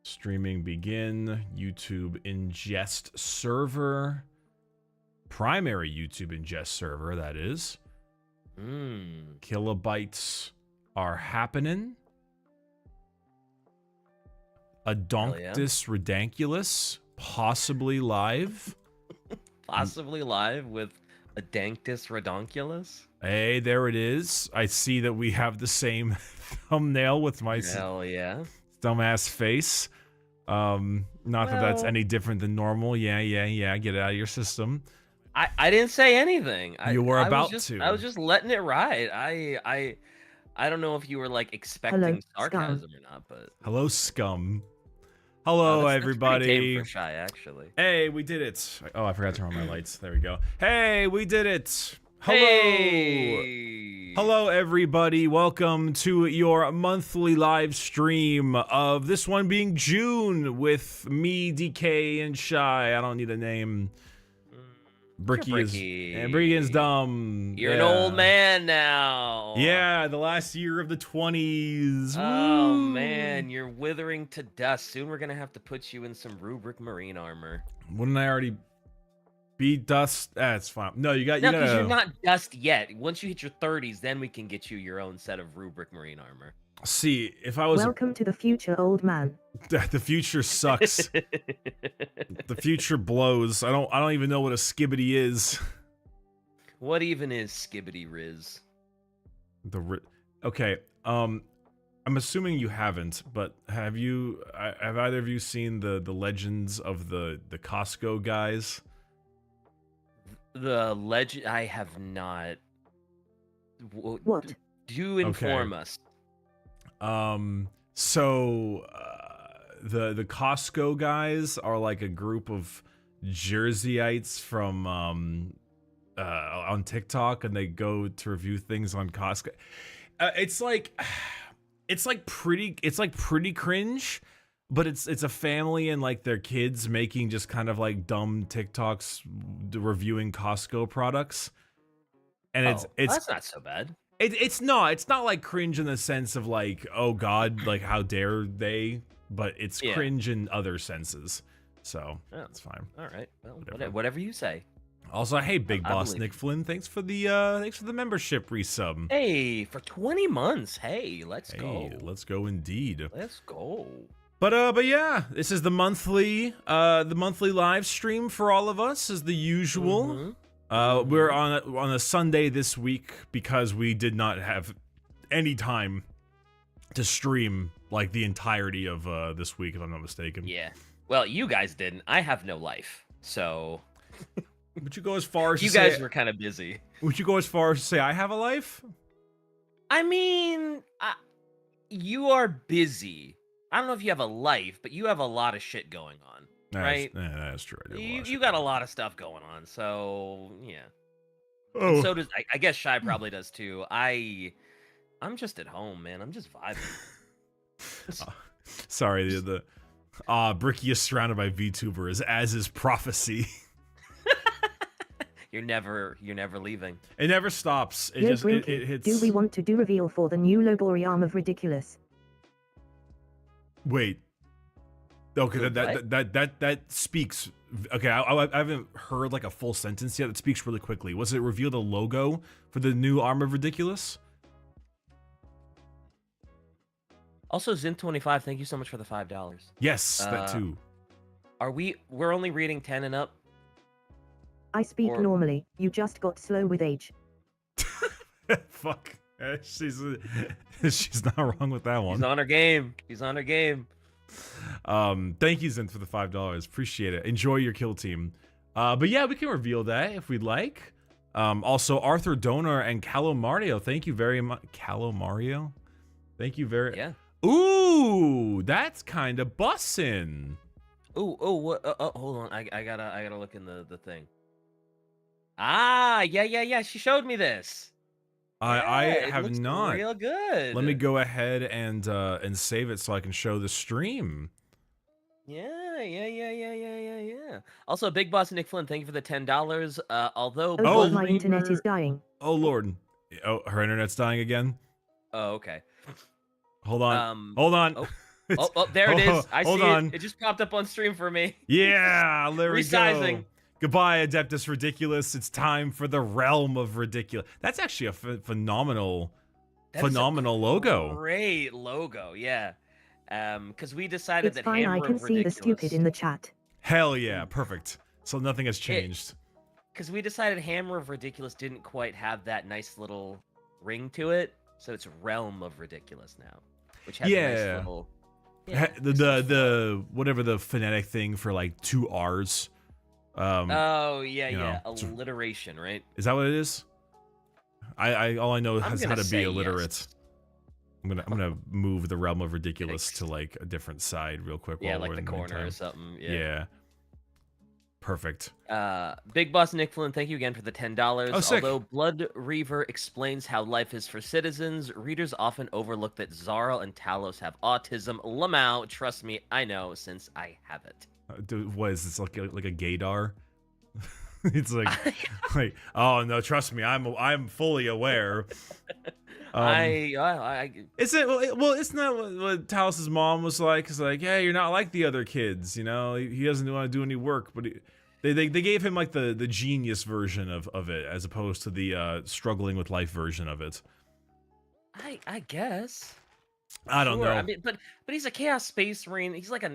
Streaming begin. YouTube ingest server. Primary YouTube ingest server, that is. Kilobytes are happening. Adonctus Redonkulus, possibly live. Possibly live with Adonctus Redonkulus? Hey, there it is. I see that we have the same thumbnail with my Hell yeah. dumbass face. Not that that's any different than normal. Yeah. Get it out of your system. I didn't say anything. You were about to. to. I was just letting it ride. I don't know if you were like expecting sarcasm or not, but hello, scum. Hello, everybody. That's pretty tame for Shy, actually. Hey, we did it. Oh, I forgot to turn on my lights. There we go. Hey, we did it. Hello. Hey. Hello, everybody. Welcome to your monthly live stream of this one being June with me, DK, and Shy. I don't need a name. Bricky is dumb. You're an old man now. Yeah, the last year of the 20s. Oh Woo. man, you're withering to dust. Soon we're gonna have to put you in some rubric marine armor. Wouldn't I already be dust? That's fine. No, you got. No, because you're not dust yet. Once you hit your 30s, then we can get you your own set of rubric marine armor. See, if I was welcome to the future, old man. The future sucks. The future blows. I don't even know what a skibbity is. What even is skibbity riz? Okay. I'm assuming you haven't, but have either of you seen the legends of the Costco guys? The legend I have not. What? Do inform us. So the Costco guys are like a group of Jerseyites from on TikTok, and they go to review things on Costco. It's like pretty cringe, but it's a family and like their kids making just kind of like dumb TikToks reviewing Costco products. And it's that's not so bad. It's not like cringe in the sense of like, oh god, like how dare they, but it's cringe in other senses. So that's fine. All right, well, whatever you say. Also, hey, Big Boss Nick Flynn, thanks for the membership resub. Hey, for 20 months. Hey, let's go. Let's go indeed. Let's go. But yeah, this is the monthly live stream for all of us as the usual. We're on a Sunday this week because we did not have any time to stream like the entirety of this week, if I'm not mistaken. Yeah. Well, you guys didn't. I have no life, so. Would you go as far as you guys were kind of busy? Would you go as far as to say I have a life? I mean, you are busy. I don't know if you have a life, but you have a lot of shit going on. Right? That's true. You got a lot of stuff going on, so yeah. Oh. And so does I guess Shy probably does too. I'm just at home, man. I'm just vibing. Sorry, the Bricky is surrounded by VTubers, as is prophecy. You're never leaving. It never stops. It hits. Do we want to do reveal for the new Logoriarm of Ridiculous? Wait. Okay, that speaks. Okay, I haven't heard like a full sentence yet. That speaks really quickly. Was it revealed a logo for the new Arm of Ridiculous? Also, Zin25, thank you so much for the $5. Yes, that too. We're only reading 10 and up? I speak normally. You just got slow with age. Fuck. She's not wrong with that one. He's on her game. He's on her game. Thank you, Zin, for the $5. Appreciate it. Enjoy your kill team. But yeah, we can reveal that if we'd like. Also, Arthur Donor and Calomario, thank you very much. Calomario? Thank you very... Yeah. Ooh, that's kind of bussin'. Ooh, hold on. I gotta look in the thing. Ah, yeah. She showed me this. I have not. Real good. Let me go ahead and save it so I can show the stream. Yeah. Also, Big Boss Nick Flynn, thank you for the $10. Although my internet is dying. Oh Lord. Oh, her internet's dying again. Oh, okay. Hold on. Hold on. Oh. Oh, there it is. I hold see on. it. It just popped up on stream for me. Yeah, there we Resizing. go. Goodbye, Adeptus Ridiculous. It's time for the realm of ridiculous. That's actually a phenomenal logo. Great logo, yeah. Because we decided It's that fine, I Hammer can of see the Ridiculous. stupid in the chat. Hell yeah, perfect. So nothing has changed. Because we decided Hammer of Ridiculous didn't quite have that nice little ring to it, so it's Realm of Ridiculous now, which has a nice little. Yeah, the whatever the phonetic thing for like 2 R's. Oh yeah, you know, alliteration, right? Is that what it is? I all I know I'm is how gonna to be say illiterate. yes. I'm gonna move the realm of ridiculous to like a different side real quick. Yeah, while like we're the in corner time. or something. Yeah. Perfect. Big Boss Nick Flynn, thank you again for the $10. Oh, sick. Although Blood Reaver explains how life is for citizens, readers often overlook that Zarl and Talos have autism. Lamau, trust me, I know since I have it. What is this, like a gaydar? It's like oh no, trust me, I'm fully aware. Is it? Well, it's not what Talos' mom was like. It's like, hey, you're not like the other kids. You know, he doesn't want to do any work, but they gave him like the genius version of it, as opposed to the struggling with life version of it. I guess. I don't know. I mean, but he's a Chaos Space Marine. He's like a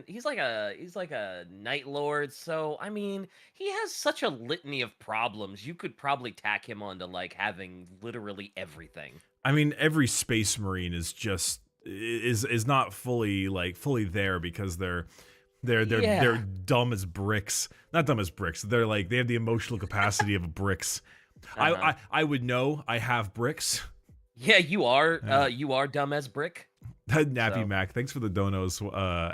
Night Lord. So I mean, he has such a litany of problems. You could probably tack him onto like having literally everything. I mean, every Space Marine is just is not fully there because they're dumb as bricks. Not dumb as bricks. They're like they have the emotional capacity of bricks. I would know. I have bricks. Yeah, you are. You are dumb as brick. Nappy Mac, thanks for the donos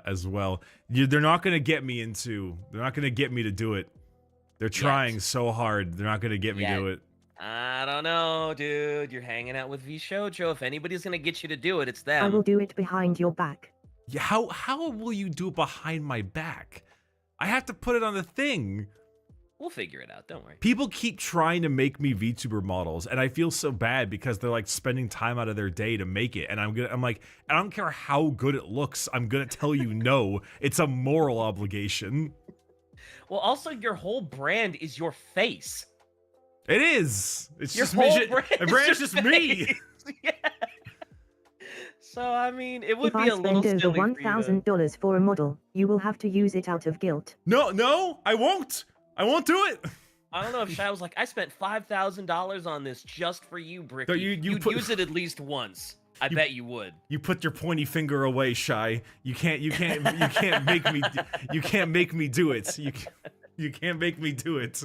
as well. They're not gonna get me to do it. They're trying so hard. They're not gonna get me to do it. I don't know, dude. You're hanging out with V Shoujo. If anybody's gonna get you to do it, it's them. I will do it behind your back. Yeah, how will you do it behind my back? I have to put it on the thing. We'll figure it out. Don't worry. People keep trying to make me VTuber models, and I feel so bad because they're like spending time out of their day to make it, and I'm like, I don't care how good it looks. I'm gonna tell you no. It's a moral obligation. Well, also your whole brand is your face. It is. It's your just whole me. brand The brand is just me. Yeah. So I mean, it would If be I a little spend silly over $1,000 for a model, you will have to use it out of guilt. No, I won't. I won't do it. I don't know if Shy was like, I spent $5,000 on this just for you, Bricky. No, you'd use it at least once. I bet you would. You put your pointy finger away, Shy. You can't make me. You can't make me do it. You can't make me do it.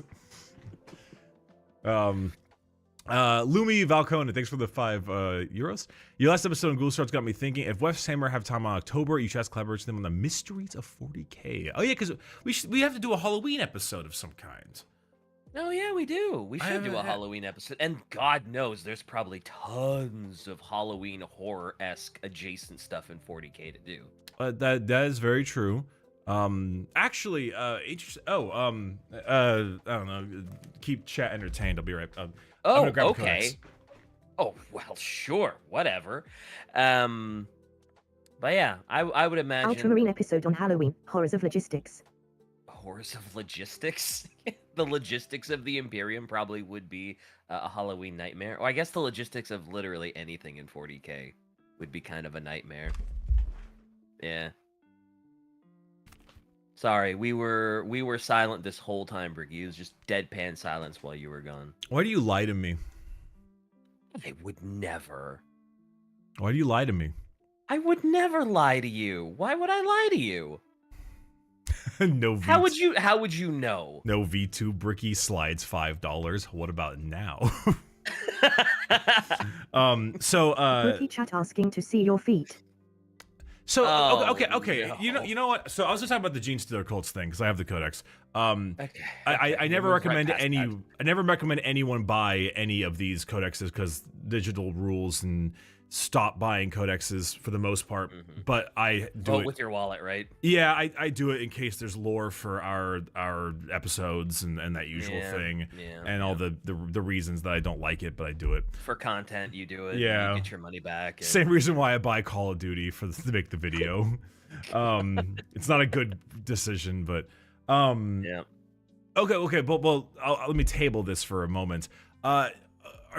Lumi Valcona, thanks for the €5. Your last episode on Ghoul Starts got me thinking, if West Hammer have time on October, you should ask collaborate with them on the mysteries of 40K. Oh yeah, because we have to do a Halloween episode of some kind. Oh yeah, we do. We should do a Halloween episode. And God knows there's probably tons of Halloween horror-esque adjacent stuff in 40K to do. That is very true. Actually, I don't know. Keep chat entertained. I'll be right. I'm gonna grab okay. Oh well, sure, whatever. But yeah, I would imagine. Ultramarine episode on Halloween, horrors of logistics. Horrors of logistics. The logistics of the Imperium probably would be a Halloween nightmare. Or I guess the logistics of literally anything in 40K would be kind of a nightmare. Yeah. Sorry, we were silent this whole time, Bricky. It was just deadpan silence while you were gone. Why do you lie to me? I would never. Why do you lie to me? I would never lie to you. Why would I lie to you? No V2. How would you know? No V2 Bricky slides $5. What about now? Bricky chat asking to see your feet. So okay. No. You know what? So I was just talking about the Gene Stealer cults thing because I have the codex. Okay. I never Move recommend right past that. I never recommend anyone buy any of these codexes because digital rules and stop buying codexes for the most part. Mm-hmm. But I do Vote it with your wallet, right? Yeah, I do it in case there's lore for our episodes and that usual thing, and all the reasons that I don't like it, but I do it for content. You do it. Yeah, you get your money back. And... Same reason why I buy Call of Duty to make the video. It's not a good decision, but Yeah. okay, but let me table this for a moment. Are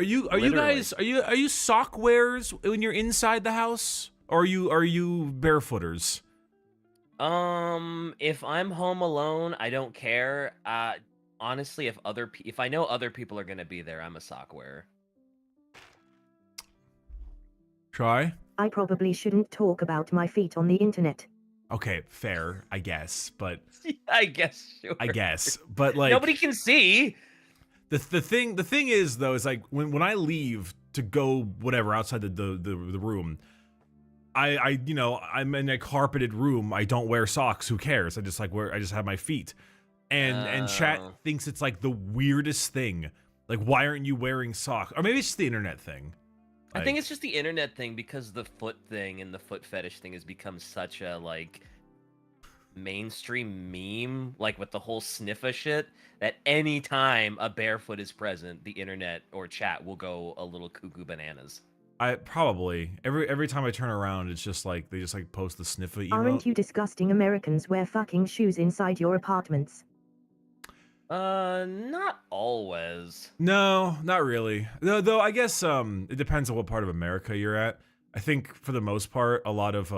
you guys are you sock wearers when you're inside the house, or are you barefooters? If I'm home alone, I don't care. Honestly, if I know other people are gonna be there, I'm a sock wearer. Try. I probably shouldn't talk about my feet on the internet. Okay, fair, I guess, but I guess, sure. but like Nobody can see. the thing is though is like when I leave to go whatever outside the room, I you know, I'm in a carpeted room. I don't wear socks. Who cares? I just have my feet. And chat Oh. thinks it's like the weirdest thing. Like, why aren't you wearing socks? Or maybe it's just the internet thing. I think it's just the internet thing because the foot thing and the foot fetish thing has become such a like mainstream meme, like with the whole sniffa shit, that anytime a barefoot is present, the internet or chat will go a little cuckoo bananas. I probably every time I turn around, it's just like they just like post the sniffer emote. Aren't you disgusting Americans wear fucking shoes inside your apartments? Not always. No, not really. Though I guess it depends on what part of America you're at. I think for the most part, a lot of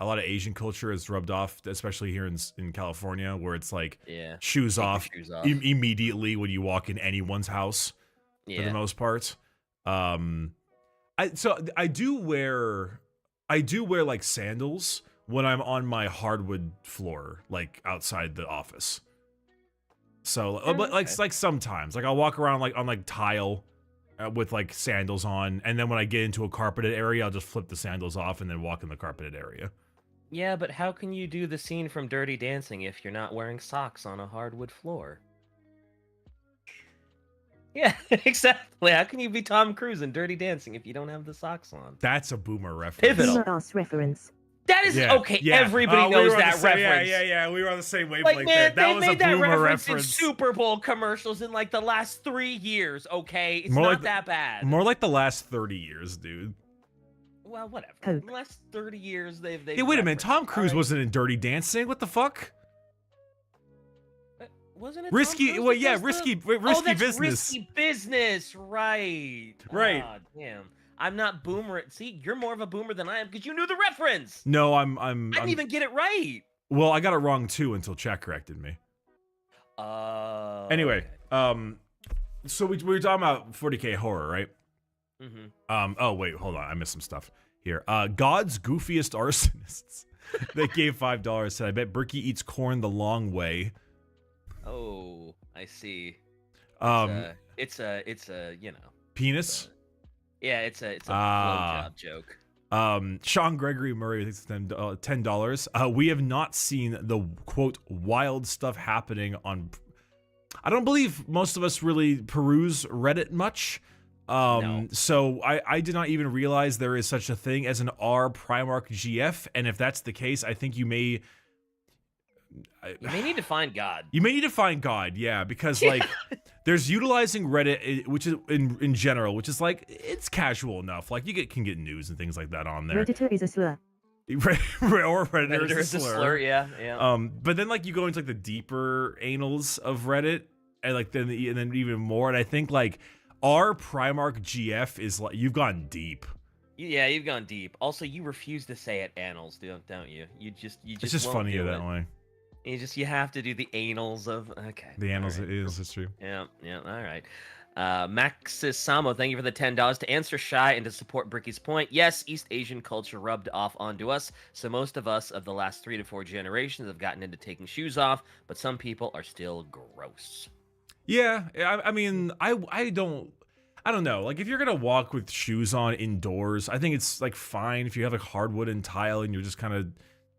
Asian culture is rubbed off, especially here in California, where it's like shoes Take your off, shoes off. Immediately when you walk in anyone's house. For the most part. I do wear like sandals when I'm on my hardwood floor, like outside the office. So, but like sometimes, like I'll walk around like on like tile with like sandals on, and then when I get into a carpeted area, I'll just flip the sandals off and then walk in the carpeted area. Yeah, but how can you do the scene from Dirty Dancing if you're not wearing socks on a hardwood floor? Yeah, exactly. How can you be Tom Cruise in Dirty Dancing if you don't have the socks on? That's a boomer reference. Pivotal. Boomer ass reference. That is okay. Everybody knows that reference. Yeah. We were on the same wavelength. Like, man, there. That they was made a that boomer reference in reference. Super Bowl commercials in like the last 3 years. Okay, it's More not like that bad. More like the last 30 years, dude. Well, whatever. Coke. The last 30 years, they've. Hey, wait a minute. referenced Tom it. Cruise All right. wasn't in Dirty Dancing. What the fuck? Wasn't it Risky. Tom Cruise Well, that yeah, does risky. the- Risky that's business. Risky business, right? Right. Ah, damn. I'm not boomer. See, you're more of a boomer than I am because you knew the reference. No, I didn't even get it right. Well, I got it wrong too until chat corrected me. Anyway, okay. so we were talking about 40K horror, right? Mm-hmm. Oh wait, hold on, I missed some stuff here. God's goofiest arsonists. They gave $5. Said, I bet Bricky eats corn the long way. Oh, I see. It's a you know. Penis. Yeah, it's a blowjob joke. Sean Gregory Murray thinks $10. We have not seen the quote wild stuff happening on. I don't believe most of us really peruse Reddit much. No. So I did not even realize there is such a thing as an R Primarch GF, and if that's the case, I think you may need to find God. You may need to find God, yeah, because like there's utilizing Reddit, which is in general, which is like it's casual enough. Like you can get news and things like that on there. Redditor is a slur. Or Redditor is a slur. Yeah. But then like you go into like the deeper annals of Reddit, and like then even more, and I think like our Primarch GF is like you've gone deep. Yeah, you've gone deep. Also, you refuse to say it annals, don't you? You just It's just won't funnier do that it. way. You have to do the annals of The annals right. is history. Yeah, all right. Maxis Samo, thank you for the $10 to answer Shy and to support Bricky's point. Yes, East Asian culture rubbed off onto us, so most of us of the last 3 to 4 generations have gotten into taking shoes off, but some people are still gross. Yeah, I mean, I don't know. Like, if you're gonna walk with shoes on indoors, I think it's like fine if you have like hardwood and tile and you're just kind of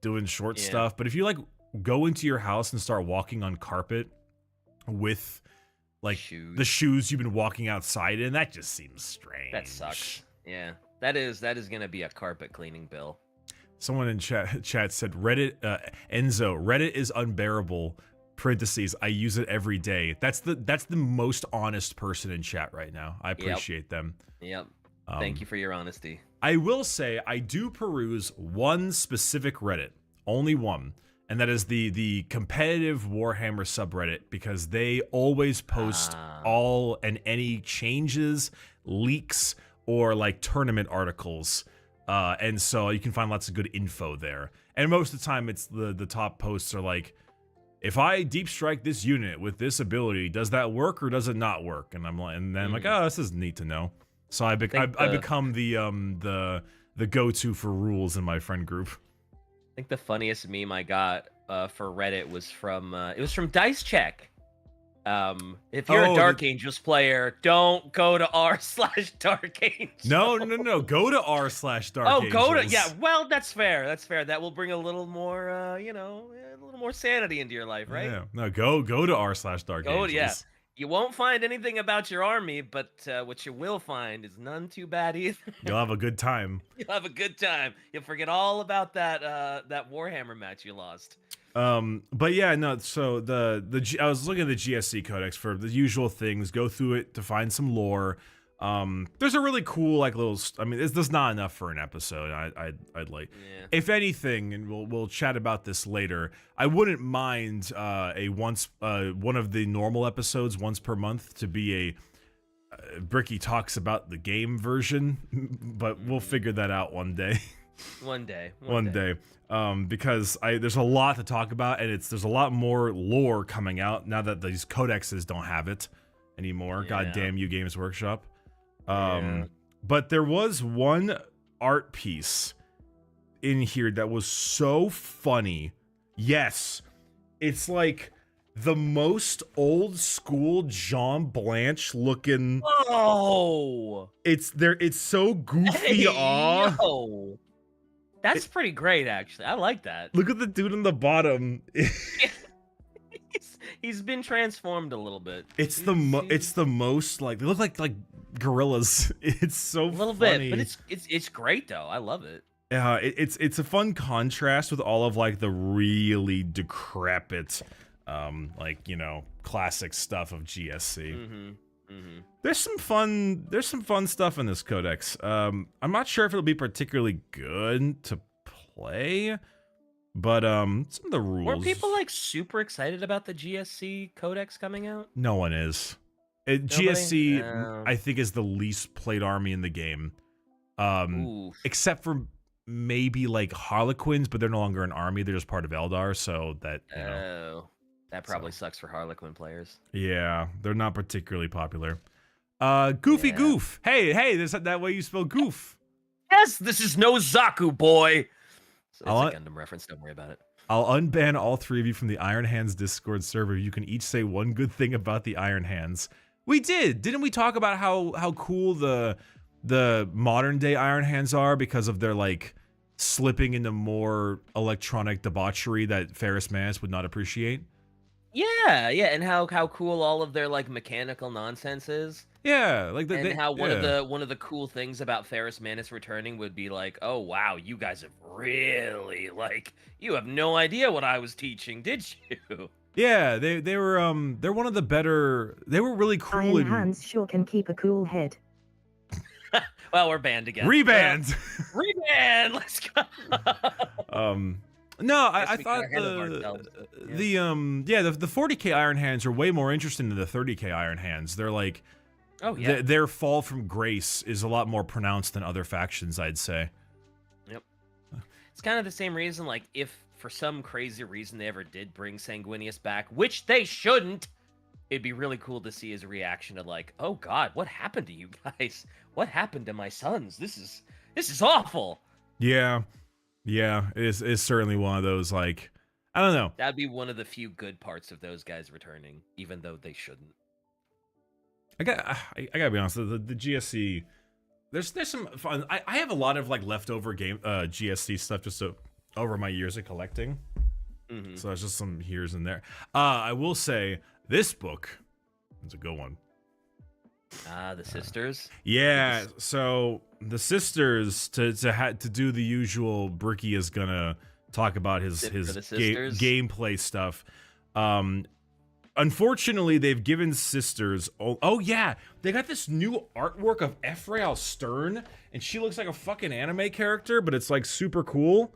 doing short stuff. But if you like go into your house and start walking on carpet with like the shoes you've been walking outside in, that just seems strange. That sucks. Yeah, that is gonna be a carpet cleaning bill. Someone in chat said Reddit Enzo, Reddit is unbearable. Parentheses, I use it every day. That's the most honest person in chat right now. I appreciate them. Yep. Thank you for your honesty. I will say I do peruse one specific Reddit, only one, and that is the competitive Warhammer subreddit, because they always post all and any changes, leaks, or like tournament articles. And so you can find lots of good info there. And most of the time it's the top posts are like, if I deep strike this unit with this ability, does that work or does it not work? And I'm like, oh, this is neat to know. So I become the go-to for rules in my friend group. I think the funniest meme I got for Reddit was from Dice Check. If you're a Dark Angels player, don't go to r/Dark Angels. No. Go to r/Dark Angels. Go to, yeah. Well, that's fair. That's fair. That will bring a little more, a little more sanity into your life, right? Yeah. No, go to r/Dark Angels. Yeah. You won't find anything about your army, but what you will find is none too bad either. You'll have a good time. You'll have a good time. You'll forget all about that Warhammer match you lost. But yeah, no. So I was looking at the GSC Codex for the usual things. Go through it to find some lore. There's a really cool like little. I mean, there's not enough for an episode. I'd like, if anything, and we'll chat about this later. I wouldn't mind one of the normal episodes once per month to be a Bricky talks about the game version, but we'll figure that out one day. One day. Because there's a lot to talk about, and there's a lot more lore coming out now that these codexes don't have it anymore. Yeah. God damn you, Games Workshop. But there was one art piece in here that was so funny. Yes, it's like the most old school John Blanche looking. Oh, it's so goofy. Yo. That's pretty great, actually. I like that. Look at the dude on the bottom. He's been transformed a little bit. It's the most like they look like gorillas. It's so a little funny. bit, but it's great though. I love it. It's a fun contrast with all of like the really decrepit, classic stuff of GSC. There's some fun stuff in this codex. I'm not sure if it'll be particularly good to play, but some of the rules. Were people like super excited about the GSC codex coming out? No one is. GSC, I think, is the least played army in the game, except for maybe like Harlequins, but they're no longer an army; they're just part of Eldar. So that that probably sucks for Harlequin players. Yeah, they're not particularly popular. Goofy Goof. Hey, is that way you spell goof? Yes, this is no Zaku, boy. So it's a Gundam reference. Don't worry about it. I'll unban all three of you from the Iron Hands Discord server. You can each say one good thing about the Iron Hands. We didn't we talk about how cool the modern day Iron Hands are because of their like slipping into more electronic debauchery that Ferrus Manus would not appreciate? Yeah, and how cool all of their like mechanical nonsense is. Yeah, like one of the cool things about Ferrus Manus returning would be like, oh wow, you guys have really you have no idea what I was teaching, did you? Yeah, they were they're one of the better. They were really cool. Iron Hands sure can keep a cool head. Well, we're banned again. Rebanned. Rebanned. Let's go. No, I thought the 40k Iron Hands are way more interesting than the 30k Iron Hands. They're like, their fall from grace is a lot more pronounced than other factions, I'd say. Yep. It's kind of the same reason, like, if for some crazy reason they ever did bring Sanguinius back, which they shouldn't, it'd be really cool to see his reaction to like, oh god, what happened to you guys? What happened to my sons? This is awful. Yeah, it's certainly one of those, like, I don't know. That'd be one of the few good parts of those guys returning, even though they shouldn't. I gotta be honest, the GSC, there's some fun. I have a lot of like leftover game GSC stuff just over my years of collecting. So there's just some here's and there. I will say this book is a good one. The sisters. Yeah, so the sisters to do the usual. Bricky is gonna talk about his gameplay stuff. unfortunately, they've given sisters. Oh yeah, they got this new artwork of Ephraim Stern, and she looks like a fucking anime character, but it's like super cool.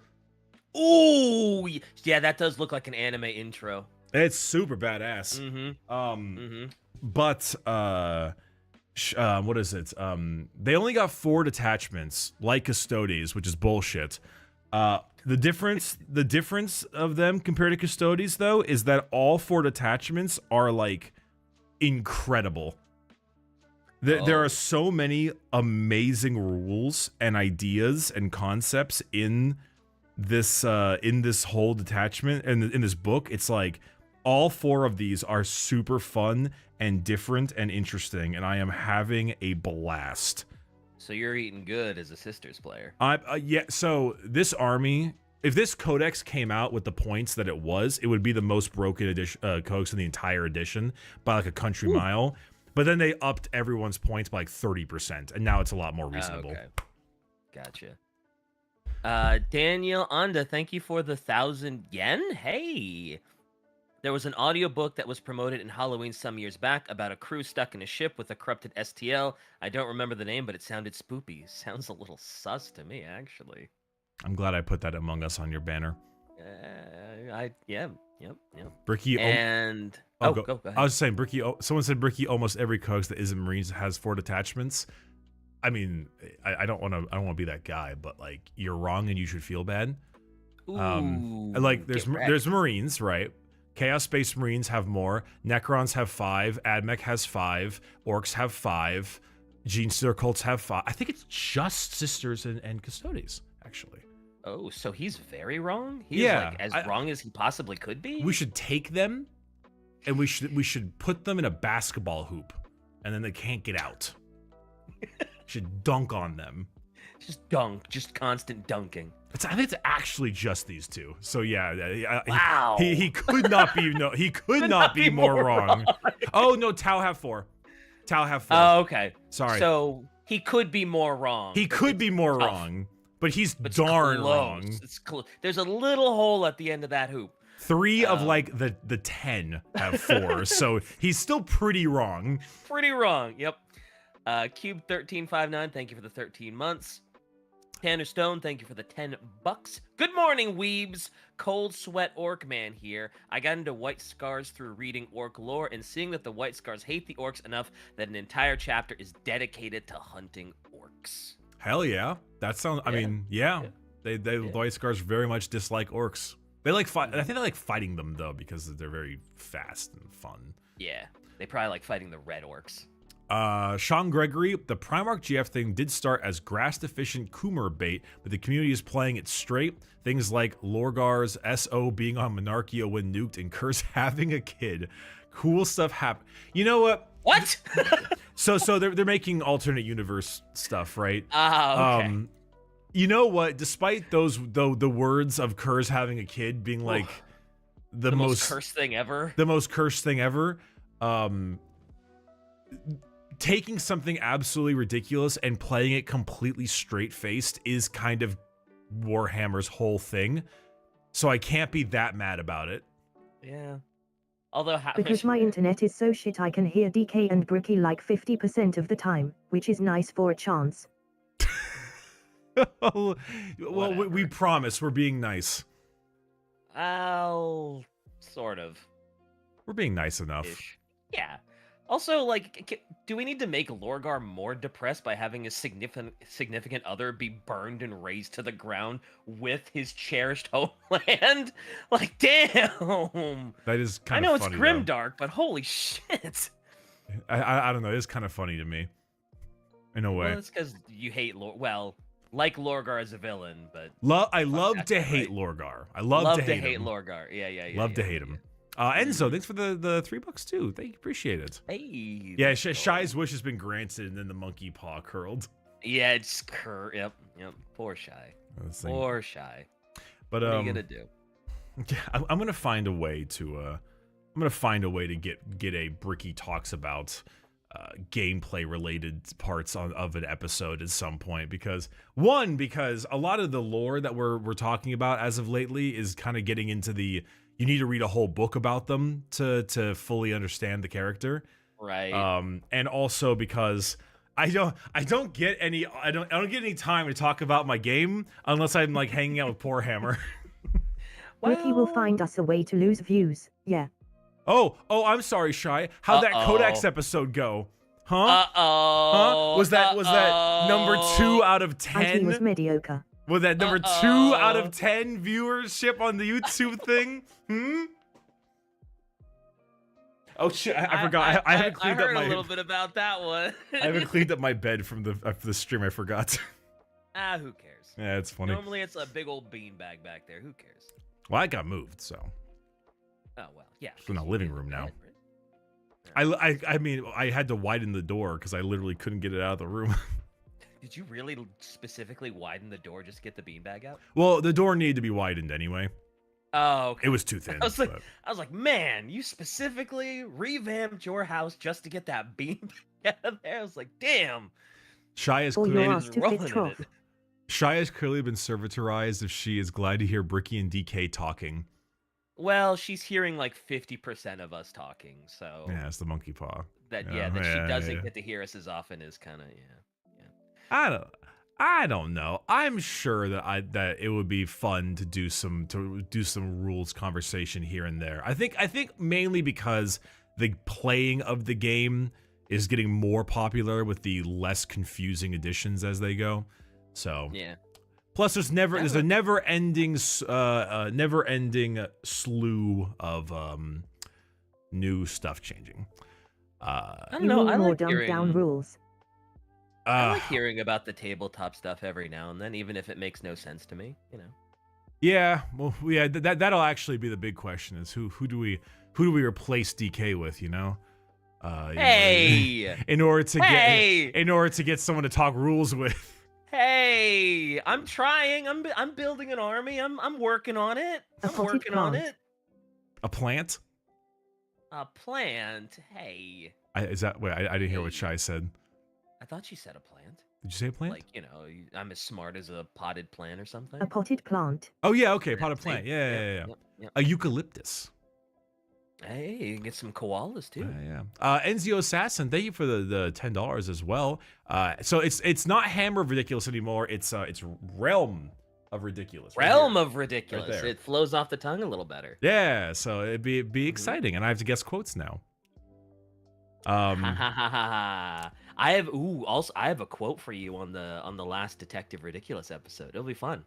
Ooh, yeah, that does look like an anime intro. It's super badass. But what is it? They only got 4 detachments, like Custodes, which is bullshit. The difference of them compared to Custodes, though, is that all 4 detachments are like incredible. There are so many amazing rules and ideas and concepts in this whole detachment and in this book. It's like all 4 of these are super fun and different and interesting, and I am having a blast. So you're eating good as a sisters player. Yeah. So this army, if this codex came out with the points that it would be the most broken edition codex in the entire edition by like a country mile. But then they upped everyone's points by like 30%, and now it's a lot more reasonable. Okay. Gotcha. Daniel Anda, thank you for the 1,000 yen. Hey. There was an audiobook that was promoted in Halloween some years back about a crew stuck in a ship with a corrupted STL. I don't remember the name, but it sounded spoopy. Sounds a little sus to me, actually. I'm glad I put that Among Us on your banner. Yep. Bricky and go ahead. I was saying Bricky. Someone said Bricky. Almost every codex that isn't Marines has 4 detachments. I mean, I don't want to be that guy, but like you're wrong and you should feel bad. Ooh, like there's Marines, right? Chaos Space Marines have more. Necrons have 5. Admech has 5. Orcs have 5. Genestealer cults have 5. I think it's just Sisters and Custodes, actually. Oh, so he's very wrong? He's like as wrong as he possibly could be? We should take them, and we should put them in a basketball hoop, and then they can't get out. Should dunk on them. Just constant dunking. I think it's actually just these 2. So yeah, wow. He could not be he could not be more wrong. Oh no, Tau have 4. Oh, okay. Sorry. So he could be more wrong. He could be more wrong, but he's darn wrong. It's close. There's a little hole at the end of that hoop. 3 of like the 10 have 4, so he's still pretty wrong. Pretty wrong. Yep. Cube1359, thank you for the 13 months. Tanner Stone, thank you for the $10. Good morning, weebs. Cold Sweat Orc Man here. I got into White Scars through reading orc lore and seeing that the White Scars hate the orcs enough that an entire chapter is dedicated to hunting orcs. Hell yeah. That sounds, I mean, yeah. The White Scars very much dislike orcs. They like I think they like fighting them, though, because they're very fast and fun. Yeah. They probably like fighting the red orcs. Sean Gregory, the Primarch GF thing did start as grass-deficient Coomer bait, but the community is playing it straight. Things like Lorgar's SO being on Monarchia when nuked and Curse having a kid. Cool stuff happen. You know what? What? so they're making alternate universe stuff, right? Okay. You know what? Despite the words of Curse having a kid being like the most cursed thing ever. The most cursed thing ever. Taking something absolutely ridiculous and playing it completely straight-faced is kind of Warhammer's whole thing. So I can't be that mad about it. Yeah. Although because my internet is so shit I can hear DK and Bricky like 50% of the time, which is nice for a chance. Well, we promise we're being nice. Well, sort of. We're being nice enough. Ish. Yeah. Also, like, do we need to make Lorgar more depressed by having a significant other be burned and razed to the ground with his cherished homeland? Like, damn! That is kind of funny, I know it's grimdark, but holy shit! I don't know, it's kind of funny to me. In a way. Well, it's because you hate like Lorgar as a villain, but... I love to hate Lorgar. I love to hate him. Lorgar. Yeah. Love to hate him. Enzo, thanks for the $3 too. Thank you, appreciate it. Hey. Yeah, Shy's wish has been granted, and then the monkey paw curled. Yeah, it's Yep. Poor Shy. Poor Shy. But what are you gonna do? Yeah, I'm gonna find a way to. I'm gonna find a way to get a Bricky talks about gameplay related parts of an episode at some point, because a lot of the lore that we're talking about as of lately is kind of getting into the, you need to read a whole book about them to fully understand the character. Right. And also because I don't get any time to talk about my game unless I'm like hanging out with Poor Hammer. Bricky will find us a way to lose views. Yeah. Oh, I'm sorry, Shy. How'd that Codex episode go? Huh? Huh? Was that number 2 out of 10? And he was mediocre. Was that number 2 out of 10 viewership on the YouTube thing? Oh shit! I forgot. I haven't cleaned I up heard my. a little bit about that one. I haven't cleaned up my bed from the stream. I forgot. Who cares? Yeah, it's funny. Normally it's a big old beanbag back there. Who cares? Well, I got moved, so. Oh well, yeah. It's in the living room now. Right? I mean, I had to widen the door because I literally couldn't get it out of the room. Did you really specifically widen the door just to get the beanbag out? Well, the door needed to be widened anyway. Oh, okay. It was too thin. I was like, man, you specifically revamped your house just to get that beanbag out of there. I was like, damn. Shy has Or clearly, your ass to fit trough. Shy has clearly been servitorized if she is glad to hear Bricky and DK talking. Well, she's hearing like 50% of us talking, so Yeah, it's the monkey paw. that she doesn't get to hear us as often is kind of I don't know. I'm sure that it would be fun to do some rules conversation here and there. I think mainly because the playing of the game is getting more popular with the less confusing additions as they go. So yeah. Plus, there's a never-ending slew of new stuff changing. I don't know. I more like dumbed down rules. I like hearing about the tabletop stuff every now and then, even if it makes no sense to me. You know. Yeah, well, yeah, that'll actually be the big question: is who do we replace DK with? You know. Hey. In order to get someone to talk rules with. Hey, I'm trying. I'm building an army. I'm working on it. I'm working on it. A plant? A plant. Hey. I didn't hear what Shai said. I thought you said a plant. Did you say a plant? Like, I'm as smart as a potted plant or something. A potted plant. Oh yeah, okay, potted plant. Yeah. Yep. A eucalyptus. Hey, you can get some koalas too. Yeah. Enzio Assassin, thank you for the $10 as well. So it's not Hammer of Ridiculous anymore. It's Realm of Ridiculous. Realm of Ridiculous. Right it flows off the tongue a little better. Yeah. So it'd be exciting, and I have to guess quotes now. I have a quote for you on the last Detective Ridiculous episode. It'll be fun.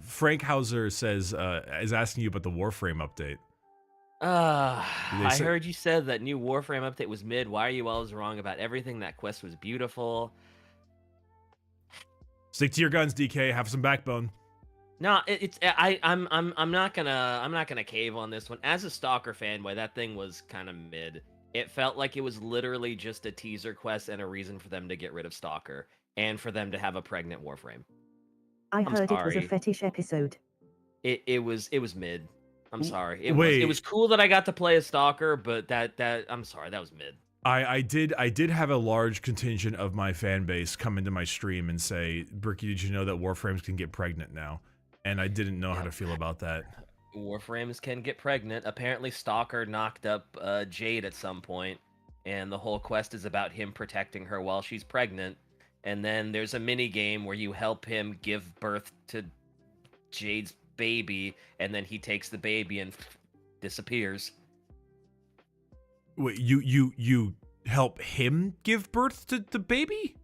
Frank Hauser says is asking you about the Warframe update. I heard you said that new Warframe update was mid. Why are you always wrong about everything? That quest was beautiful. Stick to your guns, DK. Have some backbone. No, I'm not gonna cave on this one. As a Stalker fanboy, that thing was kind of mid. It felt like it was literally just a teaser quest and a reason for them to get rid of Stalker and for them to have a pregnant Warframe. I heard it was a fetish episode. It was mid. I'm sorry. It was cool that I got to play a Stalker, but that I'm sorry, that was mid. I did have a large contingent of my fan base come into my stream and say, Bricky, did you know that Warframes can get pregnant now? And I didn't know how to feel about that. Warframes can get pregnant. Apparently Stalker knocked up Jade at some point, and the whole quest is about him protecting her while she's pregnant. And then there's a mini game where you help him give birth to Jade's baby, and then he takes the baby and disappears. Wait, you help him give birth to the baby?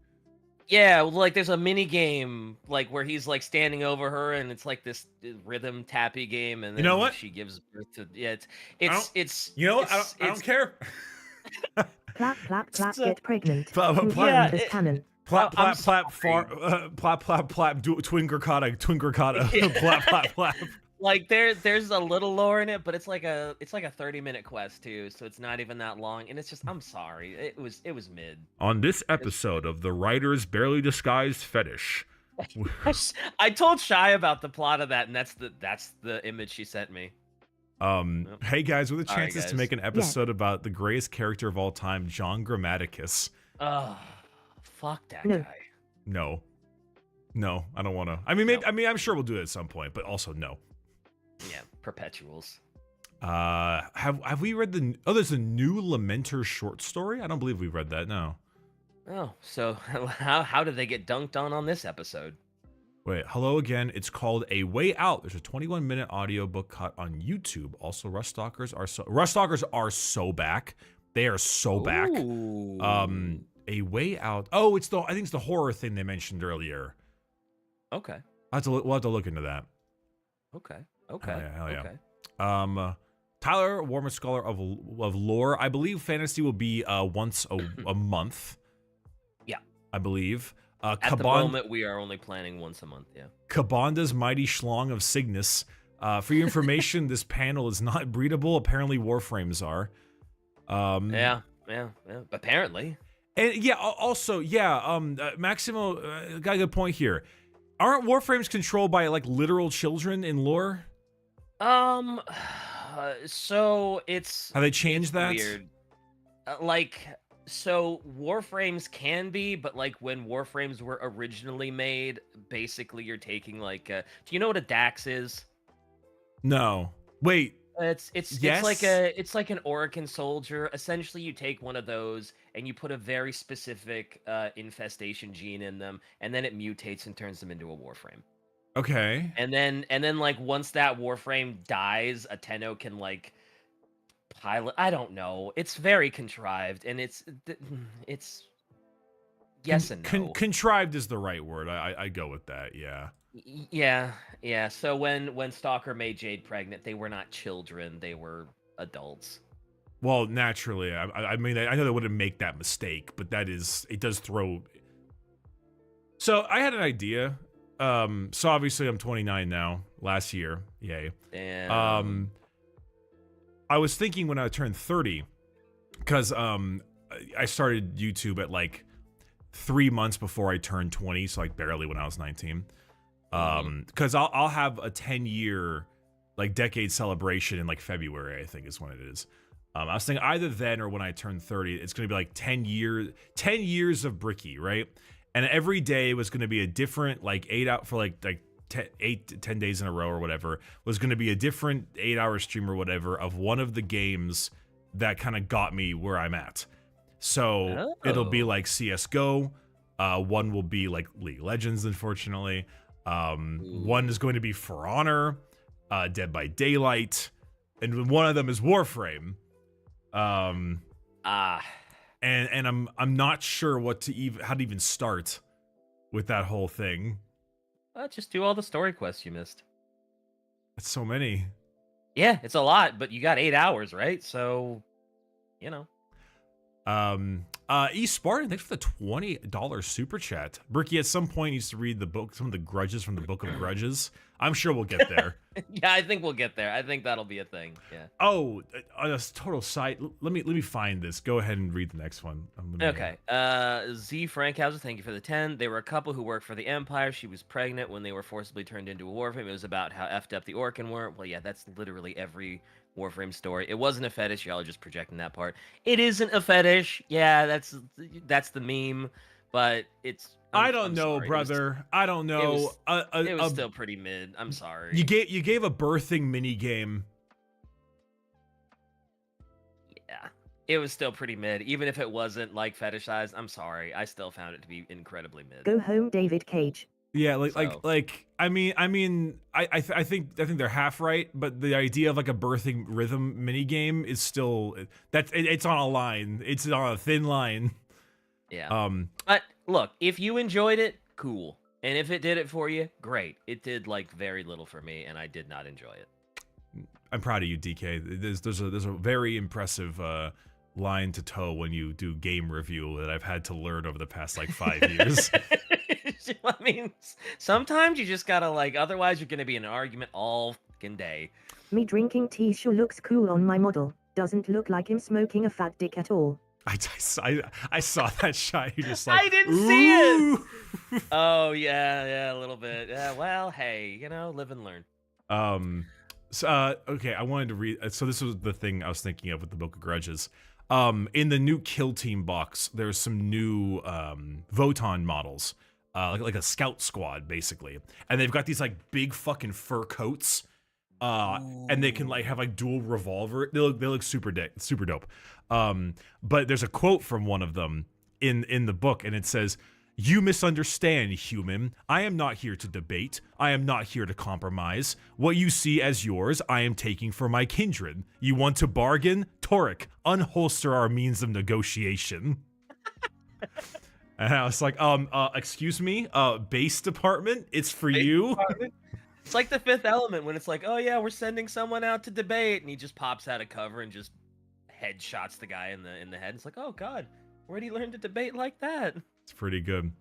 Yeah, like there's a mini game like where he's like standing over her, and it's like this rhythm tappy game, and then you know what? She gives birth to it's you know what? I don't care. Plap plap plap, get pregnant. Plap, this cannon. Plap plap plap plap plap plap twingercotta plap plap plap. Like there's a little lore in it, but it's like a 30-minute quest too, so it's not even that long, and it's just I'm sorry, it was mid. On this episode of the writer's barely disguised fetish. I told Shy about the plot of that, and that's the image she sent me. Yep. Hey guys, with the All right, chances to guys. make an episode about the greatest character of all time, John Grammaticus. Oh, fuck that No. guy. No, I don't want to. I mean, maybe, I'm sure we'll do it at some point, but also no. Yeah, perpetuals. Have we read the? Oh, there's a new Lamenter short story. I don't believe we read that. No. Oh, so how did they get dunked on this episode? Wait, hello again. It's called A Way Out. There's a 21-minute audiobook cut on YouTube. Also, Rust Stalkers are so back. They are so back. Ooh. A Way Out. Oh, I think it's the horror thing they mentioned earlier. Okay. We'll have to look into that. Okay. Hell yeah. Okay. Tyler, Warmer Scholar of Lore. I believe fantasy will be once a month. Yeah. I believe. At the moment, we are only planning once a month. Yeah. Kabonda's Mighty Schlong of Cygnus. For your information, this panel is not breedable. Apparently, Warframes are. Yeah. Apparently. And yeah, also, yeah, Maximo got a good point here. Aren't Warframes controlled by like literal children in lore? So it's Have they changed that? weird. So Warframes can be, but like when Warframes were originally made, basically you're taking like do you know what a Dax is? No. Wait. It's Yes? it's like an Orokin soldier. Essentially, you take one of those and you put a very specific infestation gene in them, and then it mutates and turns them into a Warframe. Okay. And then like once that Warframe dies, a Tenno can like pilot. I don't know. It's very contrived, and it's yes and no. Contrived is the right word. I go with that. Yeah. Yeah. So when Stalker made Jade pregnant, they were not children; they were adults. Well, naturally, I mean, I know they wouldn't make that mistake, but it does throw. So I had an idea. So obviously I'm 29 now. Last year, yay. And I was thinking when I turned 30, because I started YouTube at like 3 months before I turned 20, so like barely when I was 19. Because I'll have a 10-year like decade celebration in like February, I think is when it is. I was thinking either then or when I turn 30, it's gonna be like 10 years of Bricky, right? And every day was gonna be a different like 8 out for like 8 to 10 days in a row or whatever, was gonna be a different 8-hour stream or whatever of one of the games that kind of got me where I'm at. So it'll be like CSGO. One will be like League of Legends, unfortunately. One is going to be For Honor, Dead by Daylight, and one of them is Warframe. And I'm not sure how to even start with that whole thing. just do all the story quests you missed. That's so many. Yeah, it's a lot, but you got 8 hours, right? So, you know. E Spartan, thanks for the $20 super chat. Bricky at some point used to read the book, some of the grudges from the Book of Grudges. I'm sure we'll get there. Yeah, I think we'll get there. I think that'll be a thing. Yeah. Oh, on a total side, let me find this. Go ahead and read the next one. Okay. Z Frankhauser, thank you for the 10. They were a couple who worked for the Empire. She was pregnant when they were forcibly turned into a Warframe. It was about how effed up the Orokin were. Well, yeah, that's literally every Warframe story. It wasn't a fetish. Y'all are just projecting that part. It isn't a fetish. Yeah, that's the meme, but it's. I don't know, sorry. brother. I don't know. It was still pretty mid. I'm sorry. You gave a birthing mini game. Yeah, it was still pretty mid. Even if it wasn't like fetishized, I'm sorry. I still found it to be incredibly mid. Go home, David Cage. Yeah, I think they're half right, but the idea of like a birthing rhythm mini game is still it's on a line. It's on a thin line. Yeah. But look, if you enjoyed it, cool. And if it did it for you, great. It did like very little for me, and I did not enjoy it. I'm proud of you, DK. There's a very impressive line to toe when you do game review that I've had to learn over the past like 5 years. I mean, sometimes you just gotta like, otherwise you're gonna be in an argument all fucking day. Me drinking tea sure looks cool on my model. Doesn't look like him smoking a fat dick at all. I saw that shot. You just like, I didn't see it. Oh yeah, a little bit. Yeah, well, hey, live and learn. So, okay, I wanted to read. So this was the thing I was thinking of with the Book of Grudges. In the new Kill Team box, there's some new Voton models, like a scout squad basically, and they've got these like big fucking fur coats, and they can like have like dual revolver. They look super dope. But there's a quote from one of them in the book, and it says, "You misunderstand, human. I am not here to debate. I am not here to compromise. What you see as yours, I am taking for my kindred. You want to bargain? Torek, unholster our means of negotiation." And I was like, excuse me, base department, it's for you. It's like the Fifth Element when it's like, oh yeah, we're sending someone out to debate, and he just pops out of cover and just headshots the guy in the head. It's like, oh god, where'd he learn to debate like that? It's pretty good.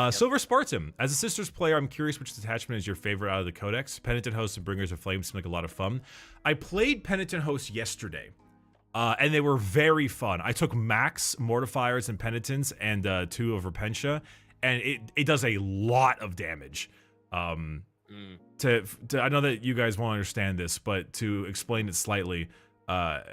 Silver Spartan. As a Sisters player, I'm curious which detachment is your favorite out of the Codex. Penitent Host and Bringers of Flame seem like a lot of fun. I played Penitent Host yesterday, and they were very fun. I took Max, Mortifiers, and Penitents, and 2 of Repentia, and it does a lot of damage. I know that you guys won't understand this, but to explain it slightly, at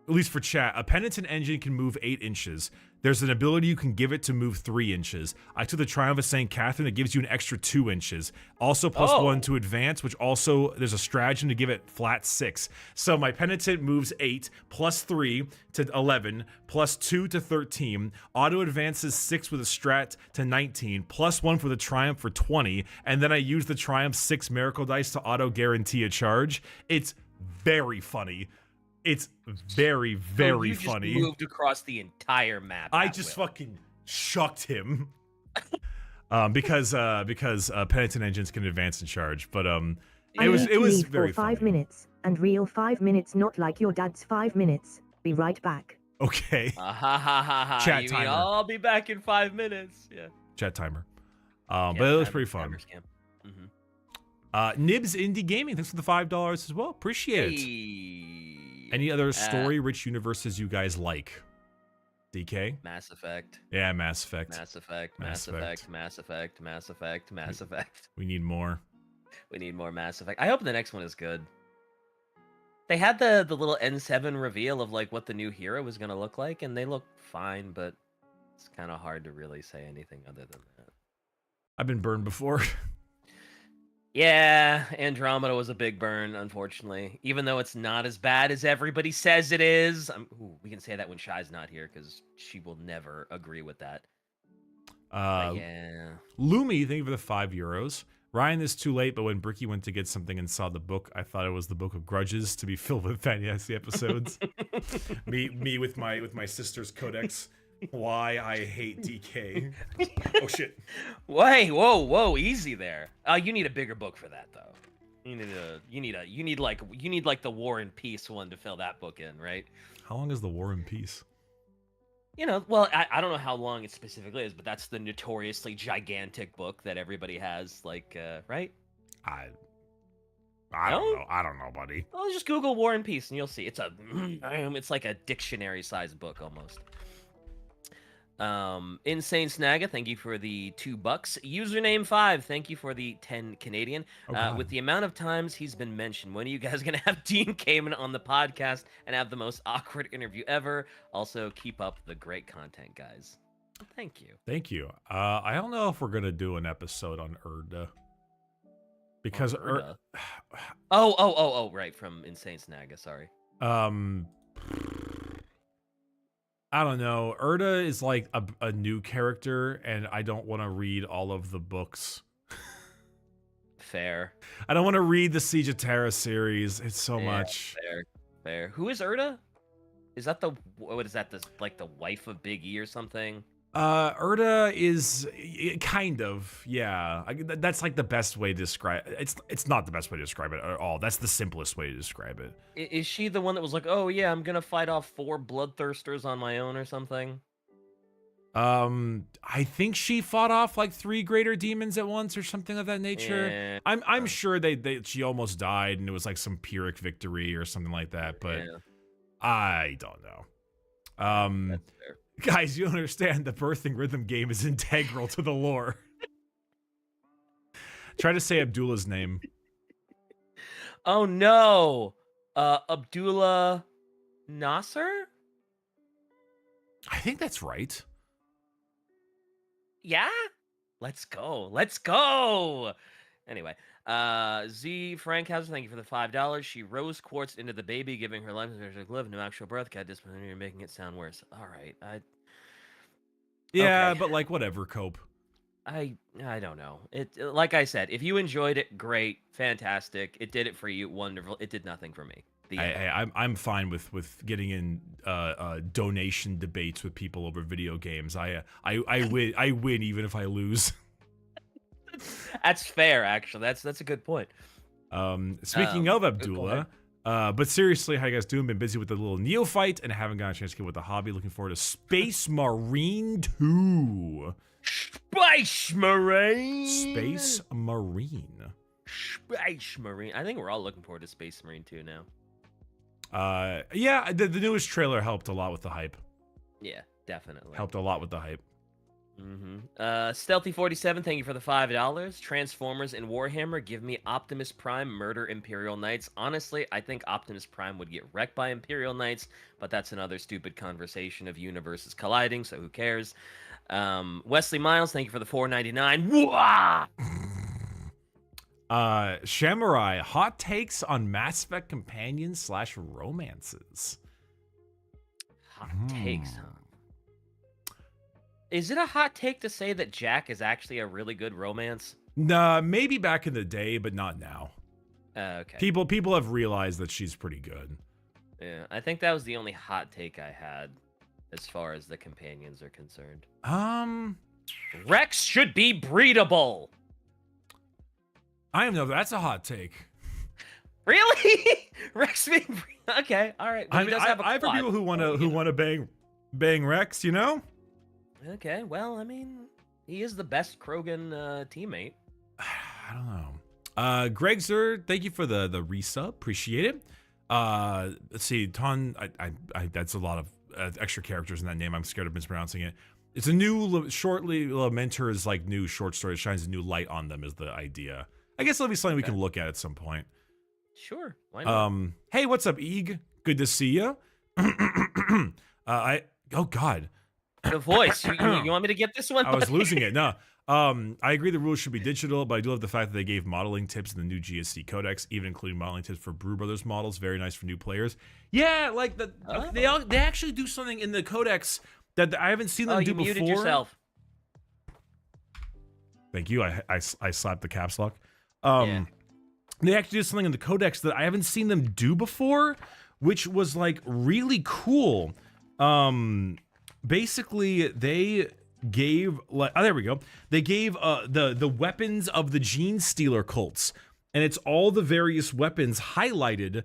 least for chat, a Penitent engine can move 8 inches. There's an ability you can give it to move 3 inches. I took the Triumph of St. Catherine that gives you an extra 2 inches. Also plus 1 to advance, which also, there's a stratagem to give it flat 6. So my Penitent moves 8, plus 3 to 11, plus 2 to 13. Auto advances 6 with a strat to 19, plus 1 for the Triumph for 20. And then I use the Triumph 6 Miracle Dice to auto guarantee a charge. It's very funny. It's very, very funny. You just moved across the entire map. I just fucking shucked him. because Penitent engines can advance and charge, but it was very for 5 funny. minutes, and real 5 minutes, not like your dad's 5 minutes. Be right back. Okay. Chat timer. I'll be back in 5 minutes. Yeah. Chat timer. But it was pretty fun. Nibs Indie Gaming, thanks for the $5 as well. Appreciate it. Any other story-rich universes you guys like? DK? Mass Effect. Yeah, Mass Effect. Mass Effect. Mass Effect. Mass Effect. Mass Effect. Mass Effect. We need more. We need more Mass Effect. I hope the next one is good. They had the little N7 reveal of like what the new hero was gonna look like, and they look fine, but it's kind of hard to really say anything other than that. I've been burned before. Yeah, Andromeda was a big burn, unfortunately. Even though it's not as bad as everybody says it is. We can say that when Shy's not here, because she will never agree with that. Yeah. Lumi, thank you for the €5. Ryan, this is too late, but when Bricky went to get something and saw the book, I thought it was the Book of Grudges to be filled with fantasy episodes. me with my sister's codex. Why I hate DK. Oh shit. Whoa, easy there. You need a bigger book for that though. You need like the War and Peace one to fill that book in, right? How long is the War and Peace? You know, well, I don't know how long it specifically is, but that's the notoriously gigantic book that everybody has, like, right? I don't know. I don't know, buddy. Well, just Google War and Peace and you'll see. It's like a dictionary-sized book almost. Insane Snagga, thank you for the $2. Username 5, thank you for the 10 Canadian. With the amount of times he's been mentioned, when are you guys gonna have Dean Kamen on the podcast and have the most awkward interview ever? Also, keep up the great content, guys. Thank you. Thank you. I don't know if we're gonna do an episode on Urda. Because Urda. Right, from Insane Snagga, sorry. I don't know. Urda is like a new character, and I don't want to read all of the books. Fair. I don't want to read the Siege of Terra series. It's so much. Fair. Who is Urda? Is that what is that? Like the wife of Big E or something? Urda is kind of, yeah. That's like the best way to describe it. It's not the best way to describe it at all. That's the simplest way to describe it. Is she the one that was like, oh yeah, I'm gonna fight off 4 bloodthirsters on my own or something? I think she fought off like 3 greater demons at once or something of that nature. Yeah. I'm sure she almost died and it was like some Pyrrhic victory or something like that, but yeah. I don't know. That's fair. Guys, you understand the birthing rhythm game is integral to the lore. Try to say Abdullah's name. Oh no. Abdullah Nasser? I think that's right. Yeah? Let's go. Let's go. Anyway, Z Frankhauser, thank you for the $5. She rose quartz into the baby, giving her life a live, no actual birth. Cat disciplinary, you're making it sound worse. All right. Yeah, Okay. but like whatever, cope. I don't know. It like I said, if you enjoyed it, great, fantastic. It did it for you, wonderful. It did nothing for me. I'm fine with getting in donation debates with people over video games. I win even if I lose. That's fair, actually. That's a good point. Speaking of go Abdullah, but seriously, how you guys doing? Been busy with the little neophyte and haven't gotten a chance to get with the hobby. Looking forward to Space Marine 2. Space Marine. Space Marine. Space Marine. I think we're all looking forward to Space Marine 2 now. Yeah, the newest trailer helped a lot with the hype. Yeah, definitely. Helped a lot with the hype. Stealthy47, thank you for the $5. Transformers and Warhammer, give me Optimus Prime murder Imperial Knights. Honestly, I think Optimus Prime would get wrecked by Imperial Knights, but that's another stupid conversation of universes colliding, so who cares? Wesley Miles, thank you for the $4.99. Shamurai, hot takes on Mass Effect companions / romances. Hot takes, huh? Is it a hot take to say that Jack is actually a really good romance? Nah, maybe back in the day, but not now. Okay. People have realized that she's pretty good. Yeah, I think that was the only hot take I had as far as the companions are concerned. Rex should be breedable. I don't know. That's a hot take. Really? Rex being okay. All right. I mean, I've heard people who want to bang Rex. You know. Okay. Well, I mean, he is the best Krogan teammate. I don't know. Greg Zer, thank you for the resub. Appreciate it. Let's see. Ton. I that's a lot of extra characters in that name. I'm scared of mispronouncing it. It's a new shortly Lamenter's like new short story. It shines a new light on them is the idea. I guess it'll be something we can look at some point. Sure. Why not? Hey, what's up, Eeg? Good to see you. Oh God. The voice. You want me to get this one? I was losing it. No. I agree the rules should be digital, but I do love the fact that they gave modeling tips in the new GSC Codex, even including modeling tips for Brew Brothers models. Very nice for new players. Yeah, like they actually do something in the Codex that I haven't seen them do before. You muted yourself. Thank you. I slapped the caps lock. Yeah. They actually did something in the Codex that I haven't seen them do before, which was like really cool. Basically, they gave there we go. They gave the weapons of the Gene Stealer cults, and it's all the various weapons highlighted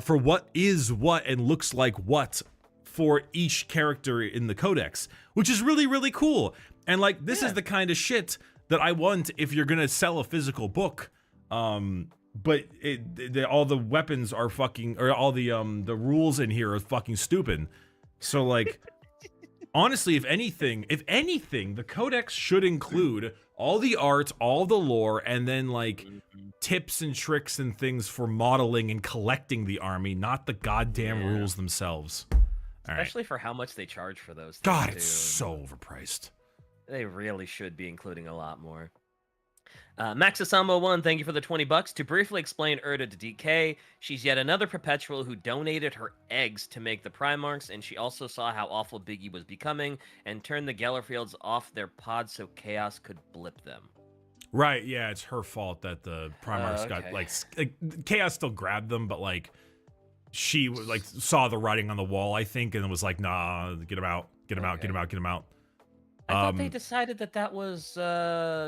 for what is what and looks like what for each character in the Codex, which is really, really cool. And like this is the kind of shit that I want if you're gonna sell a physical book. But all the weapons are fucking, or all the rules in here are fucking stupid. So like, honestly, if anything, the Codex should include all the art, all the lore, and then like tips and tricks and things for modeling and collecting the army, not the goddamn rules themselves. Especially for how much they charge for those things. God, it's so overpriced. They really should be including a lot more. Maxasamo1, thank you for the $20. To briefly explain Urda to DK, she's yet another perpetual who donated her eggs to make the Primarchs, and she also saw how awful Biggie was becoming and turned the Gellerfields off their pods so Chaos could blip them. Right, yeah, it's her fault that the Primarchs got like Chaos still grabbed them, but like she like saw the writing on the wall, I think, and was like, nah, get him out, get him out, get him out, get him out. I thought they decided that was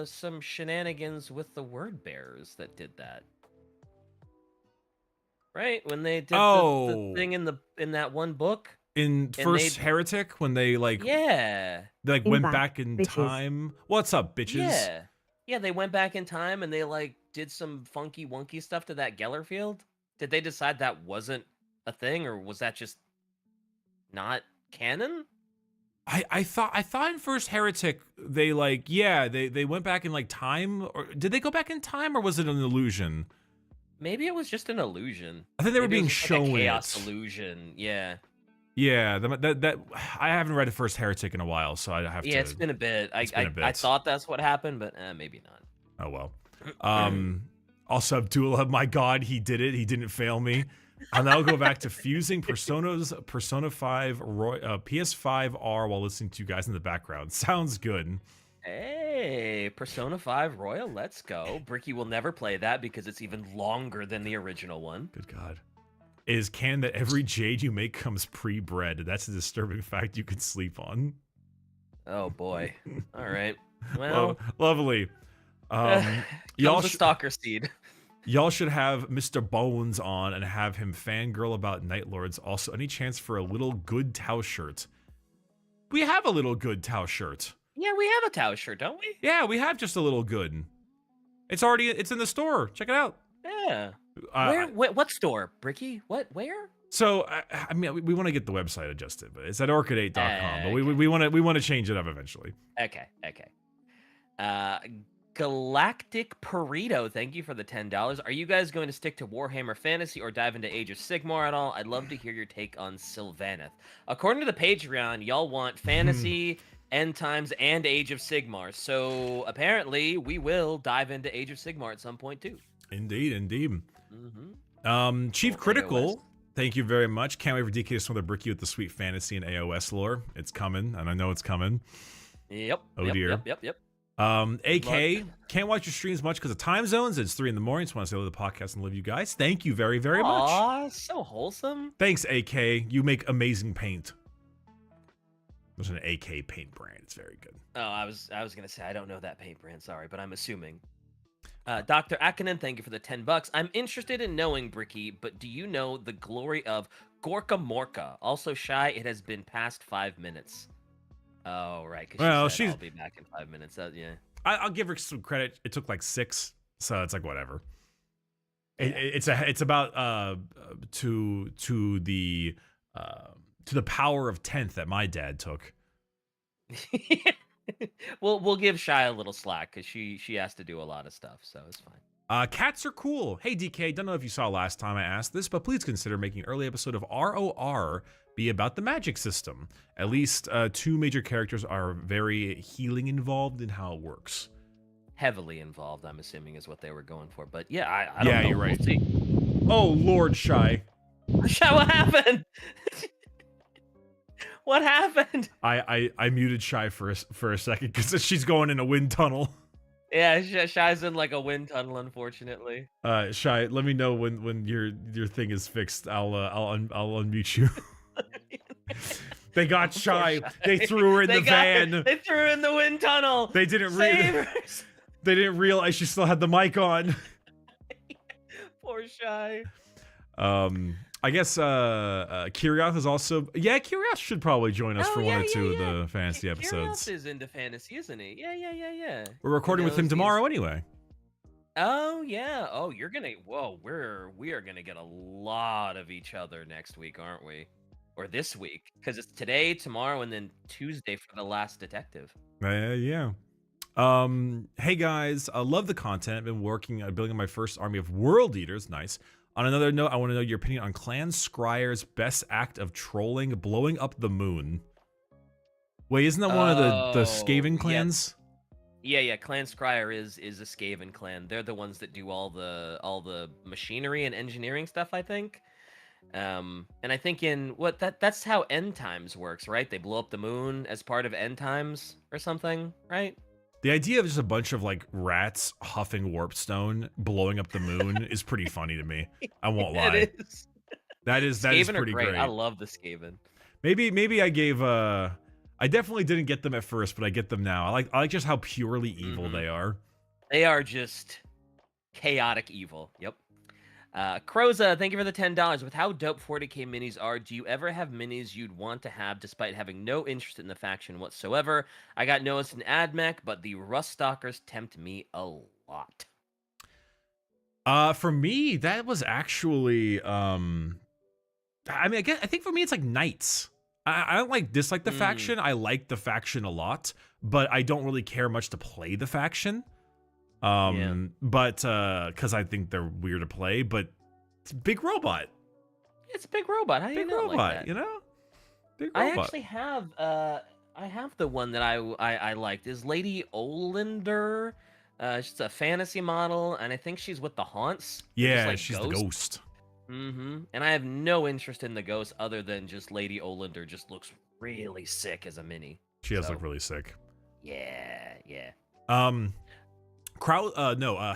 some shenanigans with the word bearers that did that. Right? When they did the thing in that one book? In First Heretic, when they like they like went back in time. What's up, bitches? Yeah, they went back in time and they like did some funky wonky stuff to that Gellerfield. Did they decide that wasn't a thing, or was that just not canon? I thought in First Heretic they they went back in like time, or did they go back in time, or was it an illusion? Maybe it was just an illusion. I think they were Maybe it being was just like a shown chaos it. illusion. Yeah. Yeah, that I haven't read the first Heretic in a while, so I have Yeah, to. it's been a bit. It's been a I bit. thought that's what happened, but maybe not. Oh well. Also, Abdullah, my God, he did it. He didn't fail me. I'll now go back to fusing Persona 5 PS5R while listening to you guys in the background. Sounds good. Hey, Persona 5 Royal, let's go. Bricky will never play that because it's even longer than the original one. Good God. It is canon that every jade you make comes pre-bred. That's a disturbing fact you can sleep on. Oh boy. All right. Well, lovely. Y'all the stalker seed. Y'all should have Mr. Bones on and have him fangirl about Night Lords. Also, any chance for a little good Tau shirt? We have a little good Tau shirt. Yeah, we have a Tau shirt, don't we? Yeah, we have just a little good. It's in the store. Check it out. Yeah. Where? What store? Bricky? What? Where? So I mean, we want to get the website adjusted, but it's at orchid8.com. But okay. we want to change it up eventually. Okay. Galactic Burrito, thank you for the $10. Are you guys going to stick to Warhammer Fantasy or dive into Age of Sigmar at all? I'd love to hear your take on Sylvaneth. According to the Patreon, y'all want Fantasy, End Times, and Age of Sigmar. So apparently, we will dive into Age of Sigmar at some point too. Indeed. Mm-hmm. Chief Critical, thank you very much. Can't wait for DK to swim the Bricky with the sweet fantasy and AOS lore. It's coming, and I know it's coming. Yep. Oh dear. Yep. AK, can't watch your streams much because of time zones. It's 3 a.m. Just want to say hello to the podcast and love you guys. Thank you very, very much. Aw, so wholesome. Thanks, AK. You make amazing paint. There's an AK paint brand. It's very good. Oh, I was gonna say I don't know that paint brand. Sorry, but I'm assuming. Dr. Akinen, thank you for the $10. I'm interested in knowing, Bricky, but do you know the glory of Gorka Morka? Also shy, it has been past 5 minutes. Oh, right. Well, I'll be back in 5 minutes. Yeah. I'll give her some credit. It took like 6, so it's like whatever. Yeah. It's about to the power of 10th that my dad took. We'll give Shy a little slack because she has to do a lot of stuff, so it's fine. Cats are cool. Hey DK, don't know if you saw last time I asked this, but please consider making an early episode of ROR be about the magic system. At least 2 major characters are very healing involved in how it works. Heavily involved, I'm assuming, is what they were going for. But yeah, I don't know. Yeah, you're right. We'll see. Oh Lord, Shy. Shy, what happened? What happened? I muted Shy for a second because she's going in a wind tunnel. Yeah, Shy's in like a wind tunnel, unfortunately. Shy, let me know when your thing is fixed. I'll unmute you. They got Shy. They threw her in the van. They threw her in the wind tunnel. They didn't realize she still had the mic on. Poor Shy. I guess Kiriath is also. Yeah, Kiriath should probably join us for one or two of the fantasy episodes. Kiriath is into fantasy, isn't he? Yeah. We're recording with him tomorrow anyway. Oh yeah. Oh, you're gonna. Whoa, we are gonna get a lot of each other next week, aren't we? Or this week, because it's today, tomorrow, and then Tuesday for the last detective. Yeah. Hey guys, I love the content. I've been working on building my first army of world eaters. Nice. On another note, I want to know your opinion on Clan Scryer's best act of trolling, blowing up the moon. Wait, isn't that one of the Skaven clans? Yeah. Clan Scryer is a Skaven clan. They're the ones that do all the machinery and engineering stuff, I think. And I think that's how End Times works, right? They blow up the moon as part of End Times or something, right? The idea of just a bunch of like rats huffing warpstone blowing up the moon is pretty funny to me. I won't lie. It is. That is pretty great. I love the Skaven. Maybe I gave I definitely didn't get them at first, but I get them now. I like just how purely evil they are. They are just chaotic evil. Yep. Croza, thank you for the $10. With how dope 40k minis are, do you ever have minis you'd want to have despite having no interest in the faction whatsoever? I got no interest in AdMech, but the Rust Stalkers tempt me a lot. For me, that was actually I mean, I think for me it's like Knights. I don't dislike the faction. I like the faction a lot, but I don't really care much to play the faction. But because I think they're weird to play, but it's a big robot. It's a big robot. How do you Big not robot, like that? you know? Big I robot. actually have I have the one that I liked is Lady Olander. She's a fantasy model, and I think she's with the Haunts. They're just Yeah, like she's ghosts. the ghost. And I have no interest in the ghost other than just Lady Olander just looks really sick as a mini. She does look really sick. Yeah.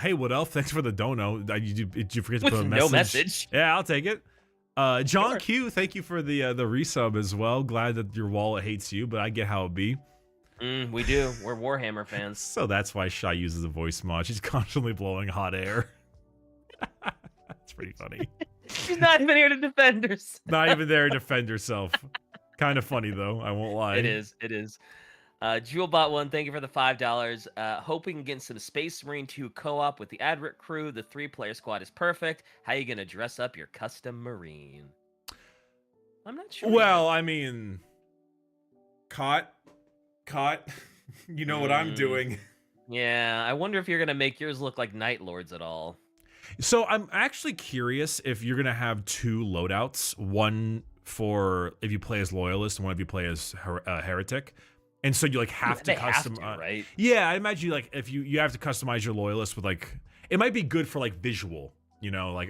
Hey, what else? Thanks for the dono. Did you forget to With put a no message? message. Yeah, I'll take it. John Sure. Q, thank you for the resub as well. Glad that your wallet hates you, but I get how it be. We do. We're Warhammer fans. So that's why Shy uses a voice mod. She's constantly blowing hot air. That's pretty funny. She's not even here to defend herself. Not even there to defend herself. Kind of funny though, I won't lie. It is. Jewelbot1, thank you for the $5. Hope we can get some Space Marine 2 co-op with the Adric crew. The 3-player squad is perfect. How you gonna dress up your custom Marine? I'm not sure. Well, I mean, caught. You know what I'm doing. Yeah, I wonder if you're gonna make yours look like Night Lords at all. So I'm actually curious if you're gonna have two loadouts, one for if you play as Loyalist and one if you play as Heretic. And so you like have to customize, right? Yeah, I imagine like if you have to customize your Loyalist with like it might be good for like visual, you know, like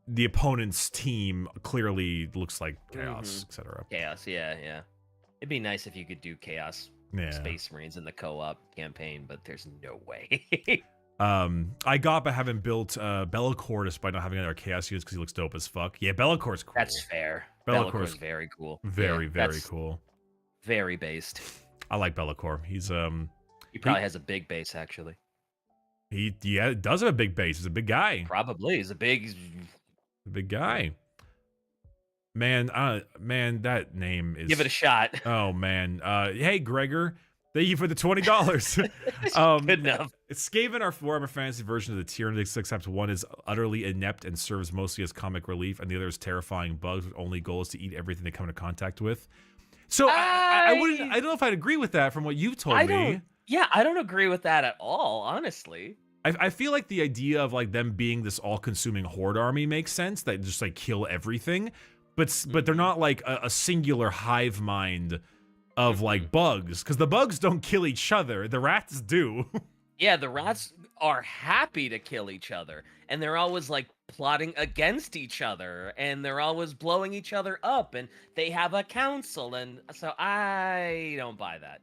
the opponent's team clearly looks like chaos, etc. Chaos, yeah. It'd be nice if you could do Chaos Space Marines in the co-op campaign, but there's no way. I got but haven't built Bellacore despite not having other Chaos units because he looks dope as fuck. Yeah, Bellacore's cool. That's fair. Bellacore's very cool. Very cool. Very based. I like Bellacore. He's He probably has a big base actually. He does have a big base. He's a big guy. Probably. He's a big guy. Man, that name is. Give it a shot. Oh man. Hey Gregor, thank you for the $20. Good enough. It's Skaven, our Warhammer Fantasy version of the Tyranids, except one is utterly inept and serves mostly as comic relief, and the other is terrifying bugs with only goal is to eat everything they come into contact with. So I don't know if I'd agree with that from what you've told me. Yeah, I don't agree with that at all, honestly. I feel like the idea of like them being this all-consuming horde army makes sense, that just like kill everything, but they're not like a singular hive mind of like bugs, because the bugs don't kill each other, the rats do. Yeah, the rats are happy to kill each other, and they're always like plotting against each other, and they're always blowing each other up, and they have a council, and so I don't buy that.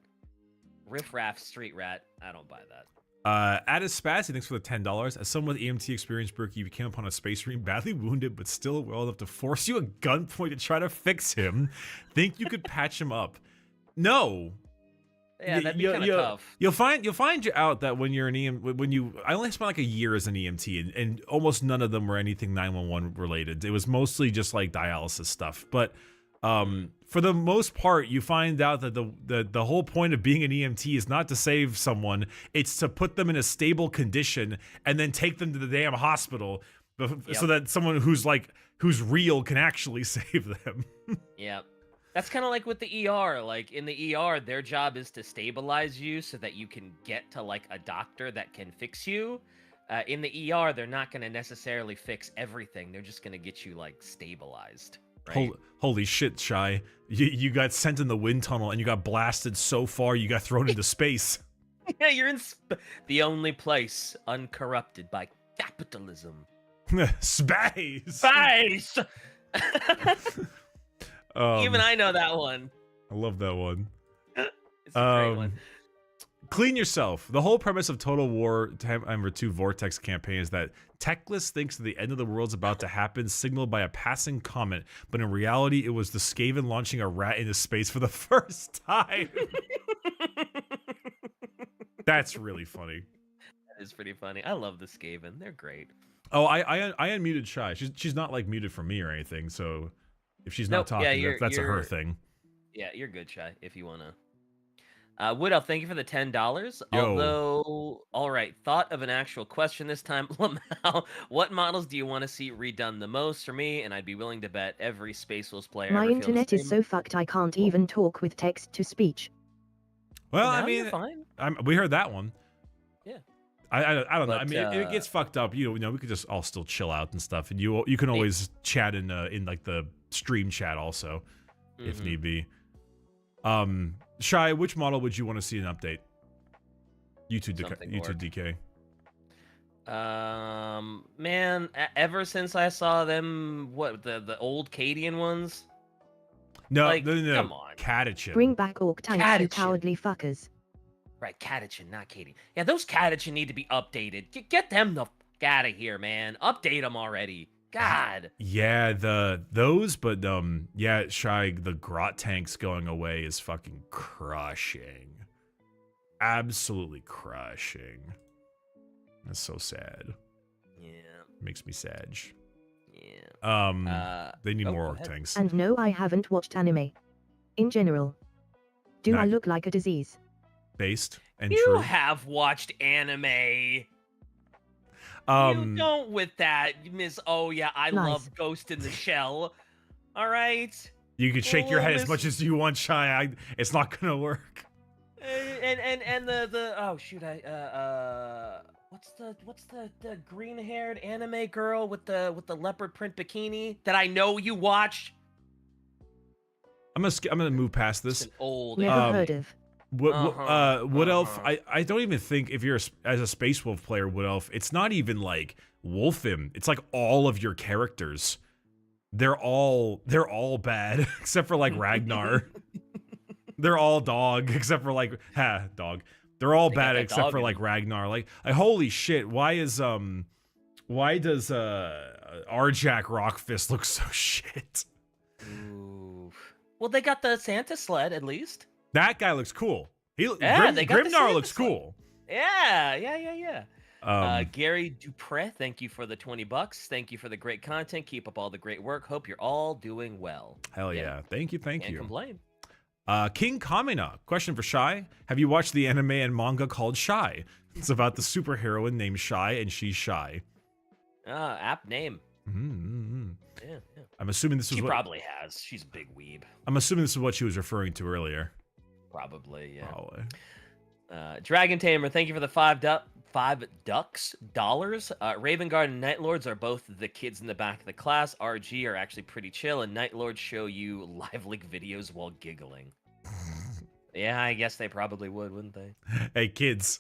Riff Raff Street Rat, I don't buy that. Addis Spazzy, thanks for the $10. As someone with EMT experience, Bricky, you came upon a Space Marine badly wounded, but still well enough to force you at gunpoint to try to fix him. Think you could patch him up? No. Yeah, that'd be kind of tough. You'll find out that when you're an I only spent like a year as an EMT, and almost none of them were anything 911 related. It was mostly just like dialysis stuff. But for the most part, you find out that the whole point of being an EMT is not to save someone; it's to put them in a stable condition and then take them to the damn hospital, so that someone who's real can actually save them. Yep. That's kind of like with the ER. Like in the ER, their job is to stabilize you so that you can get to like a doctor that can fix you. In the ER, they're not going to necessarily fix everything. They're just going to get you like stabilized. Right? Holy shit, Shy. You got sent in the wind tunnel and you got blasted so far you got thrown into space. Yeah, you're in the only place uncorrupted by capitalism. Space! Space! Even I know that one. I love that one. It's a great one. Clean yourself. The whole premise of Total War Number 2 Vortex campaign is that Techless thinks that the end of the world's about to happen, signaled by a passing comet, but in reality, it was the Skaven launching a rat into space for the first time. That's really funny. That is pretty funny. I love the Skaven. They're great. Oh, I unmuted Shy. She's not like muted from me or anything, so if she's not talking, that's a her thing. Yeah, you're good, Shy, if you want to. Woodell, thank you for the $10. Yo. Although, all right, thought of an actual question this time. Lamau, what models do you want to see redone the most for me? And I'd be willing to bet every Space Wolves player. My ever internet is so fucked I can't even talk with text to speech. Well, Now I mean, you're fine. we heard that one. Yeah. I don't know. But, I mean, it gets fucked up. You know, we could just all still chill out and stuff, and you can always chat in like the stream chat also, if need be. Shy, which model would you want to see an update? YouTube DK. Man, ever since I saw them, the old Cadian ones. No, like, no. Come on. Catachin. Bring back Orc Tanks, you Catachin. cowardly fuckers. Right, Catachin, not Cadian. Yeah, those Catachin need to be updated. Get them the fuck out of here, man. Update them already. God. Yeah, those, but yeah, Shy, the Grot tanks going away is fucking crushing. Absolutely crushing. That's so sad. Yeah. Makes me sad. Yeah. They need more go Orc ahead. tanks. And no, I haven't watched anime. In general. Do I Nice. look like a disease? Based and You true. have watched anime. You don't with that, Miss. Oh yeah, I Nice. love Ghost in the Shell. All right. You can shake your Oh, head as Miss- much as you want, Shy. It's not gonna work. And the oh shoot, what's the green haired anime girl with the leopard print bikini that I know you watched? I'm gonna move past It's this. an old. Never Um, heard of. Wood Elf, uh-huh. I don't even think if you're as a Space Wolf player, Wood Elf, it's not even like Wolfim. It's like all of your characters. They're all bad except for like Ragnar. They're all dog except for like dog. They're all They got bad that except dog for in like them. Ragnar. Like holy shit, why does Arjak Rockfist look so shit? Ooh. Well, they got the Santa sled at least. That guy looks cool. Yeah, they got the Grimnar Santa looks sled. cool. Yeah. Gary Dupre, thank you for the $20. Thank you for the great content. Keep up all the great work. Hope you're all doing well. Hell yeah. Thank you. Can't complain. King Kamina, question for Shy. Have you watched the anime and manga called Shy? It's about the superheroine named Shy, and she's shy. App name. Mm-hmm. Yeah. I'm assuming this She was what probably has. She's a big weeb. I'm assuming this is what she was referring to earlier. Probably, yeah. Probably. Dragon Tamer, thank you for the $5. Raven Guard and Night Lords are both the kids in the back of the class. RG are actually pretty chill, and Night Lords show you live leak videos while giggling. Yeah, I guess they probably would, wouldn't they? Hey kids,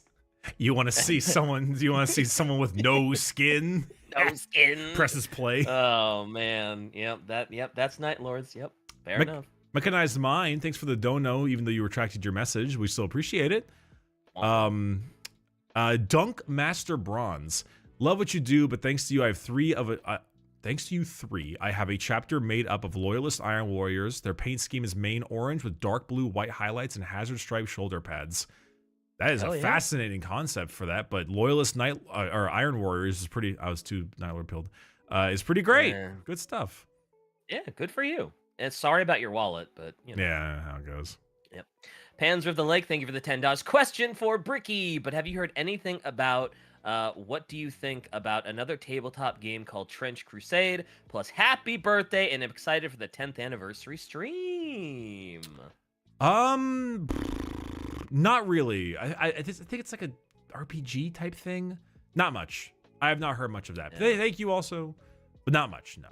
you want to see someone? Do you want to see someone with no skin? No skin. Presses play. Oh man, that's Night Lords. Yep, fair enough. Mechanized Mind, thanks for the dono. Even though you retracted your message, we still appreciate it. Dunk Master Bronze, love what you do, but thanks to you, I have three. I have a chapter made up of loyalist Iron Warriors. Their paint scheme is main orange with dark blue, white highlights, and hazard stripe shoulder pads. That is a fascinating concept for that, but loyalist or Iron Warriors is pretty. I was too Night Lord pilled. Is pretty great. Yeah. Good stuff. Yeah, good for you. And sorry about your wallet, but you know. Yeah, how it goes. Yep. Panzer of the Lake, thank you for the $10. Question for Bricky, but have you heard anything about what do you think about another tabletop game called Trench Crusade? Plus, happy birthday, and I'm excited for the 10th anniversary stream. Not really. I think it's like a RPG type thing. Not much. I have not heard much of that. Yeah. Thank you also, but not much. No.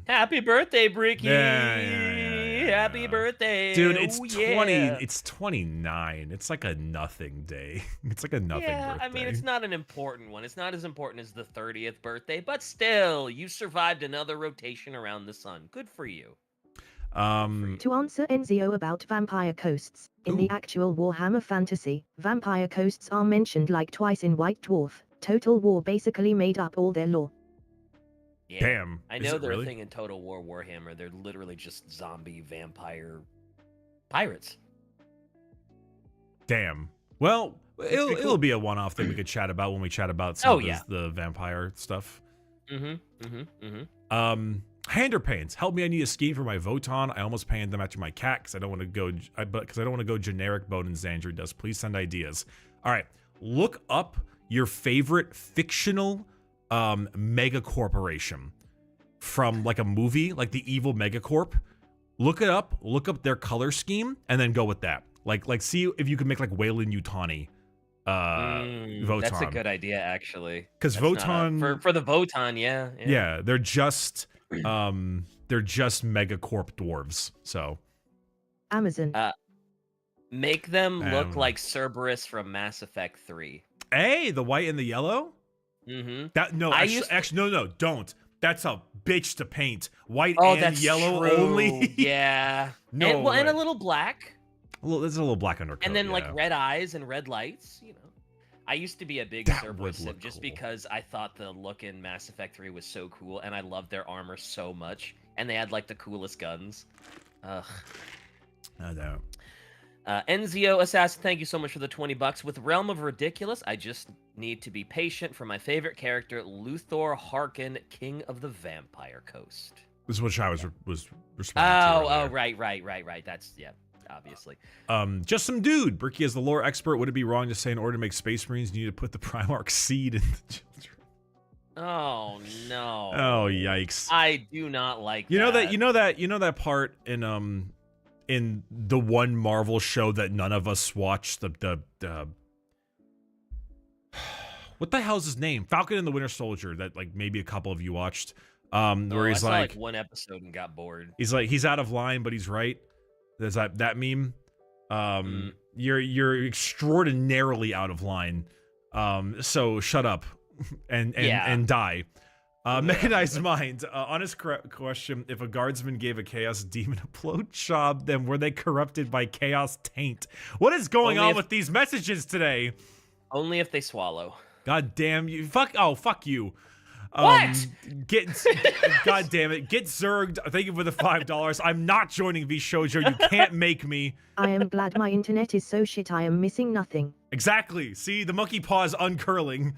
Happy birthday, Bricky! Yeah. Happy birthday, Dude, it's Oh, 20. yeah. It's 29. It's like a nothing day. It's like a nothing Yeah, birthday. I mean, it's not an important one. It's not as important as the 30th birthday, but still, you survived another rotation around the sun. Good for you. To answer Enzio about vampire coasts, in the actual Warhammer Fantasy, vampire coasts are mentioned like twice in White Dwarf. Total War basically made up all their lore. Yeah. Damn. I Is know it they're really? a thing in Total War Warhammer. They're literally just zombie vampire pirates. Damn. Well, pretty cool. it'll be a one-off thing we could chat about when we chat about some of yeah. the vampire stuff. Mm-hmm. Hander pains. Help me! I need a scheme for my Voton. I almost painted them after my cat because I don't want to go. Because I don't want to go generic Bone and Xandri does. Please send ideas. All right, look up your favorite fictional mega corporation from like a movie, like the evil megacorp. Look it up. Look up their color scheme, and then go with that. Like see if you can make like Wayland Yutani Voton. That's a good idea, actually. Because That's not Voton, for the Voton, yeah. they're just megacorp dwarves. So Amazon. Make them look like Cerberus from Mass Effect 3. Hey, the white and the yellow. Mm-hmm. That no, actually, no, don't. That's a bitch to paint. White and that's yellow true. only. Yeah. No, and a little black. There's a little black undercoat. And then like red eyes and red lights. You know, I used to be a big Cerberus sim just because I thought the look in Mass Effect 3 was so cool, and I loved their armor so much, and they had like the coolest guns. Ugh. I don't. Enzio Assassin, thank you so much for the $20. With Realm of Ridiculous, I just need to be patient for my favorite character, Luthor Harkin, King of the Vampire Coast. This is what I was responding to. Oh, right. That's, yeah, obviously. Just some dude. Bricky, as the lore expert, would it be wrong to say in order to make Space Marines, you need to put the Primarch seed in the children? Oh, no. Oh, yikes. I do not like that. You know that part in the one Marvel show that none of us watched, the what the hell is his name? Falcon and the Winter Soldier, that like maybe a couple of you watched. Where he's I saw like one episode and got bored. He's like, he's out of line, but he's right. There's that meme. You're extraordinarily out of line. So shut up and die. Mechanized Mind, honest question, if a guardsman gave a Chaos Demon a blowjob, then were they corrupted by Chaos Taint? What is going on with these messages today? Only if they swallow. God damn you. Fuck you. What? God damn it. Get zerged. Thank you for the $5. I'm not joining V Shoujo. You can't make me. I am glad my internet is so shit I am missing nothing. Exactly. See, the monkey paw is uncurling.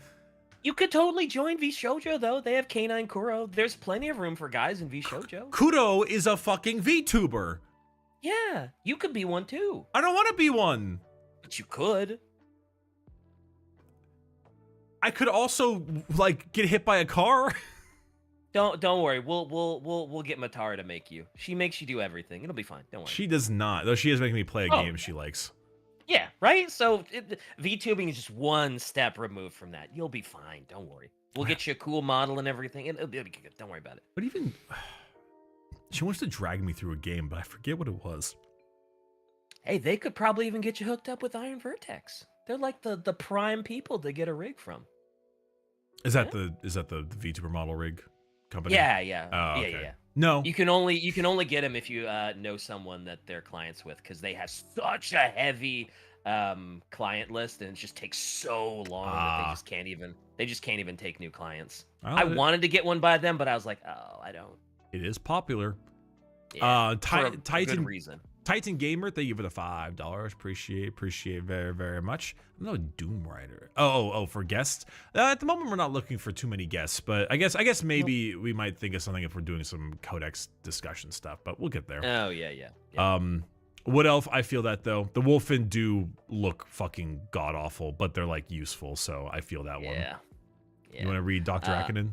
You could totally join V Shoujo, though. They have Canine Kuro. There's plenty of room for guys in V Shoujo. Kudo is a fucking VTuber. Yeah, you could be one, too. I don't want to be one. But you could. I could also, like, get hit by a car. Don't worry. We'll get Matara to make you. She makes you do everything. It'll be fine. Don't worry. She does not, though. She is making me play a game she likes. Yeah, right? So VTubing is just one step removed from that. You'll be fine. Don't worry. We'll get you a cool model and everything. It'll be good. Don't worry about it. But even... She wants to drag me through a game, but I forget what it was. Hey, they could probably even get you hooked up with Iron Vertex. They're like the prime people to get a rig from. Is that the VTuber model rig company? Yeah. Oh, okay. Yeah. No. You can only get them if you know someone that they're clients with, because they have such a heavy client list, and it just takes so long that they just can't even take new clients. I wanted to get one by them, but I was like, oh, I don't. It is popular. Yeah, for a Titan good reason. Titan Gamer, thank you for the $5. Appreciate very, very much. I'm no Doom Rider. Oh, for guests. At the moment, we're not looking for too many guests, but I guess maybe we might think of something if we're doing some codex discussion stuff. But we'll get there. Oh yeah. Wood Elf, I feel that though. The Wolfen do look fucking god awful, but they're like useful, so I feel that one. Yeah. You want to read Dr. Akinen?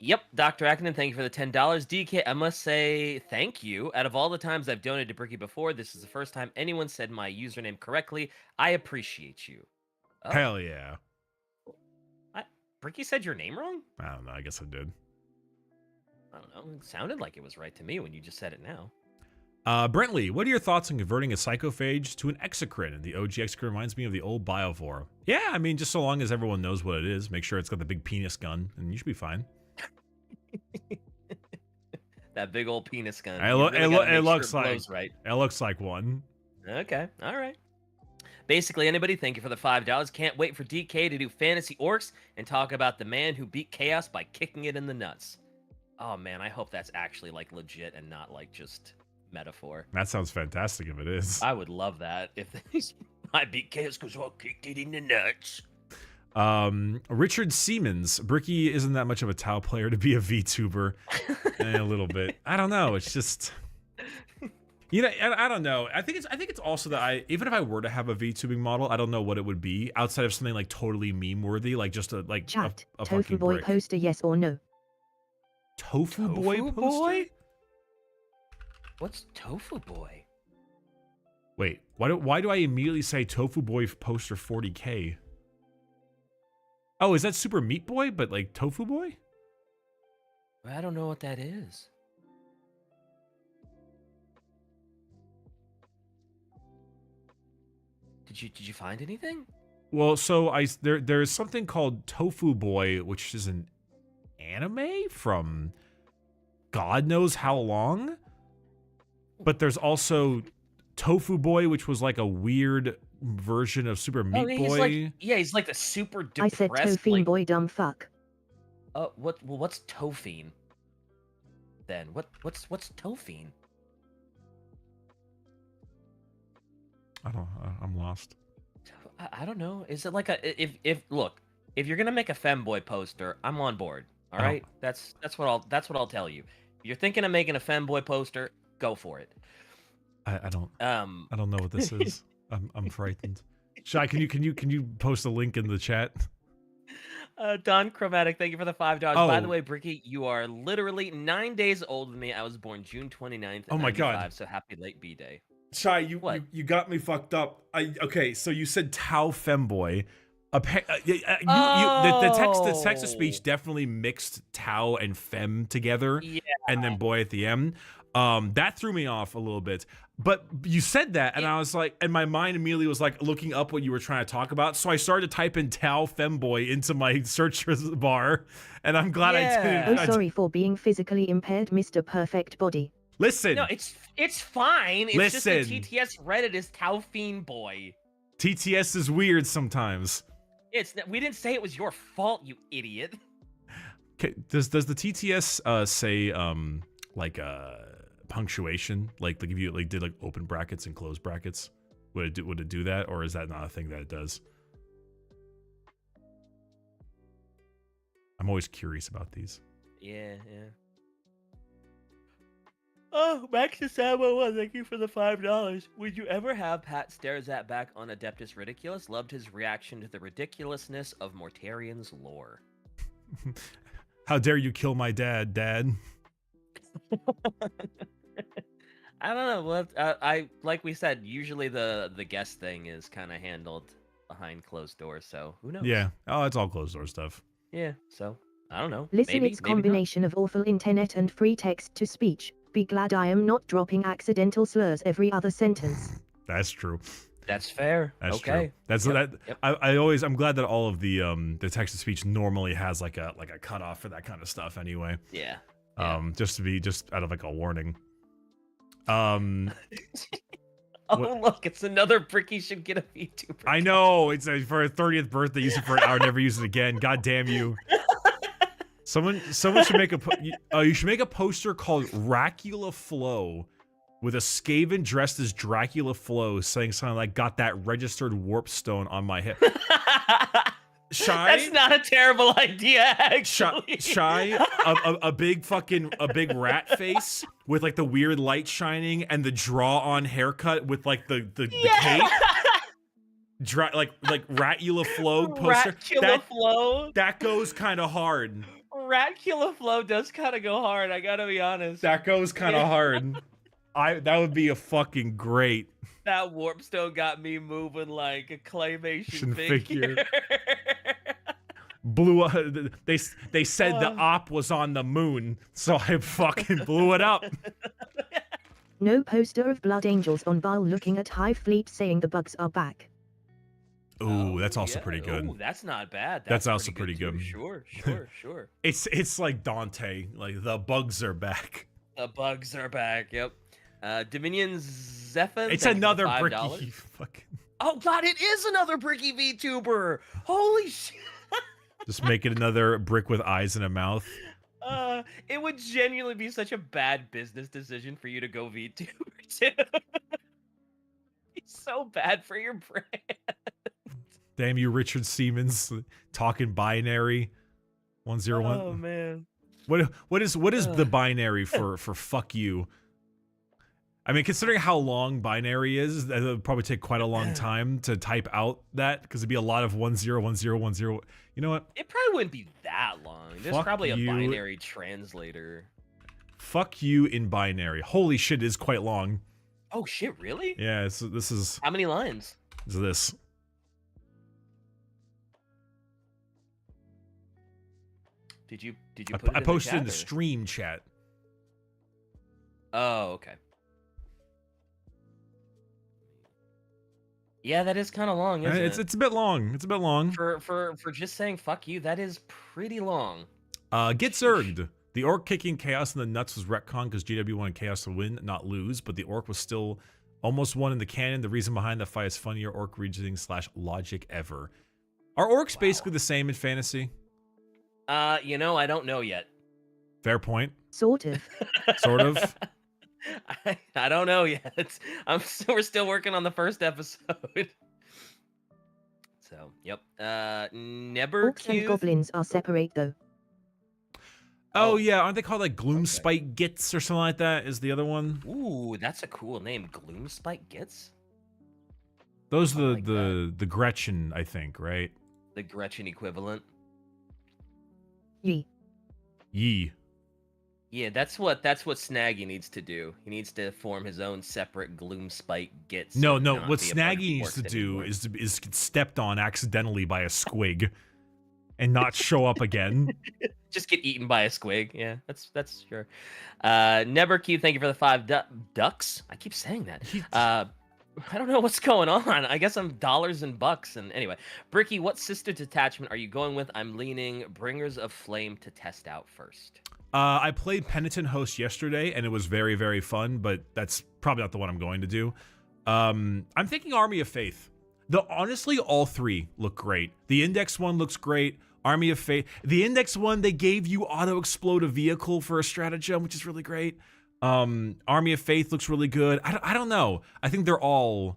Yep, Dr. Akinen, thank you for the $10. DK, I must say thank you. Out of all the times I've donated to Bricky before, this is the first time anyone said my username correctly. I appreciate you. Oh. Hell yeah. Bricky said your name wrong? I don't know. I guess I did. I don't know. It sounded like it was right to me when you just said it now. Brentley, what are your thoughts on converting a psychophage to an exocrine? The OG exocrine reminds me of the old biovore. Yeah, I mean, just so long as everyone knows what it is, make sure it's got the big penis gun, and you should be fine. That big old penis gun. It looks sure like right. It looks like one. Okay, all right. Basically, anybody, thank you for the $5. Can't wait for DK to do Fantasy Orcs and talk about the man who beat Chaos by kicking it in the nuts. Oh man, I hope that's actually like legit and not like just metaphor. That sounds fantastic if it is. I would love that if I beat Chaos because I kicked it in the nuts. Richard Siemens, Bricky isn't that much of a Tau player to be a VTuber. A little bit. I don't know. It's just, you know, I don't know. I think it's also that even if I were to have a VTubing model, I don't know what it would be outside of something like totally meme worthy, like just a Chat, a Tofu Boy brick. poster, yes or no? Tofu Boy poster? What's Tofu Boy? Wait, why do I immediately say Tofu Boy poster 40K? Oh, is that Super Meat Boy, but like Tofu Boy? I don't know what that is. Did you find anything? Well, so there's something called Tofu Boy, which is an anime from God knows how long. But there's also Tofu Boy, which was like a weird version of Super Meat Boy. He's like the super depressed. I said Tofine boy, dumb fuck. What's Tofine? Then what's Tofine? I'm lost. I don't know. Is it like a if you're gonna make a femboy poster, I'm on board. All right, that's what I'll tell you. If you're thinking of making a femboy poster, go for it. I don't know what this is. I'm frightened. Shai, can you post a link in the chat? Don Chromatic, thank you for the $5. By the way, Bricky, you are literally 9 days older than me. I was born June 29th. Oh my God! So happy late B day. Shai, you got me fucked up. Okay, so you said Tau Femboy. The text to speech definitely mixed Tau and Fem together, and then boy at the end. That threw me off a little bit. But you said that, and I was like, and my mind immediately was like looking up what you were trying to talk about. So I started to type in Tau Femboy into my search bar, and I'm glad I didn't. Oh, sorry for being physically impaired, Mr. Perfect Body. Listen. No, it's fine. It's just the TTS Reddit is Taufine Boy. TTS is weird sometimes. We didn't say it was your fault, you idiot. Okay, does the TTS say like punctuation, like if you like did like open brackets and close brackets, would it do that, or is that not a thing that it does? I'm always curious about these. Yeah. Oh, Max Samo, thank you for the $5. Would you ever have Pat stares at back on Adeptus Ridiculous? Loved his reaction to the ridiculousness of Mortarian's lore. How dare you kill my dad, Dad? I don't know. I like we said, usually the guest thing is kind of handled behind closed doors, so who knows? Yeah. Oh, it's all closed door stuff. Yeah, so I don't know. Listen, maybe, it's combination of awful internet and free text to speech. Be glad I am not dropping accidental slurs every other sentence. That's true. That's fair. That's okay. True. That's yep. that. Yep. I'm glad that all of the text to speech normally has like a cutoff for that kind of stuff anyway. Yeah. Just out of like a warning. Look, it's another Bricky should get a VTuber. I know, it's for a 30th birthday. Use it for an hour, never use it again. God damn you! Someone should make you should make a poster called Dracula Flow, with a Skaven dressed as Dracula Flow, saying something like "Got that registered warp stone on my hip." Shai? That's not a terrible idea, actually. Shai, a big rat face with like the weird light shining and the draw-on haircut with like the cape. Like Ratula Flow poster. Ratula Flow. That goes kind of hard. Ratula Flow does kind of go hard. I gotta be honest. That goes kind of hard. That would be a fucking great. That warp stone got me moving like a claymation figure. Blew up. They said the op was on the moon, so I fucking blew it up. No poster of Blood Angels on Baal looking at Hive Fleet saying the bugs are back. Ooh, that's also pretty good. Ooh, that's not bad. That's also pretty good. Sure. It's like Dante, like the bugs are back. The bugs are back. Yep. Dominion Zephyr. It's another Bricky. Fucking. Oh God, it is another Bricky VTuber. Holy shit. Just make it another brick with eyes and a mouth. It would genuinely be such a bad business decision for you to go VTuber too. It's so bad for your brand. Damn you, Richard Siemens, talking binary. 101. Oh man. What is the binary for fuck you? I mean, considering how long binary is, that would probably take quite a long time to type out that, because it'd be a lot of 101010. You know what? It probably wouldn't be that long. There's probably a binary translator. Fuck you in binary. Holy shit, it is quite long. Oh shit, really? Yeah, this is... How many lines? Is this. Did you put it I in posted the in the chat, or- stream chat. Oh, okay. Yeah, that is kind of long, isn't it? It's a bit long. It's a bit long. For just saying fuck you, that is pretty long. Get Sheesh. zerged. The orc kicking chaos in the nuts was retcon because GW wanted chaos to win, not lose, but the orc was still almost won in the canon. The reason behind that fight is funnier orc reasoning / logic ever. Are orcs basically the same in fantasy? I don't know yet. Fair point. Sort of. Sort of. I don't know yet. We're still working on the first episode. So, yep. Never Orcs and goblins are separate though. Oh yeah, aren't they called like Gloomspite Gits or something like that? Is the other one? Ooh, that's a cool name. Gloomspite Gits? Those are like the Gretchen, I think, right? The Gretchen equivalent. Ye. Yee. Yeah, that's what Snaggy needs to do. He needs to form his own separate Gloomspite Gits. No, and no. not What be a part of Snaggy needs to Orcs do anymore. is get stepped on accidentally by a squig, and not show up again. Just get eaten by a squig. Yeah, that's sure. Neverkeep, thank you for the 5 ducks. I keep saying that. I don't know what's going on. I guess I'm dollars and bucks. And anyway, Bricky, what sister detachment are you going with? I'm leaning Bringers of Flame to test out first. I played Penitent Host yesterday, and it was very, very fun, but that's probably not the one I'm going to do. I'm thinking Army of Faith. Honestly, all three look great. The Index one looks great. Army of Faith. The Index one, they gave you auto-explode a vehicle for a stratagem, which is really great. Army of Faith looks really good. I don't know. I think they're all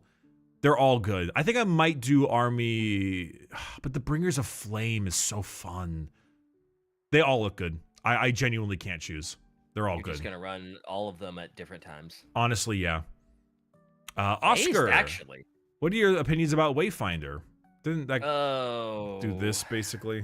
good. I think I might do Army, but the Bringers of Flame is so fun. They all look good. I genuinely can't choose. They're all You're good. just gonna run all of them at different times. Honestly, yeah. Oscar, Based, actually. what are your opinions about Wayfinder? Didn't that Oh. do this basically?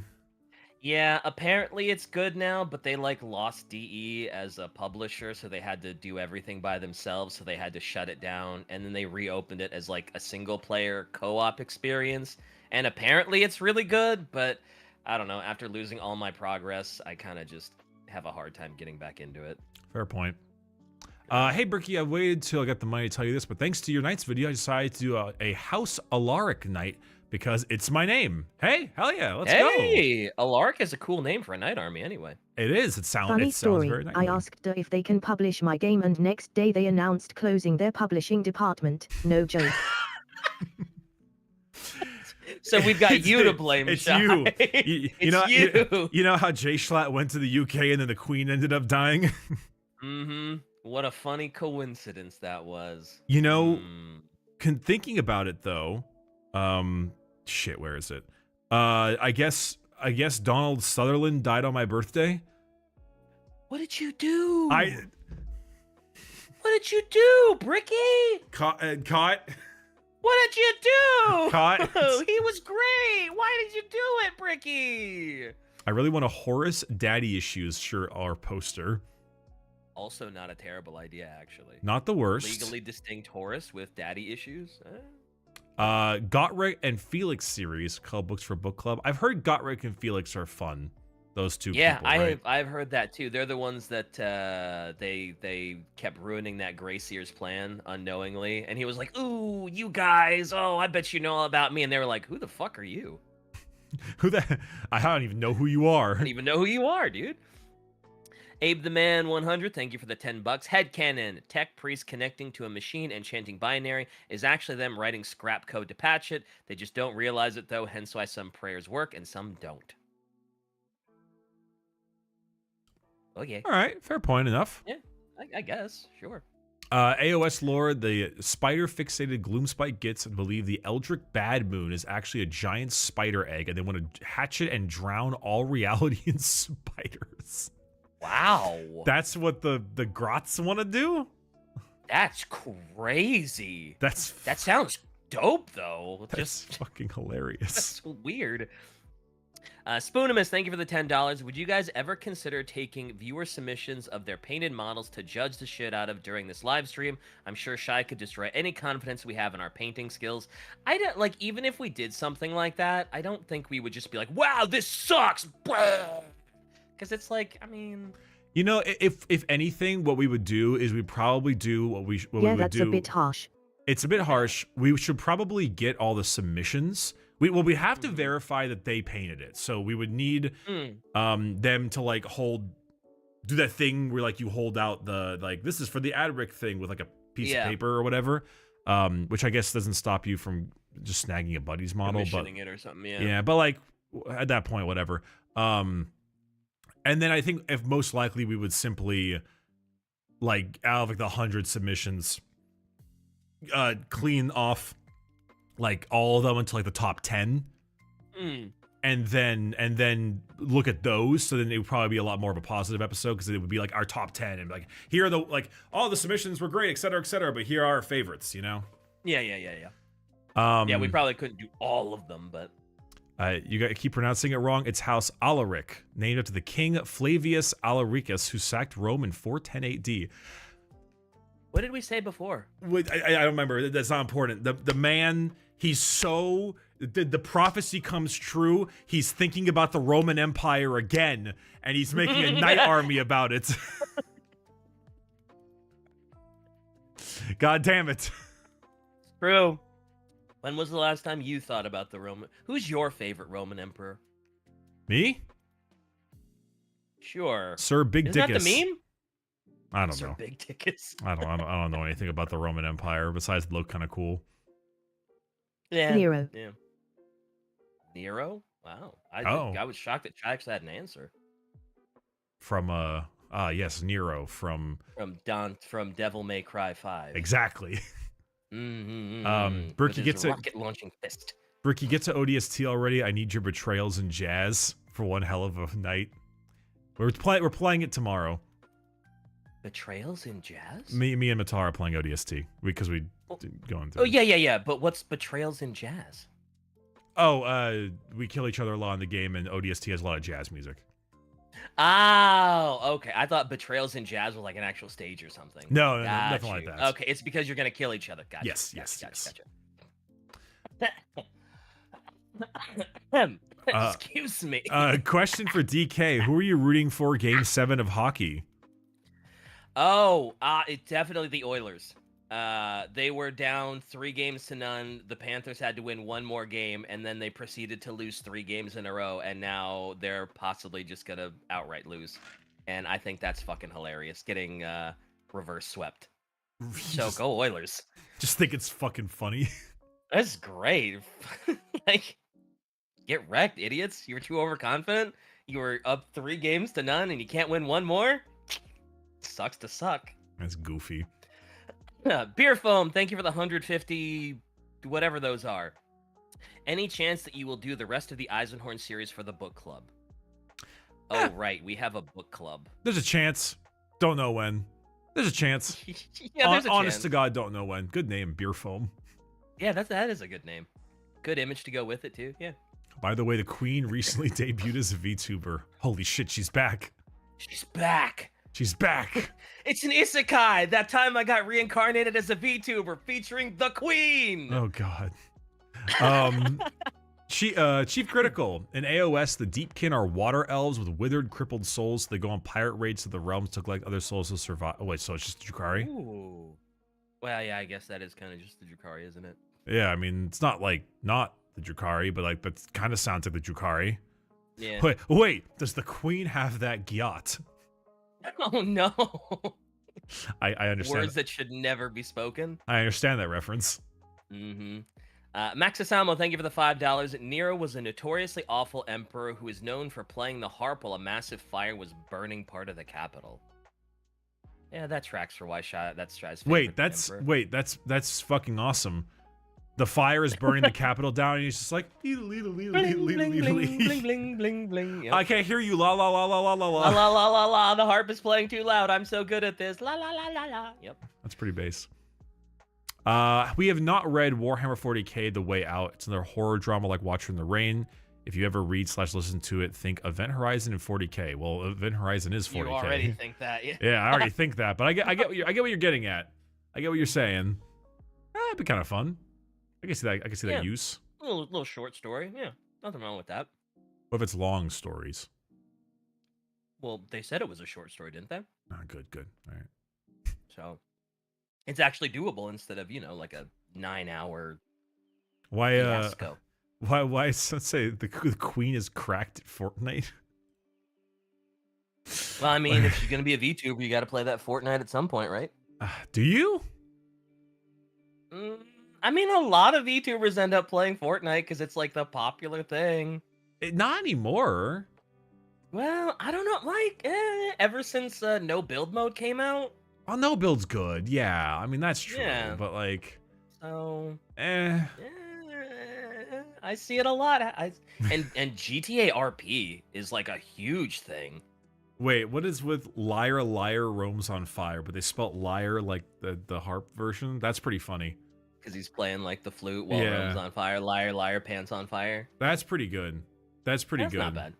Yeah, apparently it's good now, but they lost DE as a publisher, so they had to do everything by themselves, so they had to shut it down, and then they reopened it as a single player co-op experience. And apparently it's really good, but I don't know, after losing all my progress, I kind of just have a hard time getting back into it. Fair point. Hey, Bricky, I waited till I got the money to tell you this, but thanks to your Knights video, I decided to do a House Alaric Knight because it's my name. Hey, hell yeah, let's go. Hey, Alaric is a cool name for a knight army anyway. It is. It sounds Funny story, very I knightly. asked if they can publish my game and next day they announced closing their publishing department. No joke. So we've got you to blame, It's Shy. you. It's You know how Jay Schlatt went to the UK and then the Queen ended up dying? Mm-hmm. What a funny coincidence that was. You know, Hmm. thinking about it though, shit, where is it? I guess Donald Sutherland died on my birthday. What did you do? I What did you do, Bricky? caught. What did you do? Caught. He was great. Why did you do it, Bricky? I really want a Horus Daddy Issues shirt or poster. Also, not a terrible idea, actually. Not the worst. Legally distinct Horus with daddy issues. Gotrek and Felix series called Books for Book Club. I've heard Gotrek and Felix are fun. Those two. Yeah, people, right? I've heard that too. They're the ones that they kept ruining that Gracier's plan unknowingly, and he was like, "Ooh, you guys! Oh, I bet you know all about me." And they were like, "Who the fuck are you? Who the? I don't even know who you are. I don't even know who you are, dude." Abe the Man 100, thank you for the $10. Headcanon, tech priest connecting to a machine and chanting binary is actually them writing scrap code to patch it. They just don't realize it though, hence why some prayers work and some don't. Okay. All right, fair point enough. Yeah, I guess, sure. AOS lore, the spider-fixated Gloomspite gets and believe the Eldritch Bad Moon is actually a giant spider egg, and they want to hatch it and drown all reality in spiders. Wow. That's what the Grots want to do? That's crazy. That sounds dope, though. That's fucking hilarious. That's weird. Spoonimus, thank you for the $10. Would you guys ever consider taking viewer submissions of their painted models to judge the shit out of during this live stream? I'm sure Shy could destroy any confidence we have in our painting skills. I don't even if we did something like that, I don't think we would just be like, "Wow, this sucks," because Because it's like, I mean, You know, if anything, what we would do is we'd probably do what we Yeah, would that's do. a bit harsh. It's a bit harsh. We should probably get all the submissions. We have to verify that they painted it. So we would need them to like do that thing where like you hold out the like this is for the Adric thing with like a piece of paper or whatever. Which I guess doesn't stop you from just snagging a buddy's model, but commissioning it or something. yeah, but like at that point, whatever. And then I think if most likely we would simply like out of like the 100 submissions, clean off like all of them until like the top 10. And then look at those. So then it would probably be a lot more of a positive episode because it would be like our top 10 and like here are the like all the submissions were great, et cetera, but here are our favorites, you know? Yeah. Yeah, we probably couldn't do all of them, but you got to keep pronouncing it wrong. It's House Alaric, named after the king Flavius Alaricus, who sacked Rome in 410 AD. what did we say before? Wait, I don't remember. That's not important. The man, he's so the prophecy comes true. He's thinking about the Roman Empire again, and he's making a knight army about it. God damn it. True. When was the last time you thought about the Roman? Who's your favorite Roman emperor? Me? Sure. Sir Big Isn't Dickus. that the meme? I don't Sir know. Big Dickus. I don't know anything about the Roman Empire besides it look kind of cool. Yeah. Nero. Yeah. Nero? Wow. Oh. I was shocked that Chax had an answer. From yes, Nero from From Devil May Cry 5. exactly. With Bricky his gets rocket launching fist. Bricky, get to ODST already. I need your betrayals in jazz for one hell of a night. We're playing it tomorrow. Betrayals in jazz? Me and Matar are playing ODST because we going through. Oh yeah. But what's betrayals in jazz? Oh, we kill each other a lot in the game, and ODST has a lot of jazz music. Oh, okay. I thought betrayals in jazz was like an actual stage or something. No, Got nothing you. like that. Okay, it's because you're gonna kill each other. Gotcha. Yes. Gotcha. Excuse me. Question for DK: who are you rooting for? Game 7 of hockey. It's definitely the Oilers. They were down 3-0. The Panthers had to win one more game, and then they proceeded to lose 3 games in a row, and now they're possibly just gonna outright lose. And I think that's fucking hilarious, getting reverse swept. So go Oilers. Just think it's fucking funny. That's great. Like, get wrecked, idiots. You were too overconfident. You were up 3-0, and you can't win one more. Sucks to suck. That's goofy. Beer Foam, thank you for the 150, whatever those are. Any chance that you will do the rest of the Eisenhorn series for the book club? Oh, right, we have a book club. There's a chance. Don't know when. There's a chance. Yeah, there's a Honest chance. to God, don't know when. Good name, Beer Foam. Yeah, that is a good name. Good image to go with it, too, yeah. By the way, the Queen recently debuted as a VTuber. Holy shit, she's back. She's back. She's back. It's an isekai. That time I got reincarnated as a VTuber featuring the Queen. Oh God. Chief Critical. In AOS, the Deepkin are water elves with withered, crippled souls. They go on pirate raids to the realms to collect other souls to survive. Oh wait, so it's just Drukhari? Ooh. Well, yeah, I guess that is kind of just the Drukhari, isn't it? Yeah, I mean, it's not like not the Drukhari, but like that kind of sounds like the Drukhari. Yeah. Wait, does the Queen have that gyat? Oh no. I understand. Words that should never be spoken. I understand that reference. Mm-hmm. Max Asamo, thank you for the $5. Nero was a notoriously awful emperor who is known for playing the harp while a massive fire was burning part of the capital. Yeah, that tracks for why that's Shy's favorite that's fucking awesome. The fire is burning the capital down, and he's just like, Bling, bling, bling, bling, bling. Yep. I can't hear you. La la la la la la La la. la la la la. The harp is playing too loud. I'm so good at this. La la la la la. Yep. That's pretty base. We have not read Warhammer 40k: The Way Out. It's another horror drama like Watcher in the Rain. If you ever read/listen to it, think Event Horizon and 40k. Well, Event Horizon is 40k. You already think that, yeah. Yeah, I already think that, but I get what you're getting at. I get what you're saying. It'd be kind of fun. I can see that use. A little short story. Yeah, nothing wrong with that. What if it's long stories? Well, they said it was a short story, didn't they? Oh, good. All right. So it's actually doable instead of, like a 9-hour Why? fiasco. Why? Let's say the queen is cracked at Fortnite. Well, I mean, if she's gonna be a VTuber, you got to play that Fortnite at some point, right? Do you? I mean, a lot of VTubers end up playing Fortnite because it's like the popular thing. Not anymore. Well, I don't know. Like, ever since no build mode came out. Well, no build's good. Yeah, I mean that's true. Yeah. But like, So. eh. I see it a lot. And GTA RP is like a huge thing. Wait, what is with liar liar roams on fire? But they spelt liar like the harp version. That's pretty funny. Because he's playing like the flute while roams on fire. Liar liar pants on fire. That's pretty good. That's pretty good. Not bad.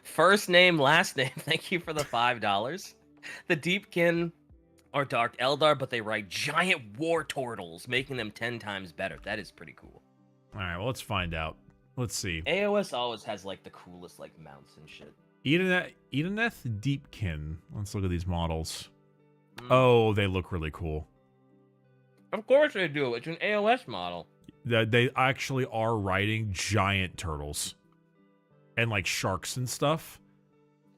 First name, last name. Thank you for the $5. The Deepkin are Dark Eldar, but they ride giant war turtles, making them 10 times better. That is pretty cool. All right, well, let's find out. Let's see. AOS always has like the coolest like mounts and shit. Edeneth Deepkin. Let's look at these models. Oh, they look really cool. Of course they do. It's an AOS model. They actually are riding giant turtles. And like sharks and stuff.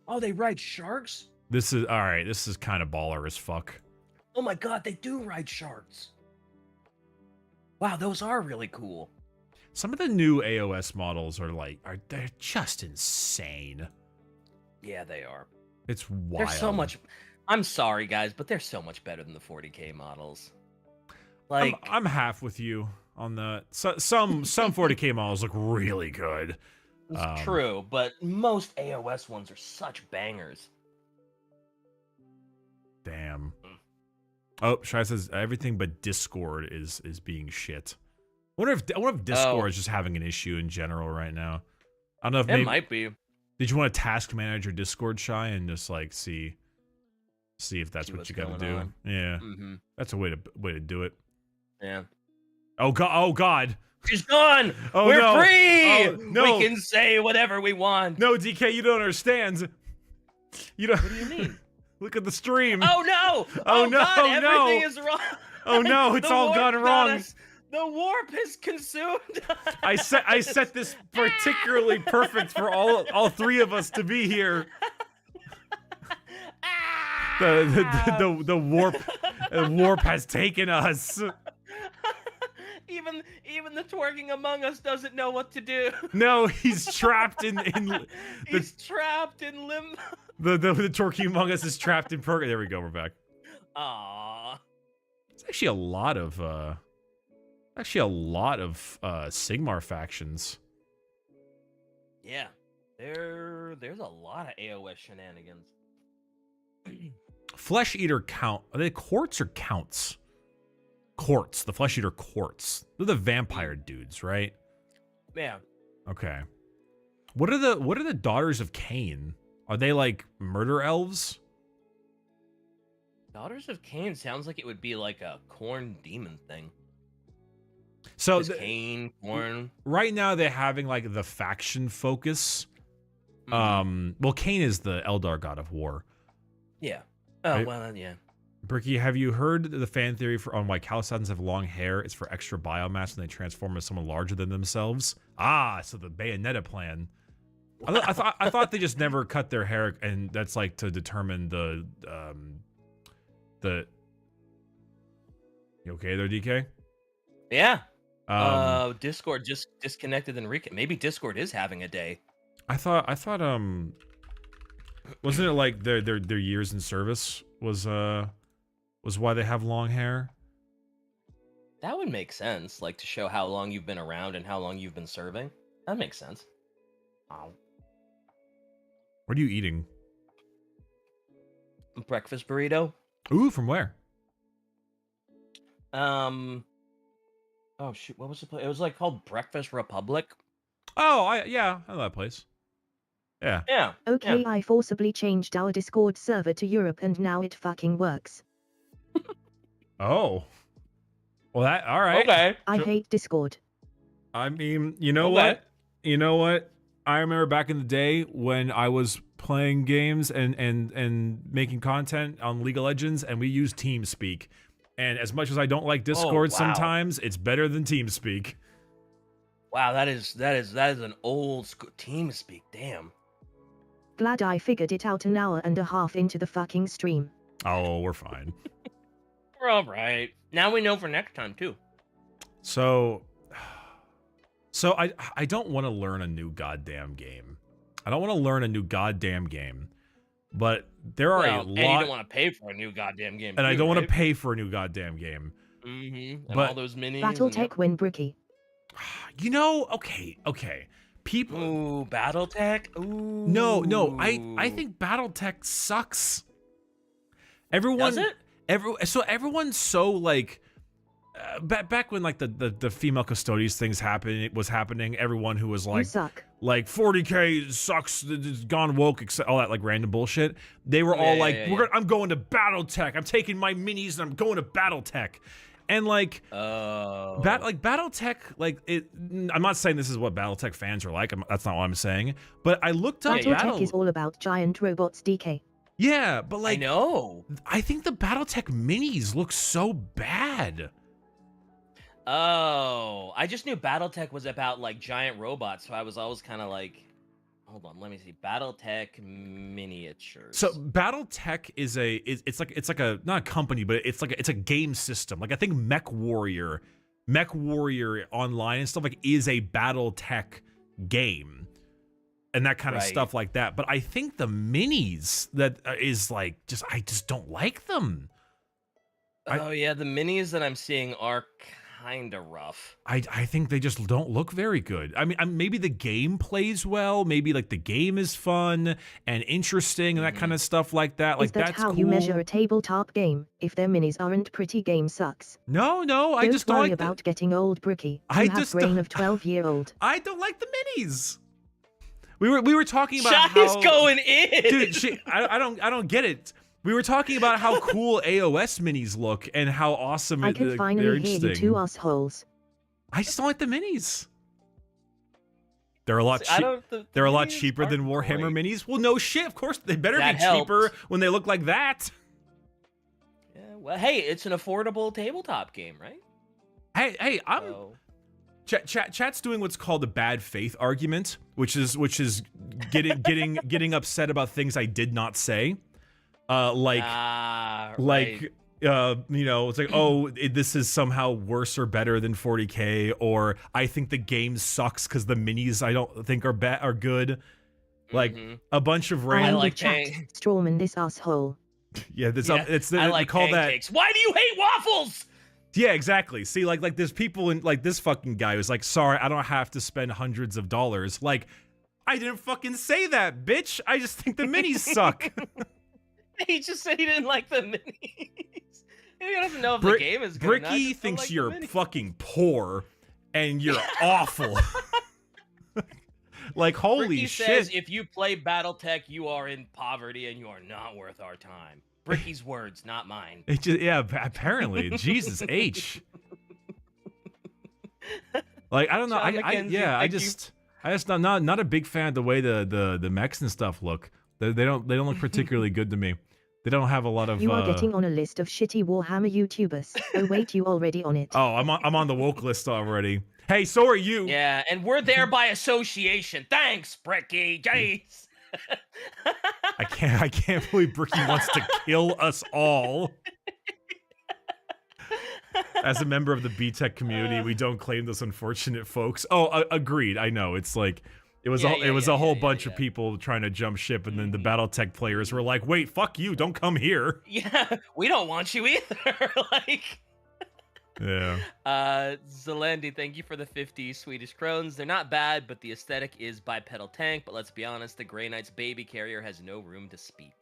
Oh, they ride sharks? This is all right. This is kind of baller as fuck. Oh my god, they do ride sharks. Wow, those are really cool. Some of the new AOS models they're just insane. Yeah, they are. It's wild. They're so much. I'm sorry, guys, but they're so much better than the 40K models. Like, I'm half with you on that. Some 40K models look really good. It's true, but most AOS ones are such bangers. Damn. Oh, Shai says everything but Discord is being shit. I wonder if Discord is just having an issue in general right now. I don't know if it might be. Did you want to task manage your Discord, Shai, and just like see if that's what you got to do? On. Yeah, that's a way to do it. Yeah. Oh god. She's gone. Oh, We're no. free. Oh, no. We can say whatever we want. No, DK, you don't understand. You don't. What do you mean? Look at the stream. Oh no! Oh, no! God, No! everything is wrong. Oh no! It's all gone wrong. The warp is consumed. I set this particularly perfect for all three of us to be here. The warp has taken us. Even the twerking among us doesn't know what to do. No, he's trapped in he's trapped in limbo. The twerking among us is trapped in purgatory. There we go. We're back. Aww. It's actually a lot of Sigmar factions. Yeah, there's a lot of AOS shenanigans. Flesh Eater count. Are they courts or counts? Courts. The Flesh Eater courts. They're the vampire dudes, right? Yeah. Okay. What are the daughters of Cain? Are they like murder elves? Daughters of Cain sounds like it would be like a corn demon thing. So Cain, corn. Right now they're having like the faction focus. Well, Cain is the Eldar god of war. Yeah. Oh, right? well, yeah. Bricky, have you heard the fan theory on why Calisatans have long hair? It's for extra biomass when they transform as someone larger than themselves. Ah, so the Bayonetta plan. I thought they just never cut their hair, and that's like to determine the. You okay there, DK? Yeah. Discord just disconnected and maybe Discord is having a day. I thought wasn't it like their years in service was why they have long hair? That would make sense, like to show how long you've been around and how long you've been serving. That makes sense. Ow. What are you eating? Breakfast burrito. Ooh, from where? Oh shoot, what was the place? It was like called Breakfast Republic. Oh, I know that place. Yeah. Yeah. Okay, yeah. I forcibly changed our Discord server to Europe and now it fucking works. Oh. Well, all right. Okay. I hate Discord. I mean, you know what? You know what? I remember back in the day when I was playing games and making content on League of Legends, and we used TeamSpeak. And as much as I don't like Discord sometimes, it's better than TeamSpeak. Wow, that is an old school TeamSpeak. Damn. Glad I figured it out an hour and a half into the fucking stream. Oh, we're fine. We're all right. Now we know for next time too. So I don't want to learn a new goddamn game. I don't want to learn a new goddamn game. But there are a lot. And you don't want to pay for a new goddamn game. And I don't want to pay for a new goddamn game. And but all those minis. Battletech win Bricky. You know, okay. People. Ooh, Battletech. Ooh. No. I think Battletech sucks. Everyone. Does it? Everyone's so like. Back when like the female custodies things was happening, everyone who was like, you suck. Like 40K sucks, it's gone woke, all that like random bullshit. They were all like, I'm going to BattleTech. I'm taking my minis and I'm going to BattleTech. And like, BattleTech, like I'm not saying this is what BattleTech fans are like. That's not what I'm saying. But I looked up BattleTech is all about giant robots, DK. Yeah, but like, I know. I think the BattleTech minis look so bad. Oh, I just knew BattleTech was about like giant robots, so I was always kind of like, hold on, let me see, BattleTech miniatures. So BattleTech is it's like a not a company, but it's a game system. Like I think Mech Warrior Online and stuff like is a BattleTech game, and that kind of stuff like that. But I think the minis that is like I just don't like them. Oh yeah, the minis that I'm seeing are kind of rough. I think they just don't look very good. I mean, maybe the game plays well. Maybe like the game is fun and interesting and that kind of stuff like that. Like that's how cool. You measure a tabletop game? If their minis aren't pretty, game sucks. No, I just don't like about getting old, Bricky. You have brain of 12-year-old. I don't like the minis. We were talking about Shotty's how going in. Dude, I don't get it. We were talking about how cool AOS minis look and how awesome I can finally hear you two assholes. I just don't like the minis. They're a lot they're a lot cheaper than Warhammer minis. Well, no shit. Of course, they better be cheaper when they look like that. Yeah, well, hey, it's an affordable tabletop game, right? Hey, Chat's doing what's called a bad faith argument, which is getting upset about things I did not say. You know, it's like, oh, this is somehow worse or better than 40K, or I think the game sucks because the minis I don't think are good. Like a bunch of random. I like Strawman, this asshole. Yeah, I like call pancakes. Why do you hate waffles? Yeah, exactly. See, like there's people in like this fucking guy who's like, sorry, I don't have to spend hundreds of dollars. Like, I didn't fucking say that, bitch. I just think the minis suck. He just said he didn't like the minis. He doesn't know if the game is good. Bricky thinks you're fucking poor and you're awful. Like, holy Bricky shit. says if you play BattleTech, you are in poverty and you are not worth our time. Bricky's words, not mine. Yeah, apparently. Jesus H. Like, I don't know. I just not a big fan of the way the mechs and stuff look. They don't look particularly good to me. They don't have a lot of. You are getting on a list of shitty Warhammer YouTubers. Oh wait, you already on it. Oh, I'm on the woke list already. Hey, so are you. Yeah, and we're there by association. Thanks, Bricky. Jeez. I can't believe Bricky wants to kill us all. As a member of the B-Tech community, we don't claim those unfortunate folks. Oh, agreed. I know. It's like it was a whole bunch of people trying to jump ship, and then the BattleTech players were like, "Wait, fuck you! Don't come here." Yeah, we don't want you either. Like. Yeah. Zelendi, thank you for the 50 Swedish krones. They're not bad, but the aesthetic is bipedal tank. But let's be honest, the Grey Knight's baby carrier has no room to speak.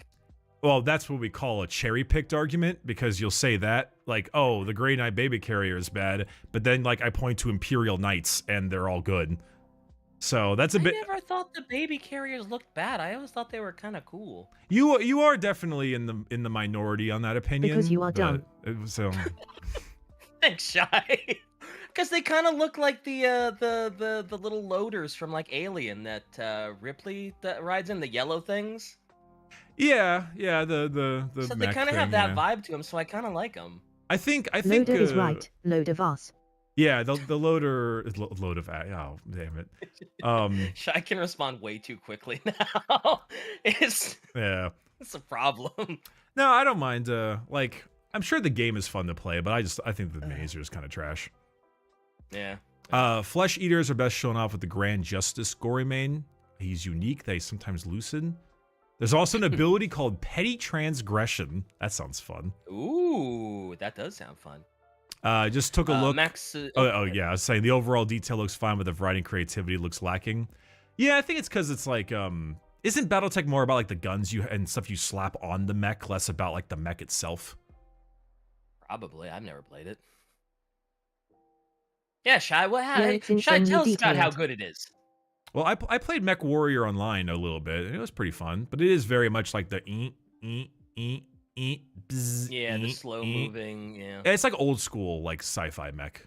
Well, that's what we call a cherry-picked argument, because you'll say that, like, oh, the Grey Knight baby carrier is bad, but then, like, I point to Imperial Knights, and they're all good. So that's a bit. I never thought the baby carriers looked bad. I always thought they were kind of cool. You are definitely in the minority on that opinion. Because you are dumb. So. Thanks, Shy. Because they kind of look like the little loaders from like Alien that Ripley that rides in, the yellow things. Yeah, the So they mech kind of thing, have that yeah. vibe to them, so I kind of like them. I think Loader is right. Load of us. Yeah, the loader is load of oh damn it. I can respond way too quickly now. It's Yeah. it's a problem. No, I don't mind. Like I'm sure the game is fun to play, but I think the mazer is kind of trash. Yeah. Flesh eaters are best shown off with the Grand Justice Gory Main. He's unique. They sometimes lucid. There's also an ability called Petty Transgression. That sounds fun. Ooh, that does sound fun. Just took a look. Max, yeah, I was saying the overall detail looks fine, but the writing creativity looks lacking. Yeah, I think it's because it's like, isn't BattleTech more about like the guns and stuff you slap on the mech, less about like the mech itself? Probably. I've never played it. Yeah, Shy, what Yeah, happened? Shy, tell us about how good it is. Well, I played Mech Warrior Online a little bit, and it was pretty fun, but it is very much like the bzz, yeah, the slow moving, yeah. It's like old school, like sci-fi mech.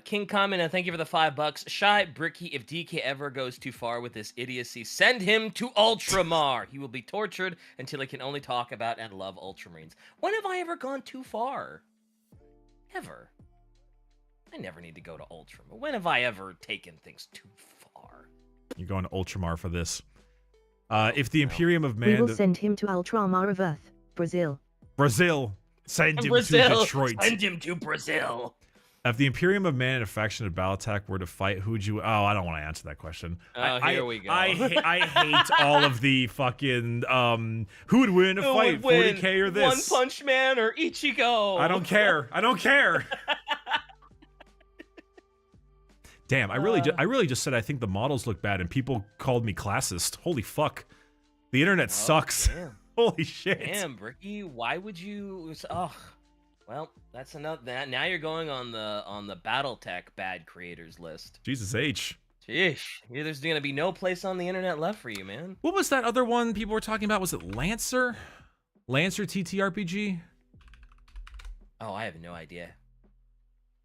King Common, thank you for the $5. Shy, Bricky, if DK ever goes too far with this idiocy, send him to Ultramar. He will be tortured until he can only talk about and love Ultramarines. When have I ever gone too far? Ever. I never need to go to Ultramar. When have I ever taken things too far? You're going to Ultramar for this. If the Imperium of Man... We will send him to Ultramar of Earth, Brazil. Brazil! Send him to Detroit. Send him to Brazil! If the Imperium of Man and a faction of BattleTech were to fight, who'd you... Oh, I don't want to answer that question. Here we go. I hate all of the fucking... who would win a fight, 40k or this? One Punch Man or Ichigo? I don't care. I don't care. Damn, I really just said I think the models look bad and people called me classist. Holy fuck. The internet sucks. Damn. Holy shit. Damn, Bricky, why would you... Oh, well, that's enough. Now you're going on the BattleTech bad creators list. Jesus H. Sheesh. There's going to be no place on the internet left for you, man. What was that other one people were talking about? Was it Lancer? Lancer TTRPG? Oh, I have no idea.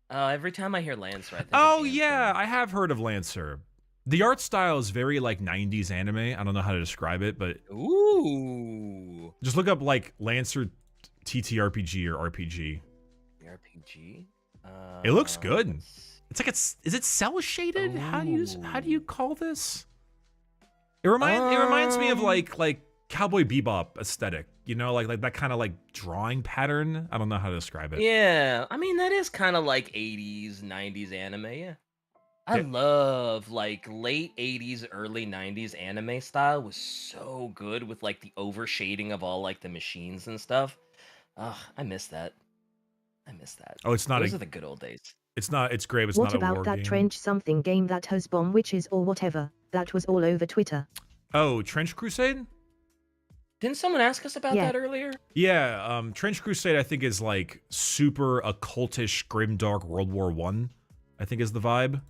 Every time I hear Lancer, I think I have heard of Lancer. The art style is very like 90s anime. I don't know how to describe it, but ooh, just look up like Lancer TTRPG or RPG. RPG? It looks good. It's like is it cell shaded? How do you call this? It reminds me of like Cowboy Bebop aesthetic. You know, like that kind of like drawing pattern. I don't know how to describe it. Yeah, I mean that is kind of like 80s, 90s anime. Yeah, I love like late 80s, early 90s anime style was so good with like the overshading of all like the machines and stuff. Ugh, I miss that. Oh, it's not. Those are the good old days. It's not. It's great. It's what not a war about that game. trench something game that has bomb witches or whatever? That was all over Twitter. Oh, Trench Crusade. Didn't someone ask us about that earlier? Yeah, Trench Crusade I think is like super occultish, grimdark World War I. I think is the vibe.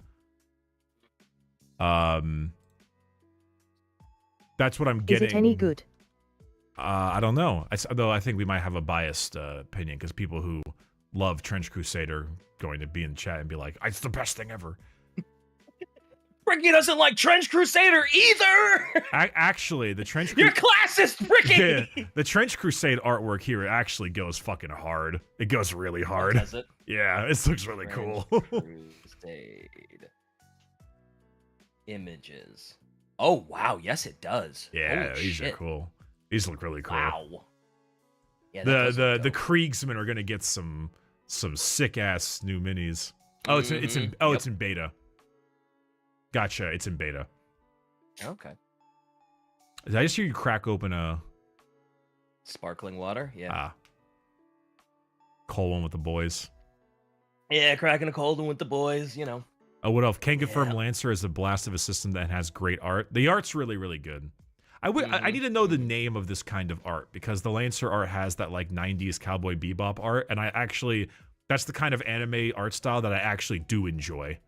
That's what I'm getting. Is it any good? I don't know. Though I think we might have a biased opinion because people who love Trench Crusade are going to be in the chat and be like, "It's the best thing ever." Bricky doesn't like Trench Crusader either! Actually, the Trench You're classist, Bricky! Yeah, the Trench Crusade artwork here actually goes fucking hard. It goes really hard. Does it? Yeah, this looks really cool. Crusade. Images. Oh, wow. Yes, it does. Yeah, Holy these shit. are cool. These look really cool. Wow. Yeah, the Kriegsmen are gonna get some sick ass new minis. Oh, it's in beta. Gotcha, it's in beta. Okay. Did I just hear you crack open a sparkling water? Yeah. Cold one with the boys. Yeah, cracking a cold one with the boys, you know. Oh, what else? Can confirm Lancer is a blast of a system that has great art. The art's really, really good. I need to know the name of this kind of art because the Lancer art has that like 90s Cowboy Bebop art, and that's the kind of anime art style that I actually do enjoy.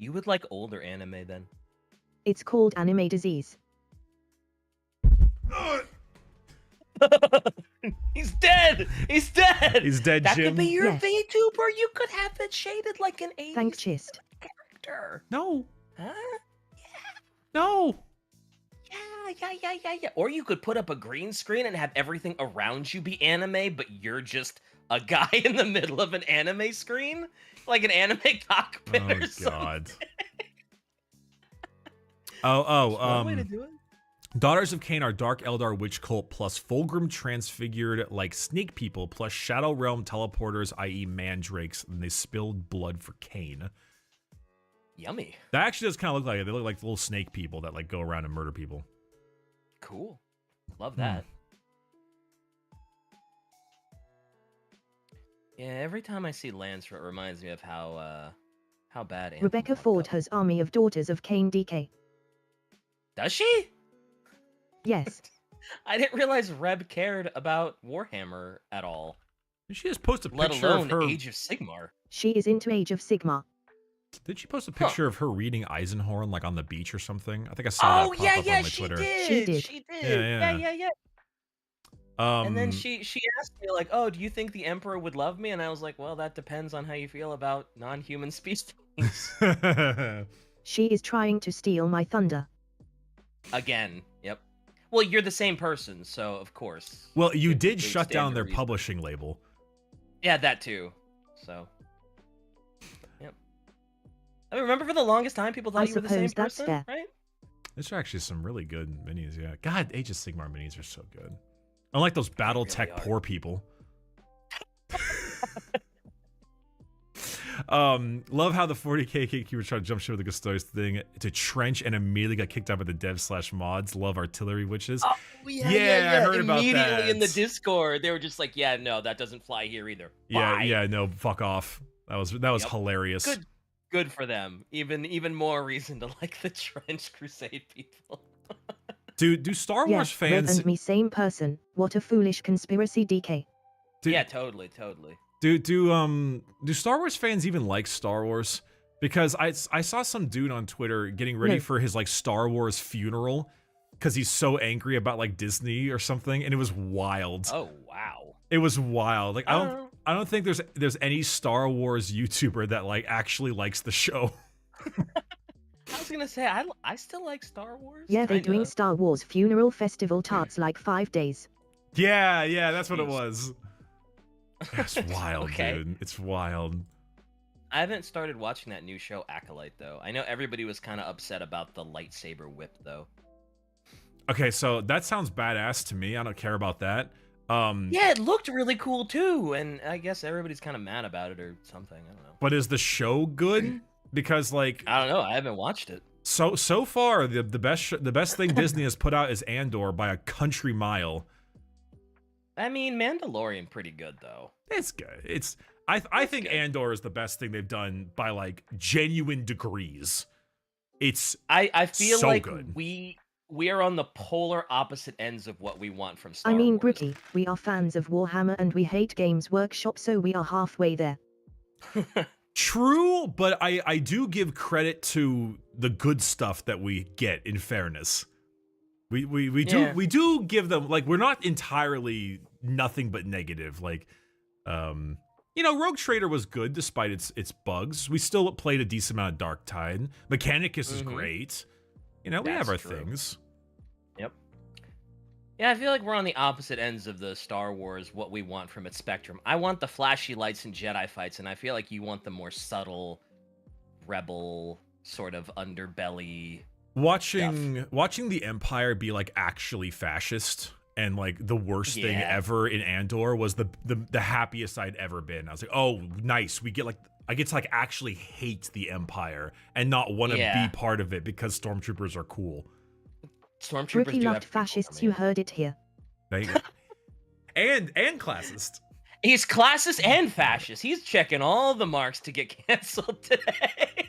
You would like older anime then? It's called anime disease. He's dead! dead. He's dead. He's dead, That Jim. could be your Yes. VTuber. You could have it shaded like an 80s Thank Chist. character. No. Huh? No. Yeah. Or you could put up a green screen and have everything around you be anime, but you're just a guy in the middle of an anime screen, like an anime cockpit Oh or something. God. One way to do it. Daughters of Cain are Dark Eldar witch cult plus Fulgrim transfigured like snake people plus Shadow Realm teleporters, i.e. mandrakes, and they spilled blood for Cain. Yummy. That actually does kind of look like it. They look like little snake people that like go around and murder people. Cool. Love that. Yeah, every time I see Lancer, it reminds me of how bad Anthem Rebecca fucked Ford up. has army of daughters of Cain DK. Does she? Yes. I didn't realize Reb cared about Warhammer at all, Did she just post a let picture alone of her? Age of Sigmar. She is into Age of Sigmar. Did she post a picture of her reading Eisenhorn like on the beach or something? I think I saw Oh that pop yeah, up yeah, on my she Twitter. did. She did. She did. Yeah. And then she asked me like, "Oh, do you think the Emperor would love me?" And I was like, "Well, that depends on how you feel about non-human species." She is trying to steal my thunder. Again, yep. Well, you're the same person, so of course. Well, you It did would shut stand down to their reason. publishing label. Yeah, that too. So, yep. I mean, remember for the longest time, people thought I you were the same suppose that's person, fair. right? There's actually some really good minis, yeah. God, Age of Sigmar minis are so good. Unlike those BattleTech really are. poor people. Love how the 40k gatekeeper tried to jump ship with the Custodes thing to trench and immediately got kicked out by the dev/mods. Love artillery witches. Oh, Yeah, I heard about Immediately in the that. Discord, they were just like, "Yeah, no, that doesn't fly here either." Yeah, Bye. yeah, no, fuck off. That was Yep. hilarious. Good for them. Even more reason to like the Trench Crusade people. Dude, do Star Wars Yes, Red fans and me same person. What a foolish conspiracy DK. do, Yeah, totally. do Star Wars fans even like Star Wars? Because I saw some dude on Twitter getting ready No. for his like Star Wars funeral because he's so angry about like Disney or something, and it was wild. Oh wow. It was wild. Like I Oh. don't think there's any Star Wars YouTuber that like actually likes the show. I was gonna say I still like Star Wars. Yeah, they're kinda. doing Star Wars funeral festival tarts like 5 days. Yeah, that's what it Jeez. was. It's wild, Okay. dude. It's wild. I haven't started watching that new show Acolyte though. I know everybody was kind of upset about the lightsaber whip though. Okay, so that sounds badass to me. I don't care about that. Yeah, it looked really cool too, and I guess everybody's kind of mad about it or something. I don't know. But is the show good? Because like I don't know. I haven't watched it. so far the best thing Disney has put out is Andor by a country mile. I mean, Mandalorian pretty good though. It's good. I think good. Andor is the best thing they've done by like genuine degrees. It's I feel so like good. we are on the polar opposite ends of what we want from Star I mean, Wars. Bricky, we are fans of Warhammer and we hate Games Workshop, so we are halfway there. true, but I do give credit to the good stuff that we get, in fairness. We Yeah. do give them, like, we're not entirely nothing but negative. Like, Rogue Trader was good despite its bugs. We still played a decent amount of Dark Tide. Mechanicus is Mhm. great. We have That's our true. things. Yep. Yeah, I feel like we're on the opposite ends of the Star Wars, what we want from its spectrum. I want the flashy lights and Jedi fights, and I feel like you want the more subtle, rebel, sort of underbelly. Watching the Empire be like actually fascist and like the worst thing Yeah. ever in Andor was the happiest I'd ever been. I was like, oh, nice. I get to like actually hate the Empire and not want to Yeah. be part of it because stormtroopers are cool. Stormtroopers Bricky do loved have to be cool fascists, for you me. heard it here. There you go. and classist. He's classist and fascist. He's checking all the marks to get canceled today.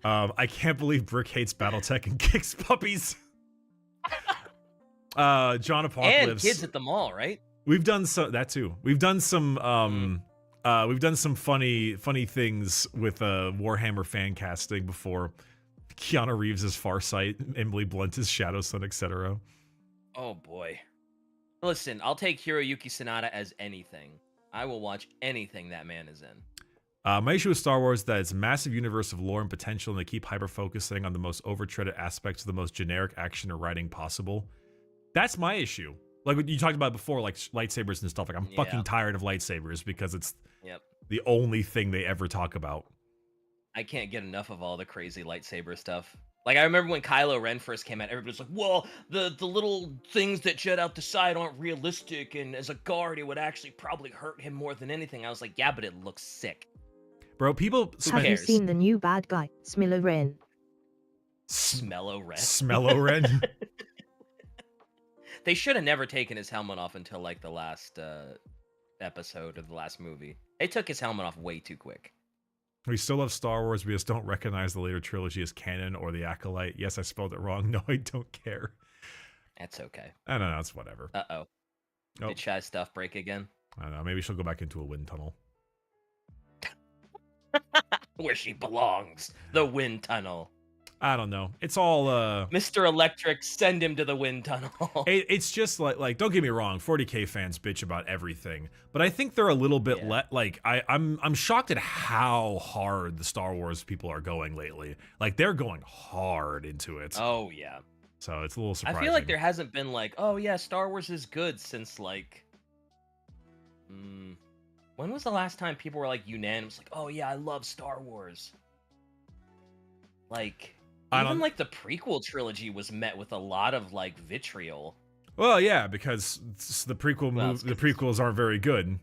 I can't believe Brick hates BattleTech and kicks puppies. John and Apocalypse. kids at the mall, right? We've done that too. We've done some funny things with Warhammer fan casting before. Keanu Reeves is Farsight, Emily Blunt is Shadowsun, etc. Oh boy. Listen, I'll take Hiroyuki Sanada as anything. I will watch anything that man is in. My issue with Star Wars is that it's a massive universe of lore and potential, and they keep hyper-focusing on the most over-treaded aspects of the most generic action or writing possible. That's my issue. Like what you talked about before, like lightsabers and stuff. Like I'm fucking tired of lightsabers because it's the only thing they ever talk about. I can't get enough of all the crazy lightsaber stuff. Like, I remember when Kylo Ren first came out, everybody was like, well, the little things that jet out the side aren't realistic, and as a guard, it would actually probably hurt him more than anything. I was like, yeah, but it looks sick. Bro, people... Have you seen the new bad guy, Smillo Ren? Smello Ren? Smello Ren? They should have never taken his helmet off until, like, the last episode of the last movie. They took his helmet off way too quick. We still love Star Wars. We just don't recognize the later trilogy as canon or the Acolyte. Yes, I spelled it wrong. No, I don't care. That's okay. I don't know. It's whatever. Uh-oh. Oh. Did Shy's stuff break again? I don't know. Maybe she'll go back into a wind tunnel. Where she belongs. The wind tunnel. I don't know. It's all Mr. Electric, send him to the wind tunnel. It's just like don't get me wrong, 40K fans bitch about everything, but I think they're a little bit I'm shocked at how hard the Star Wars people are going lately. Like they're going hard into it. Oh yeah. So it's a little surprising. I feel like there hasn't been like, oh yeah, Star Wars is good since like when was the last time people were like unanimous like, oh yeah, I love Star Wars? Like even like the prequel trilogy was met with a lot of like vitriol. Well, yeah, because the prequels aren't very good.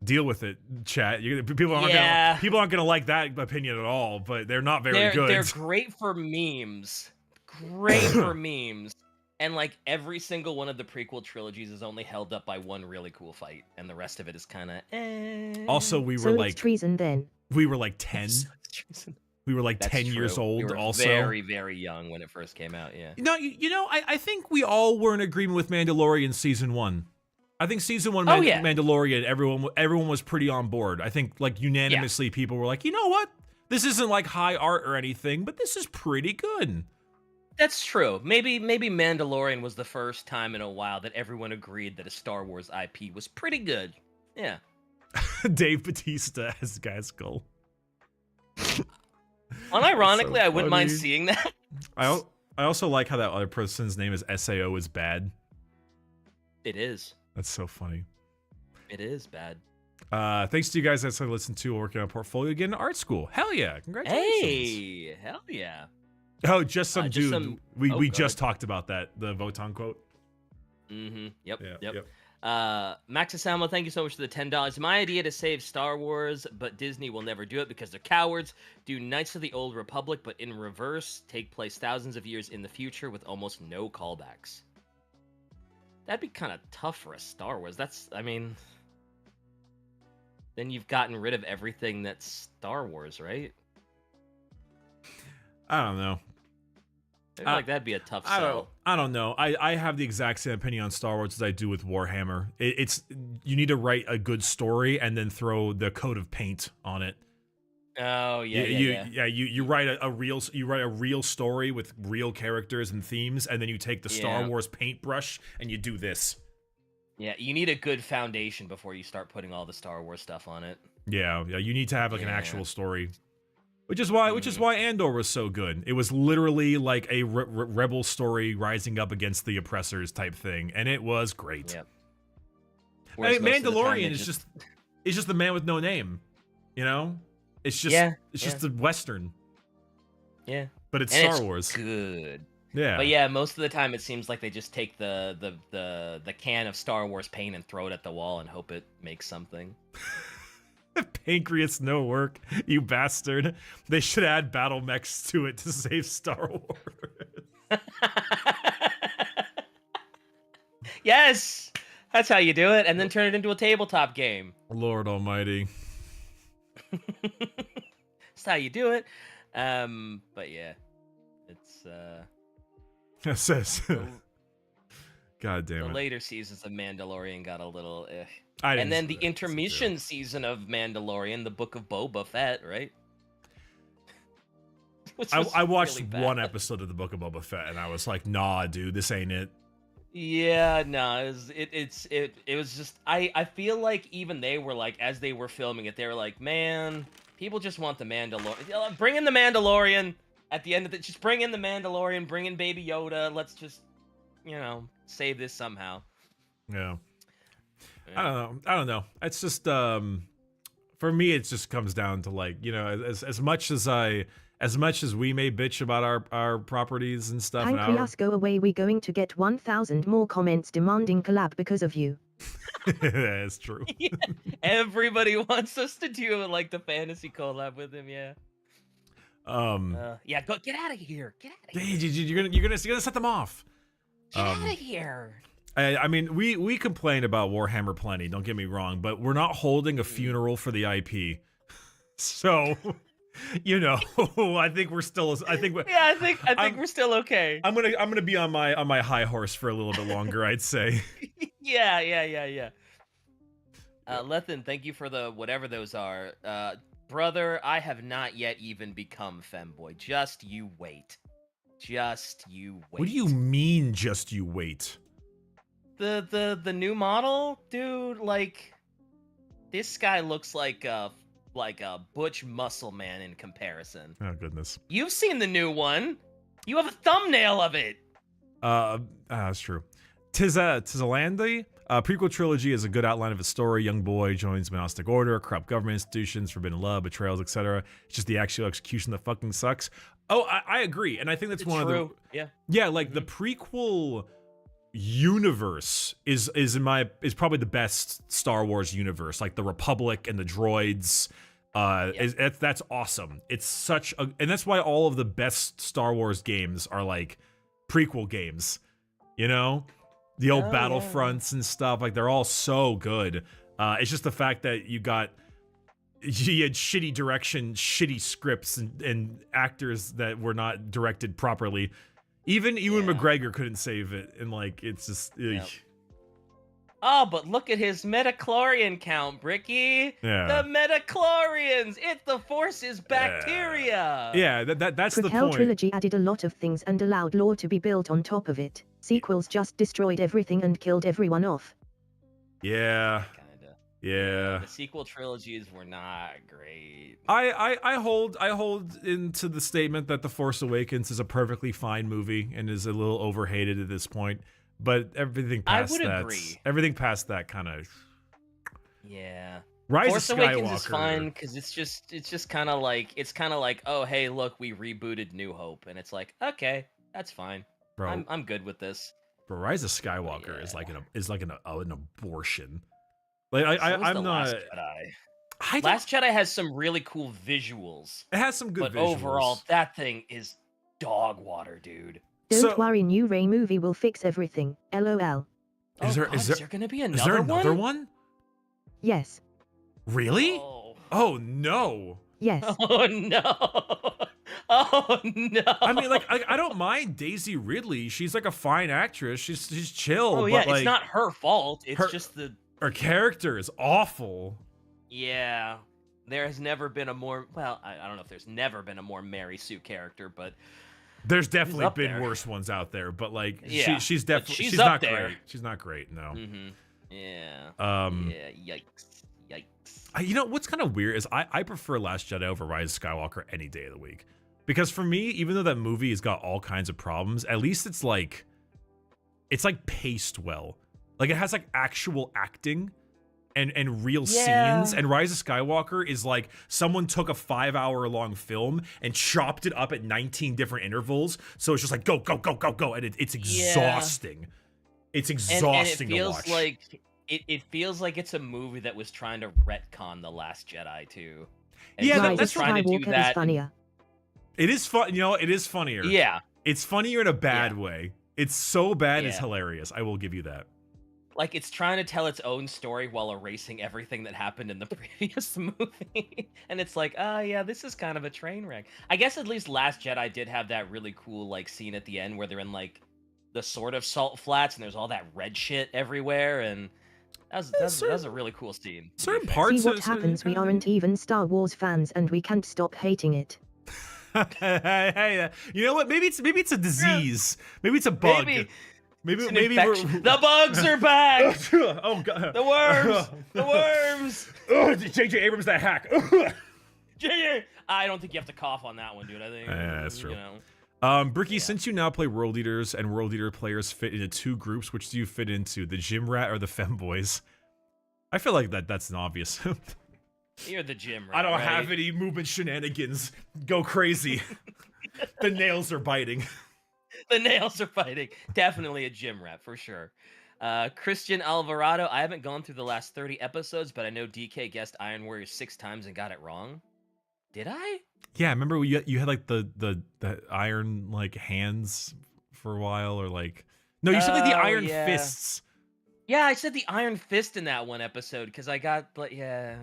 Deal with it, chat. People aren't gonna like that opinion at all. But they're not very good. They're great for memes. Great for memes. And like every single one of the prequel trilogies is only held up by one really cool fight, and the rest of it is kind of. Also, we were like treason. Then we were like 10. We were like 10 years old. We were also very, very young when it first came out. Yeah. No, I think we all were in agreement with Mandalorian season 1. I think season 1 Mandalorian, everyone was pretty on board. I think like unanimously people were like, you know what? This isn't like high art or anything, but this is pretty good. That's true. Maybe Mandalorian was the first time in a while that everyone agreed that a Star Wars IP was pretty good. Yeah. Dave Bautista as Gaskell. Unironically, so I wouldn't mind seeing that. I also like how that other person's name is SAO is bad. It is. That's so funny. It is bad. Thanks to you guys that listened to working on a portfolio again in art school. Hell yeah. Congratulations. Hey, hell yeah. Oh, just some dude. We just talked about that, the Votan quote. Mm-hmm. Yep. Max Asamo, thank you so much for the $10. My idea to save Star Wars, but Disney will never do it because they're cowards. Do Knights of the Old Republic, but in reverse, take place thousands of years in the future with almost no callbacks. That'd be kind of tough for a Star Wars. Then you've gotten rid of everything that's Star Wars, right? I don't know. I feel like that'd be a tough sell. I don't know. I have the exact same opinion on Star Wars as I do with Warhammer. It's you need to write a good story and then throw the coat of paint on it. Oh yeah, You write a real story with real characters and themes, and then you take the Star Wars paintbrush and you do this. Yeah, you need a good foundation before you start putting all the Star Wars stuff on it. Yeah, you need to have like an actual story. Which is why Andor was so good. It was literally like a rebel story rising up against the oppressors type thing, and it was great. Yep. I mean, Mandalorian is just the man with no name, you know? It's just a Western. Yeah. But it's and Star Wars. Good. Yeah. But yeah, most of the time it seems like they just take the can of Star Wars paint and throw it at the wall and hope it makes something. Pancreas no work, you bastard. They should add battle mechs to it to save Star Wars. Yes! That's how you do it, and then turn it into a tabletop game. Lord almighty. That's how you do it. But yeah. It's It says God damn it. The later seasons of Mandalorian got a little and then the intermission season of Mandalorian, the Book of Boba Fett, right? I watched one episode of the Book of Boba Fett, and I was like, nah, dude, this ain't it. Yeah, no, it was just I feel like even they were like, as they were filming it, they were like, man, people just want the Mandalorian. Bring in the Mandalorian at the end of just bring in the Mandalorian, bring in Baby Yoda. Let's just, save this somehow. Yeah. Yeah. I don't know. It's just for me it just comes down to like, as much as we may bitch about our properties and stuff. Pancreas, go away. We're going to get 1,000 more comments demanding collab because of you. That's true. Yeah. Everybody wants us to do like the fantasy collab with him. Yeah. Yeah. Go get out of here. Get out of here. You're gonna set them off. Get out of here. I mean, we complain about Warhammer plenty. Don't get me wrong, but we're not holding a funeral for the IP. So, I think we're still. I think we're still okay. I'm gonna be on my high horse for a little bit longer. I'd say. Yeah. Lethan, thank you for the whatever those are. Brother, I have not yet even become femboy. Just you wait. Just you wait. What do you mean? Just you wait. The new model, dude. Like, this guy looks like a butch muscle man in comparison. Oh goodness. You've seen the new one. You have a thumbnail of it. That's true. Tizalandi, prequel trilogy is a good outline of a story. Young boy joins monastic order, corrupt government institutions, forbidden love, betrayals, etc. It's just the actual execution that fucking sucks. Oh, I agree, and I think that's one true. of the like the prequel universe is probably the best Star Wars universe. Like the Republic and the droids. That's awesome. It's such a, and that's why all of the best Star Wars games are like prequel games. The old Battlefronts and stuff, like they're all so good. It's just the fact that you had shitty direction, shitty scripts, and actors that were not directed properly. Even Ewan McGregor couldn't save it, and like it's just. Yep. Oh, but look at his metachlorian count, Bricky. Yeah. The metachlorians. The Force is bacteria. Yeah, that's the Prequel point. trilogy added a lot of things and allowed lore to be built on top of it. Sequels just destroyed everything and killed everyone off. Yeah. Kinda. Yeah. The sequel trilogies were not great. I hold into the statement that The Force Awakens is a perfectly fine movie and is a little overhated at this point. But everything past agree. Everything past that kind of. Yeah. Rise Force of Skywalker. Awakens is fine because it's just kind of like, oh hey, look, we rebooted New Hope, and it's like, okay, that's fine. Bro, I'm good with this. But Rise of Skywalker is like an abortion. Like I'm not. Last Jedi. Last Jedi has some really cool visuals. It has some good but visuals. Overall, that thing is dog water, dude. Don't worry, new Rey movie will fix everything. LOL. Is there going to be another one? Is there another one? Yes. Really? Oh no. Yes. Oh no. Oh no. I mean, like, I don't mind Daisy Ridley. She's like a fine actress. She's chill. Oh yeah, but, like, it's not her fault. It's just her character is awful. Yeah. There has never been a more I don't know if there's never been a more Mary Sue character, but there's definitely been worse ones out there, but like she's definitely she's not great. She's not great, no. Mm-hmm. Yeah. Yeah. Yikes. What's kind of weird is I prefer Last Jedi over Rise of Skywalker any day of the week, because for me, even though that movie has got all kinds of problems, at least it's like paced well. Like it has like actual acting and real scenes, and Rise of Skywalker is like someone took a 5-hour-long film and chopped it up at 19 different intervals, so it's just like go, and it's exhausting. It's exhausting and it feels to watch. Like it feels like it's a movie that was trying to retcon The Last Jedi too. And yeah, that's trying to do that. Is funnier. It is fun. It is funnier. Yeah, it's funnier in a bad way. It's so bad it's hilarious. I will give you that. Like, it's trying to tell its own story while erasing everything that happened in the previous movie. And it's like, yeah, this is kind of a train wreck. I guess at least Last Jedi did have that really cool, like, scene at the end where they're in, like, the sort of salt flats and there's all that red shit everywhere. And that was a really cool scene. Certain parts. See what happens, we aren't even Star Wars fans and we can't stop hating it. Hey, you know what? Maybe it's a disease. Maybe it's a bug. Maybe It's an maybe infection. we're The bugs are back. oh god. The worms. The worms. J.J. Abrams that hack. I don't think you have to cough on that one, dude. I think that's true. You know. Bricky, Yeah. since you now play World Eaters and World Eater players fit into two groups, which do you fit into, the gym rat or the femboys? I feel like that's an obvious. You're the gym rat. I don't right? have any movement shenanigans. Go crazy. The nails are biting. The nails are fighting. Definitely a gym rat for sure. Christian Alvarado. I haven't gone through the last 30 episodes, but I know DK guessed Iron Warrior 6 times and got it wrong. Did I? Yeah, remember you had like the iron like hands for a while, or like no, you said like the iron fists. Yeah, I said the iron fist in that one episode because I got like yeah.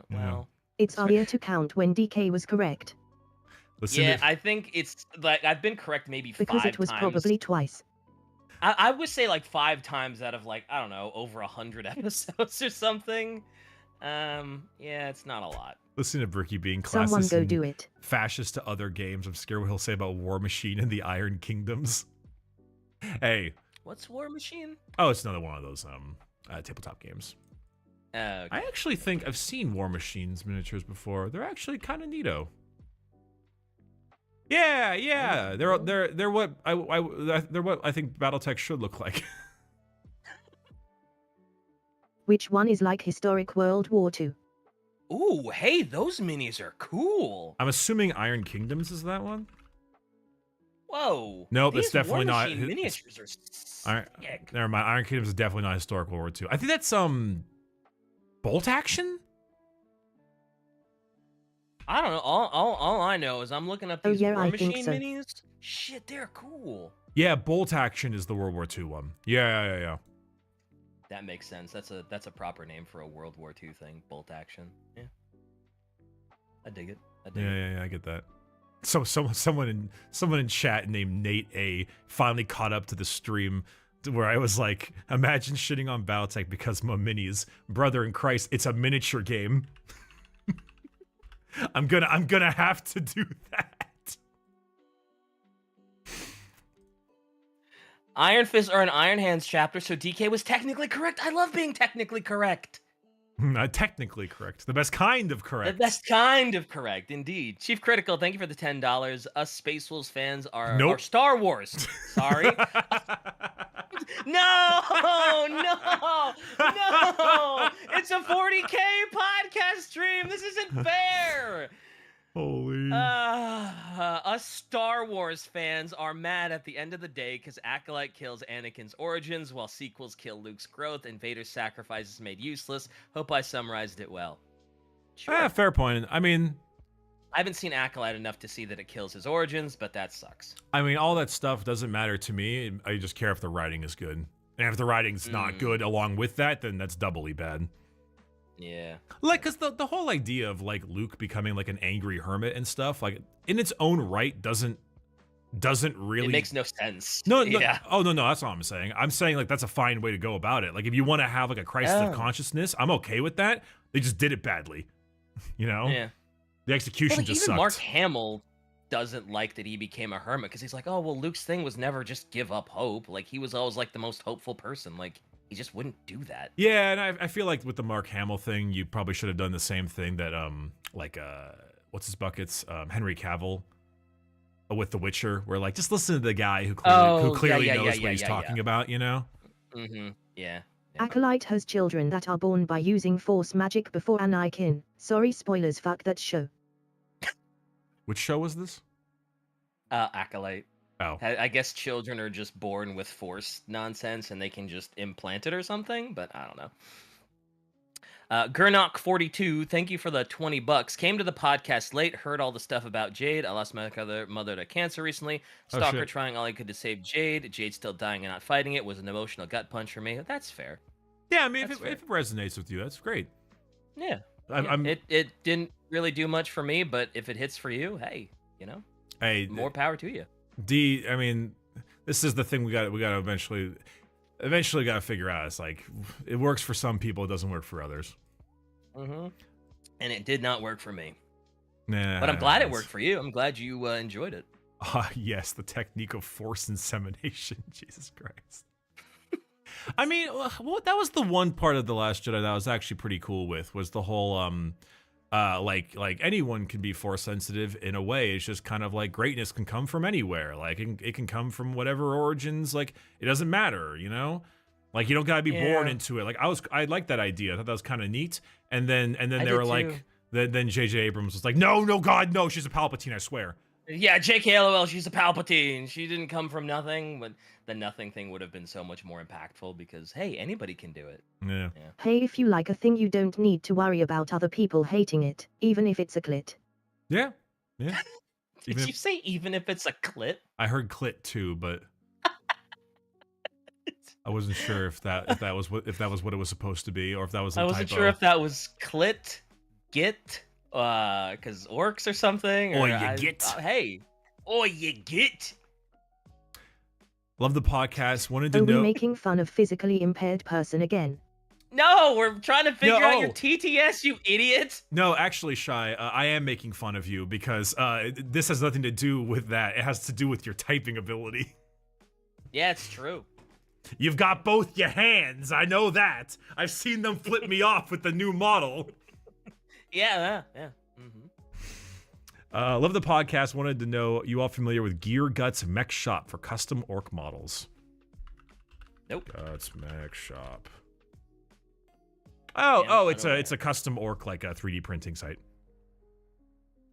Well, It's easier to count when DK was correct. Listen, yeah, I think it's like I've been correct maybe Because 5 it was times. probably twice. I would say like 5 times out of like I don't know over 100 episodes or something. Yeah, it's not a lot. listen to Bricky being Someone classist go and do it. fascist to other games. I'm scared what he'll say about War Machine and the Iron Kingdoms. Hey, What's War Machine? oh, it's another one of those tabletop games. Okay. I actually think I've seen War Machine's miniatures before. They're actually kind of neato. Yeah, they're what they're what I think BattleTech should look like. Which one is like historic World War II? Ooh, hey, those minis are cool. I'm assuming Iron Kingdoms is that one. Whoa. Nope, These it's definitely War not. Machine miniatures are Iron, sick. never mind. Iron Kingdoms is definitely not historic World War II. I think that's bolt action. I don't know. All I know is I'm looking up Oh, these yeah, War I think Machine so. minis. Shit, they're cool. Yeah, bolt action is the World War II one. Yeah. That makes sense. That's a proper name for a World War II thing. Bolt action. Yeah. I dig it. Yeah, I get that. So someone in chat named Nate A finally caught up to the stream where I was like, imagine shitting on BattleTech because my minis, brother in Christ, it's a miniature game. I'm gonna have to do that. Iron Fist are an Iron Hands chapter, so DK was technically correct. I love being technically correct. Technically correct. The best kind of correct. The best kind of correct, indeed. Chief Critical, thank you for the $10. Us Space Wolves fans are Star Wars. Sorry. No! It's a 40K podcast stream. This isn't fair. Holy. Us Star Wars fans are mad at the end of the day because Acolyte kills Anakin's origins while sequels kill Luke's growth and Vader's sacrifice is made useless. Hope I summarized it well. Sure. Fair point. I mean, I haven't seen Acolyte enough to see that it kills his origins, but that sucks. I mean, all that stuff doesn't matter to me. I just care if the writing is good. And if the writing's not good along with that, then that's doubly bad. Yeah. Like, because the whole idea of, like, Luke becoming, like, an angry hermit and stuff, like, in its own right doesn't really... It makes no sense. No, yeah. Oh, no, that's not what I'm saying. I'm saying, like, that's a fine way to go about it. Like, if you want to have, like, a crisis of consciousness, I'm okay with that. They just did it badly. You know? Yeah. The execution But, like, just even sucked. Mark Hamill doesn't like that he became a hermit because he's like, oh, well, Luke's thing was never just give up hope. Like, he was always, like, the most hopeful person. Like, he just wouldn't do that. Yeah, and I feel like with the Mark Hamill thing, you probably should have done the same thing that, what's his buckets? Henry Cavill with The Witcher, where, like, just listen to the guy who clearly knows what he's talking about, you know? Mm-hmm. Yeah. Acolyte has children that are born by using Force magic before Anakin. Sorry, spoilers, fuck that show. Which show was this? Acolyte. Oh. I guess children are just born with Force nonsense and they can just implant it or something, but I don't know. Gurnok42, thank you for the $20. Came to the podcast late, heard all the stuff about Jade. I lost my mother to cancer recently. Stalker trying all he could to save Jade. Jade still dying and not fighting it was an emotional gut punch for me. That's fair. Yeah, I mean, if it resonates with you, that's great. Yeah. I'm It didn't really do much for me, but if it hits for you, hey, hey, more power to you. I mean, this is the thing we got to eventually got to figure out. It's like, it works for some people, it doesn't work for others. Mm-hmm. And it did not work for me. Nah, But I'm glad it worked for you. I'm glad you enjoyed it. Yes, the technique of forced insemination. Jesus Christ. I mean, that was the one part of The Last Jedi that I was actually pretty cool with, was the whole, like anyone can be force sensitive in a way. It's just kind of like greatness can come from anywhere. Like it can come from whatever origins. Like it doesn't matter, you know. Like you don't gotta be born into it. Like I liked that idea. I thought that was kind of neat. And then they were like, then J.J. Abrams was like, no, God, no, she's a Palpatine, I swear. Yeah, J.K. LOL, she's a Palpatine. She didn't come from nothing, but the nothing thing would have been so much more impactful because, hey, anybody can do it. Yeah. Hey, if you like a thing, you don't need to worry about other people hating it, even if it's a clit. Yeah. Did you say even if it's a clit? I heard clit too, but I wasn't sure if that was what it was supposed to be, or if that was a typo. I wasn't sure if that was clit, git, because orcs or something. Or you get. You get. Love the podcast. Wanted to Are know. we making fun of physically impaired person again? No, we're trying to figure out your TTS, you idiot. No, actually, Shy, I am making fun of you because this has nothing to do with that. It has to do with your typing ability. Yeah, it's true. You've got both your hands. I know that. I've seen them flip me off with the new model. Yeah. Mm-hmm. Love the podcast. Wanted to know, you all familiar with Gear Guts Mech Shop for custom orc models? Nope. Guts Mech Shop. It's a custom orc, like a 3D printing site.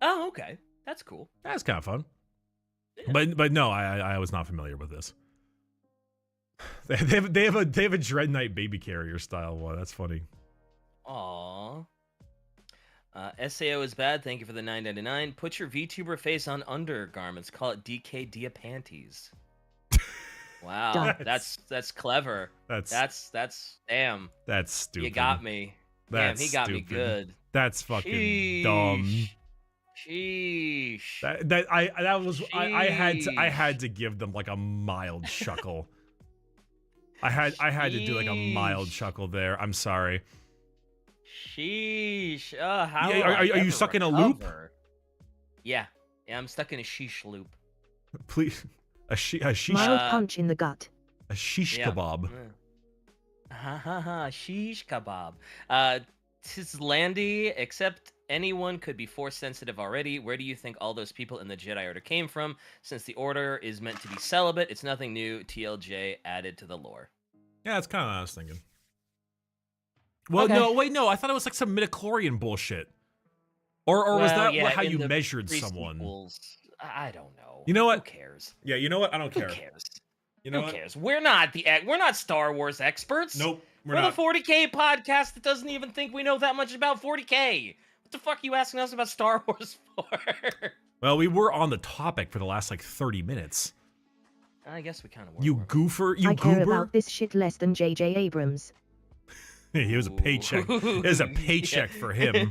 Oh, okay. That's cool. That's kind of fun. Yeah. But no, I was not familiar with this. They have a Dread Knight baby carrier style one. That's funny. Aww. SAO is bad. Thank you for the $9.99. Put your VTuber face on undergarments. Call it DK Dia Panties. Wow, that's clever. That's damn. That's stupid. You got me. That's damn, he got stupid. me good. That's fucking dumb. Sheesh. I had to give them like a mild chuckle. I had to do like a mild chuckle there. I'm sorry. Sheesh. Are you stuck in a loop? Yeah, I'm stuck in a sheesh loop. Please, a sheesh. Mild punch in the gut. A sheesh kebab. Sheesh kebab. Tis Landy, except anyone could be force sensitive already. Where do you think all those people in the Jedi Order came from? Since the Order is meant to be celibate, it's nothing new. TLJ added to the lore. Yeah, that's kind of what I was thinking. Well, Okay. no, I thought it was like some midichlorian bullshit. Or was that how you measured someone? I don't know. You know what? Who cares? Yeah, you know what? I don't care. Who cares? You know Who what? cares? We're not Star Wars experts. Nope, we're the not. 40K podcast that doesn't even think we know that much about 40K. What the fuck are you asking us about Star Wars for? Well, we were on the topic for the last like 30 minutes. I guess we kind of were. You goofer, you I care goober. about this shit less than J.J. Abrams. It was a paycheck. It was a paycheck for him.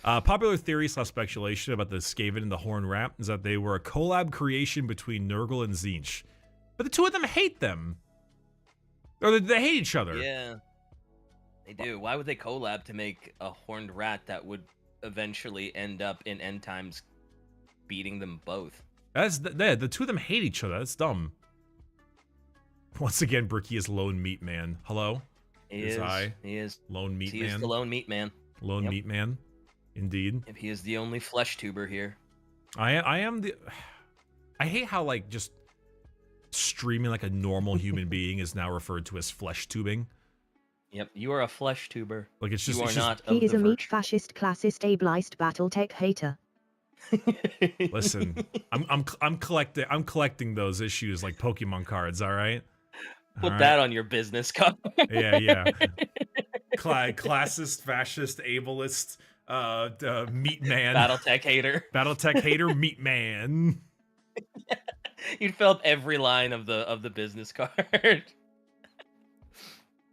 Popular theory / speculation about the Skaven and the Horn Rat is that they were a collab creation between Nurgle and Tzeentch. But the two of them hate them. Or they hate each other. Yeah. They do. Why would they collab to make a horned rat that would eventually end up in end times beating them both? The two of them hate each other. That's dumb. Once again, Bricky is Lone Meat Man. Hello? He is. Lone Meat Man. He is the Lone Meat Man. Lone Meat Man. Indeed. If he is the only flesh tuber here. I am the... I hate how, like, just streaming like a normal human being is now referred to as flesh tubing. Yep, you are a flesh tuber. Like, it's just... You are not He is a meat virtue. fascist, classist, ableist, battletech hater. Listen, I'm collecting those issues like Pokemon cards, all right? Put that on your business card. Yeah. Classist, fascist, ableist, meat man. Battletech hater. Battletech hater, meat man. You'd fill up every line of the business card.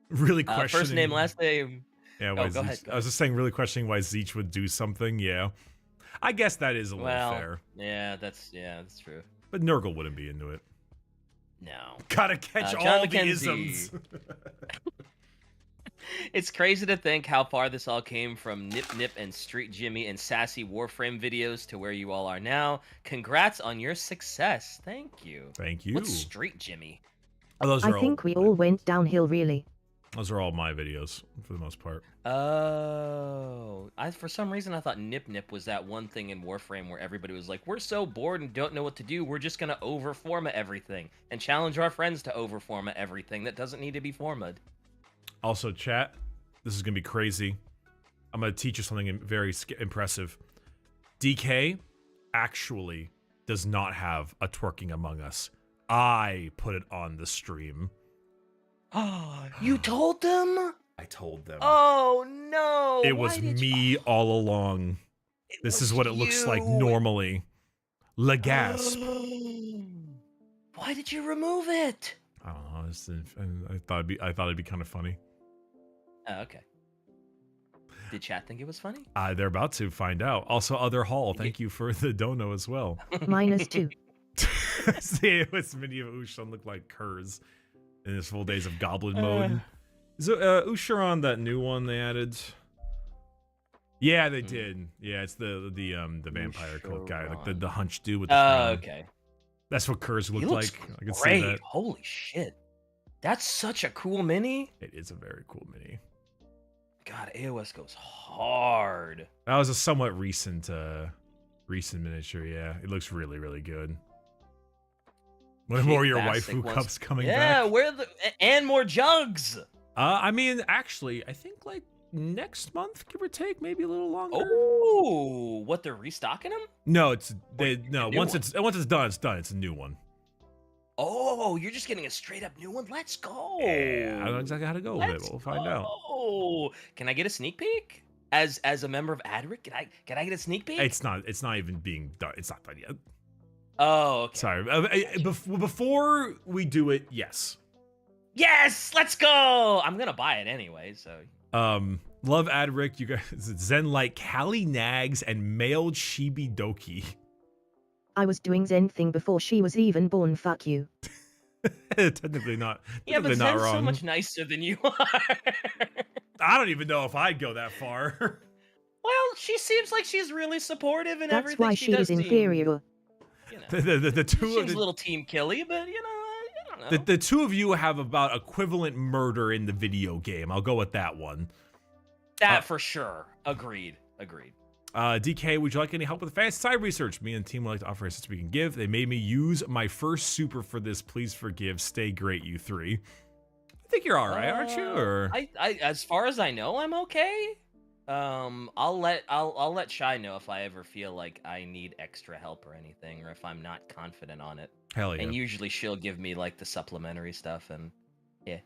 Really questioning. First name, last name. Yeah, go ahead. I was just saying, really questioning why Tzeentch would do something. Yeah, I guess that is a little fair. Yeah, that's true. But Nurgle wouldn't be into it. No. Gotta catch John all the McKenzie. isms. It's crazy to think how far this all came from Nip Nip and Street Jimmy and sassy Warframe videos to where you all are now. Congrats on your success. Thank you. Thank you. What's Street Jimmy? Oh, those I are think we all all went downhill really. Those are all my videos for the most part. Oh, for some reason I thought Nip Nip was that one thing in Warframe where everybody was like, we're so bored and don't know what to do, we're just gonna overforma everything and challenge our friends to overforma everything that doesn't need to be formed. Also, chat, this is gonna be crazy. I'm gonna teach you something very impressive. DK actually does not have a twerking Among Us. I put it on the stream. Oh, you told them? I told them. Oh no! It was me all along. This is what it looks like normally. Le gasp. Why did you remove it? I don't know. I thought it'd be kind of funny. Oh, okay. Did chat think it was funny? They're about to find out. Also, Other Hall, thank you for the dono as well. -2. See, it was many of Ushan look like curs in his full days of goblin mode. Is Usharon that new one they added? Yeah, they did. Yeah, it's the vampire cult guy, like the hunched dude with the crown. Okay. That's what curs look Looks like. I can see great. that. Holy shit. That's such a cool mini. It is a very cool mini. God, AOS goes hard. That was a somewhat recent miniature, yeah. It looks really, really good. When more of your waifu cups coming back? Yeah, and more jugs. I mean, actually, I think like next month, give or take, maybe a little longer. Oh, what, they're restocking them? No, once it's done, it's done. It's a new one. Oh, you're just getting a straight up new one. Let's go. Yeah, I don't know exactly how to go with it. We'll find out. Oh, can I get a sneak peek? As a member of Adric, can I get a sneak peek? It's not even being done. It's not done yet. Oh, okay. Sorry. Before we do it, yes. Yes, let's go. I'm gonna buy it anyway. So. Love Adric. You guys, Zen like Callie Nags and male Chibi Doki. I was doing Zen thing before she was even born. Fuck you. Technically not. Yeah, but not Zen's wrong. so much nicer than you are. I don't even know if I'd go that far. Well, she seems like she's really supportive and That's everything. why she is inferior. You know, the two she's a little team killy, but you know, I don't know. the two of you have about equivalent murder in the video game. I'll go with that one. That for sure. Agreed. DK, would you like any help with the fan side research? Me and the team would like to offer assistance we can give. They made me use my first super for this. Please forgive. Stay great, you three. I think you're all right, aren't you? Or I as far as I know, I'm okay. I'll let Shy know if I ever feel like I need extra help or anything, or if I'm not confident on it. Hell yeah. And usually she'll give me like the supplementary stuff, and yeah,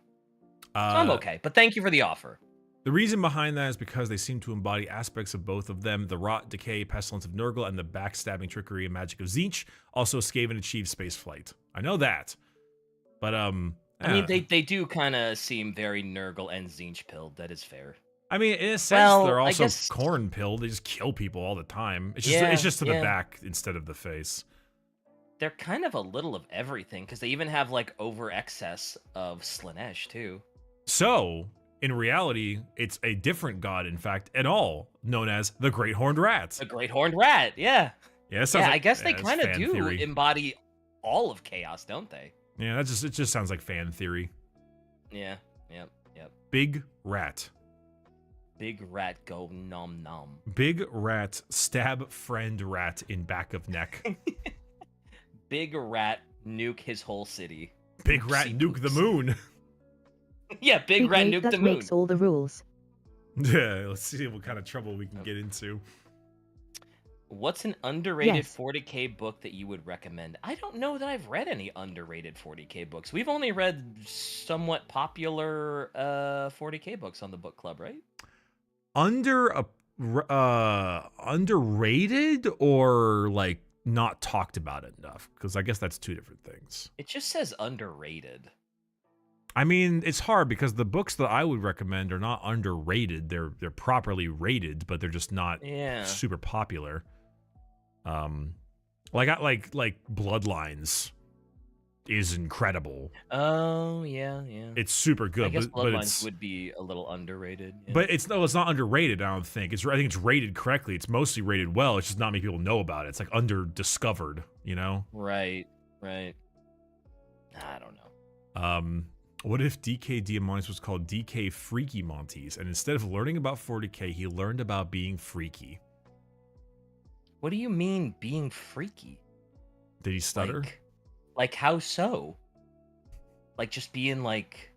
so I'm okay. But thank you for the offer. The reason behind that is because they seem to embody aspects of both of them: the rot, decay, pestilence of Nurgle, and the backstabbing, trickery, and magic of Tzeentch. Also, Skaven achieves space flight. I know that, but I mean, they do kind of seem very Nurgle and Tzeentch pilled. That is fair. I mean, in a sense, Well, they're I also guess- corn pilled. They just kill people all the time. It's just to the back instead of the face. They're kind of a little of everything, because they even have like over excess of Slanesh too. So, in reality, it's a different god, in fact, at all, known as the Great Horned Rat. The Great Horned Rat, yeah. Yeah, I guess they it's kind of fan do theory. embody it of chaos, don't they? Yeah, it just sounds like fan theory. Yeah, yep. Big rat. Big rat go nom nom. Big rat stab friend rat in back of neck. Big rat nuke his whole city. Big rat nuke the moon. Yeah, big rat nuke that the moon. makes all the rules. Yeah, let's see what kind of trouble we can get into. What's an underrated Yes. 40k book that you would recommend? I don't know that I've read any underrated 40k books. We've only read somewhat popular 40k books on the book club, right? Underrated or like not talked about enough? Because I guess that's two different things. It just says underrated. I mean, it's hard because the books that I would recommend are not underrated. They're properly rated, but they're just not super popular. Like Bloodlines. is incredible. Oh yeah. It's super good. I guess but Bloodlines it's would be a little underrated. Yeah. but it's not underrated. I don't think I think it's rated correctly. It's mostly rated well. It's just not many people know about it. It's like under discovered. Right. I don't know. What if DK Diamontes was called DK Freaky Montes, and instead of learning about 40k, he learned about being freaky? What do you mean being freaky? Did he stutter? Like how so? Like just being like,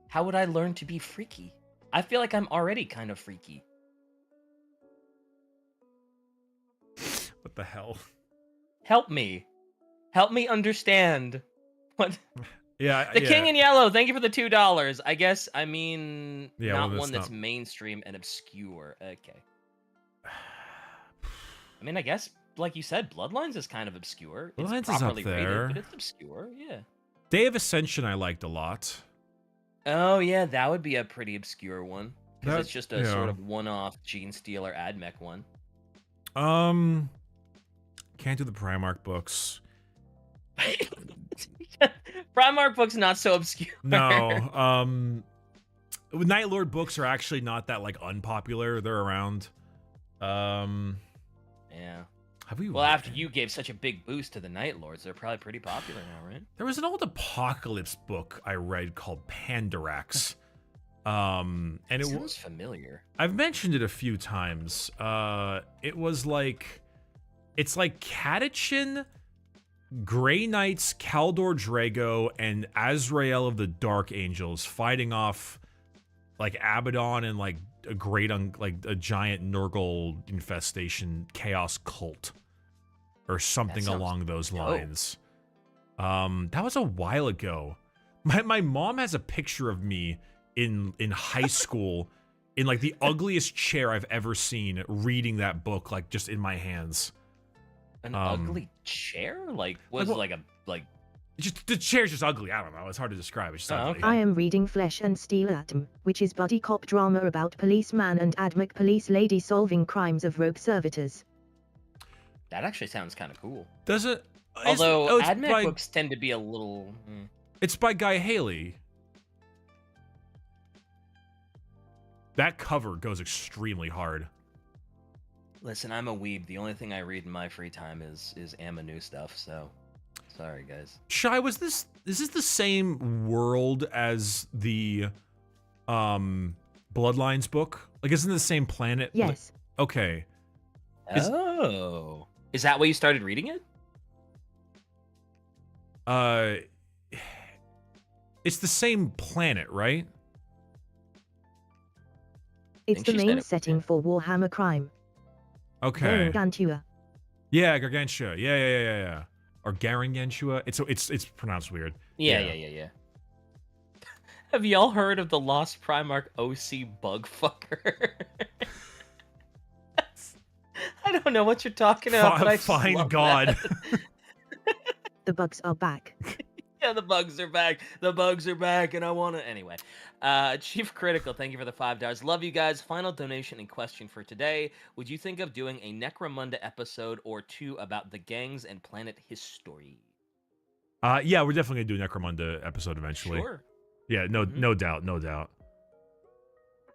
how would I learn to be freaky? I feel like I'm already kind of freaky. What the hell? Help me understand. What? Yeah, The King in Yellow, thank you for the $2. I guess I mean not well, one that's mainstream and obscure. Okay. I mean, I guess like you said, Bloodlines is kind of obscure. Bloodlines It's is up properly there. rated, but it's obscure. Yeah. Day of Ascension I liked a lot. Oh yeah, that would be a pretty obscure one because it's just a yeah. sort of one-off Gene Stealer AdMech one. Can't do the Primarch books. Primarch books not so obscure. No. Night Lord books are actually not that like unpopular. They're around. Yeah. Have we? Well, after you gave such a big boost to the Night Lords, they're probably pretty popular now, right? There was an old Apocalypse book I read called Pandarax. And it sounds familiar. I've mentioned it a few times. It was like, it's like Catachin, Grey Knights, Kaldor Drago, and Azrael of the Dark Angels fighting off like Abaddon and like a giant Nurgle infestation chaos cult or something along those lines. That was a while ago. My mom has a picture of me in high school in like the ugliest chair I've ever seen reading that book, like just in my hands. An ugly chair? Like was well, like a like just the chair's just ugly. I don't know. It's hard to describe. It's just ugly. I am reading Flesh and Steel Atom, which is buddy cop drama about policeman and AdMech police lady solving crimes of rogue servitors. That actually sounds kind of cool. Does it? Although AdMech books tend to be a little. It's by Guy Haley. That cover goes extremely hard. Listen, I'm a weeb. The only thing I read in my free time is Amanu stuff. So, sorry guys. Shy, is this the same world as the Bloodlines book? Like, isn't it the same planet? Yes. Okay. Is that why you started reading it? It's the same planet, right? It's the main setting for Warhammer Crime. Okay. Gargantua. Yeah, Gargantua. Yeah. Or Garangantua. It's pronounced weird. Yeah. Have y'all heard of the Lost Primarch OC Bugfucker? I don't know what you're talking about, but I find God. The bugs are back. Yeah, the bugs are back. The bugs are back, and I want to... Anyway. Chief Critical, thank you for the $5. Love you guys. Final donation and question for today. Would you think of doing a Necromunda episode or two about the gangs and planet history? Yeah, we're definitely going to do a Necromunda episode eventually. Sure. Yeah, no doubt.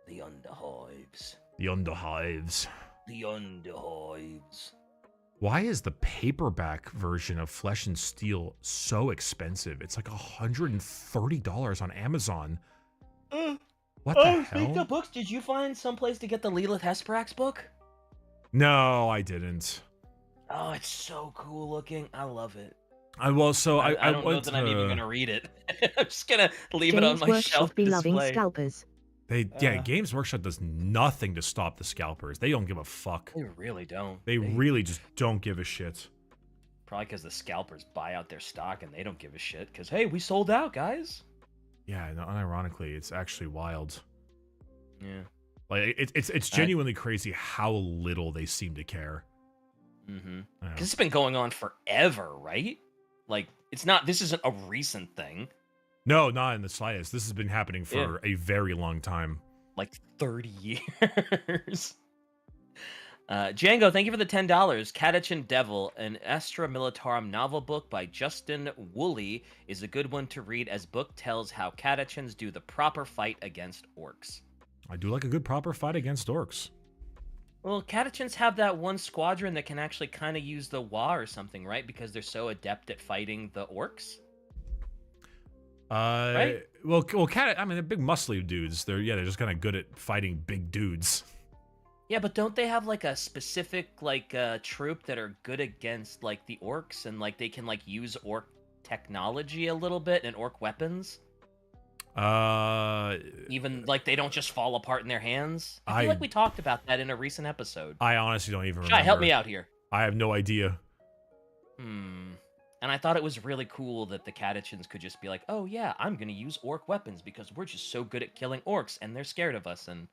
The Underhives. The Underhives. The Underhives. Why is the paperback version of Flesh and Steel so expensive? It's like $130 on Amazon. What the hell? Speaking of books, did you find someplace to get the Lilith Hesperak's book? No, I didn't. Oh, it's so cool looking. I love it. I don't know that I'm even gonna read it. I'm just gonna leave it on my shelf be display. loving scalpers. Games Workshop does nothing to stop the scalpers. They don't give a fuck. They really don't. They really just don't give a shit. Probably because the scalpers buy out their stock and they don't give a shit. Because hey, we sold out, guys. Yeah, no, unironically, it's actually wild. Yeah. Like it's genuinely crazy how little they seem to care. Mm-hmm. Because it's been going on forever, right? Like this isn't a recent thing. No, not in the slightest. This has been happening for a very long time. Like 30 years. Django, thank you for the $10. Catachan Devil, an Astra Militarum novel book by Justin Woolley, is a good one to read as book tells how Catachans do the proper fight against orcs. I do like a good proper fight against orcs. Well, Catachans have that one squadron that can actually kind of use the Wa or something, right? Because they're so adept at fighting the orcs. Right? Well, I mean, they're big muscly dudes. They're just kind of good at fighting big dudes. Yeah, but don't they have like a specific troop that are good against like the orcs and like they can like use orc technology a little bit and orc weapons? Even like they don't just fall apart in their hands. I feel like we talked about that in a recent episode. I honestly don't even remember. Shai, help me out here. I have no idea. And I thought it was really cool that the Catachans could just be like, oh yeah, I'm gonna use orc weapons because we're just so good at killing orcs and they're scared of us. And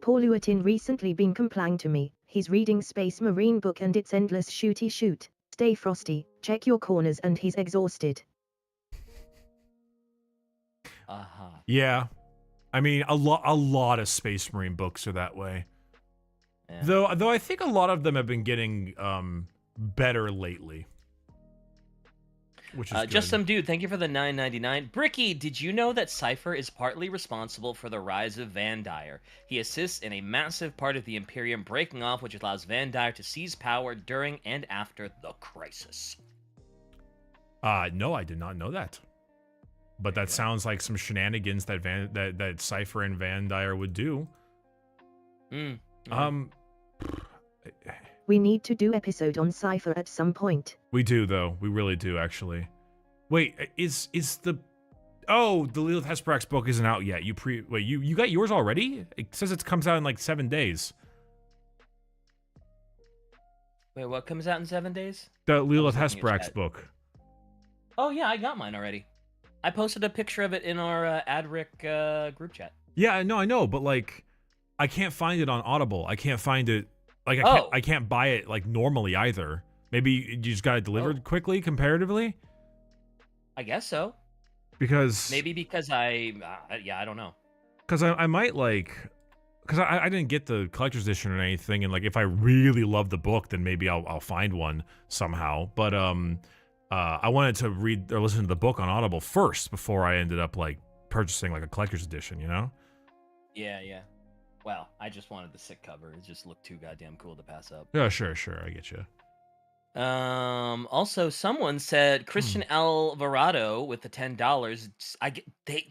Pauluatin recently been complying to me. He's reading Space Marine book and it's endless shooty shoot. Stay frosty, check your corners and he's exhausted. Yeah. I mean, a lot of Space Marine books are that way. Yeah. Though I think a lot of them have been getting better lately. Which is just some dude, thank you for the $9.99. Bricky, did you know that Cypher is partly responsible for the rise of Van Dyer? He assists in a massive part of the Imperium breaking off, which allows Van Dyer to seize power during and after the crisis. No, I did not know that. But that sounds like some shenanigans that Cypher and Van Dyer would do. We need to do episode on Cypher at some point. We do, though. We really do, actually. Wait, is the... Oh, the Lilith Hesperak's book isn't out yet. You got yours already? It says it comes out in like 7 days. Wait, what comes out in 7 days? The Lilith Hesperak's book. Oh, yeah, I got mine already. I posted a picture of it in our Adric group chat. Yeah, no, I know, but like, I can't find it on Audible. I can't find it... Like, I can't buy it, like, normally either. Maybe you just got it delivered quickly, comparatively? I guess so. Because... Maybe because I don't know. Because I might, like... Because I didn't get the collector's edition or anything, and, like, if I really love the book, then maybe I'll find one somehow. But, I wanted to read or listen to the book on Audible first before I ended up, like, purchasing, like, a collector's edition, you know? Yeah. Well, I just wanted the sick cover. It just looked too goddamn cool to pass up. Yeah, sure, I get you. Also, someone said Christian Alvarado with the $10.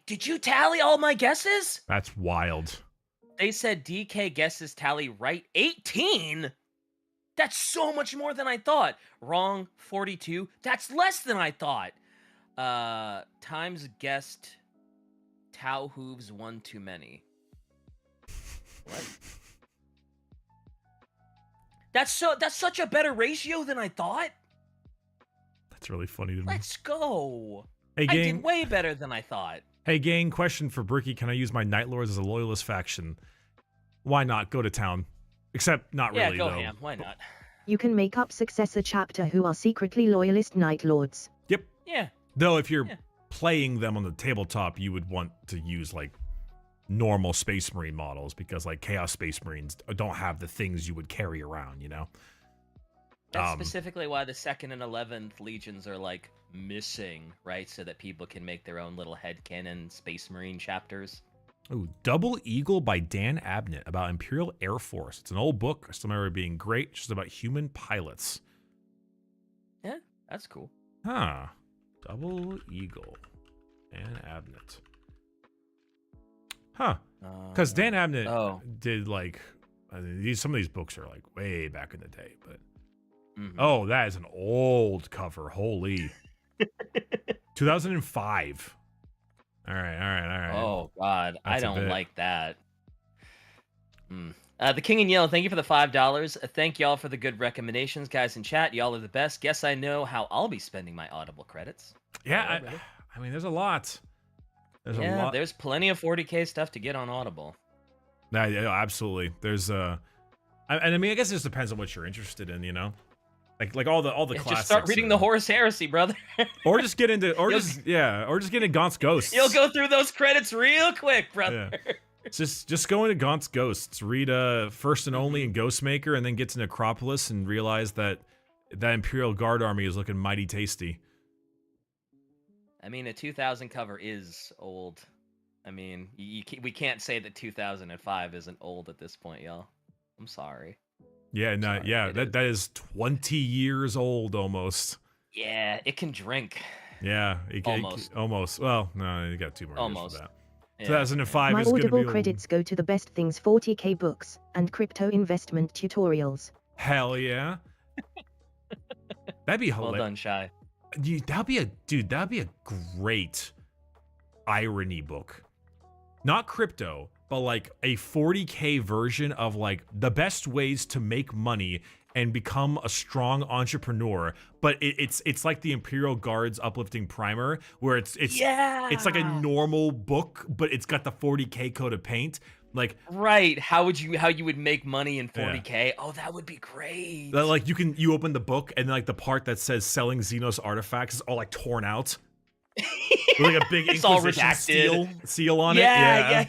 Did you tally all my guesses? That's wild. They said DK guesses tally right 18. That's so much more than I thought. Wrong 42. That's less than I thought. Times guessed Tau hooves one too many. What? That's such a better ratio than I thought. That's really funny to me. Let's go. Hey, gang. I did way better than I thought. Hey, gang, question for Bricky. Can I use my Night Lords as a loyalist faction? Why not? Go to town. Except not really, go though. ham. Why not? You can make up successor chapter who are secretly loyalist Night Lords. Yep. Yeah. Though if you're playing them on the tabletop, you would want to use, like, normal Space Marine models, because like Chaos Space Marines don't have the things you would carry around, you know? That's specifically why the 2nd and 11th Legions are like missing, right? So that people can make their own little headcanon Space Marine chapters. Ooh, Double Eagle by Dan Abnett about Imperial Air Force. It's an old book. I still remember it being great. It's just about human pilots. Yeah, that's cool. Huh. Double Eagle. Dan Abnett. Huh. Because Dan Abnett did, like, some of these books are, like, way back in the day, but... Oh, that is an old cover. Holy. 2005. All right. Oh, God. That's I don't like that. The King and Yell, thank you for the $5. Thank y'all for the good recommendations, guys in chat. Y'all are the best. Guess I know how I'll be spending my Audible credits. Yeah, I mean, there's a lot. There's plenty of 40K stuff to get on Audible. Yeah, absolutely. There's and I mean, I guess it just depends on what you're interested in, you know, like all the classics. Just start reading the Horus Heresy, brother. or just get into Gaunt's Ghosts. You'll go through those credits real quick, brother. Yeah. Just go into Gaunt's Ghosts, read First and Only and Ghostmaker, and then get to Necropolis and realize that that Imperial Guard army is looking mighty tasty. I mean, a 2000 cover is old. I mean, we can't say that 2005 isn't old at this point, y'all. I'm sorry. Yeah, no, Sorry, yeah, that is 20 years old almost. Yeah, it can drink. Yeah, Almost. almost. Well, no, you got 2 more years Almost. for that. Yeah. 2005 My is going to be Audible old. credits go to the Best Things 40K books and crypto investment tutorials. Hell yeah. That'd be Well hilarious. done, Shy. That'd be a great irony book. Not crypto, but like a 40K version of like the best ways to make money and become a strong entrepreneur. But it's like the Imperial Guard's Uplifting Primer, where it's like a normal book, but it's got the 40K coat of paint. Like, right, how you would make money in 40K? Yeah. Oh, that would be great. Like you open the book and like the part that says selling Xenos artifacts is all like torn out. With like a big Inquisition seal on it. Yeah.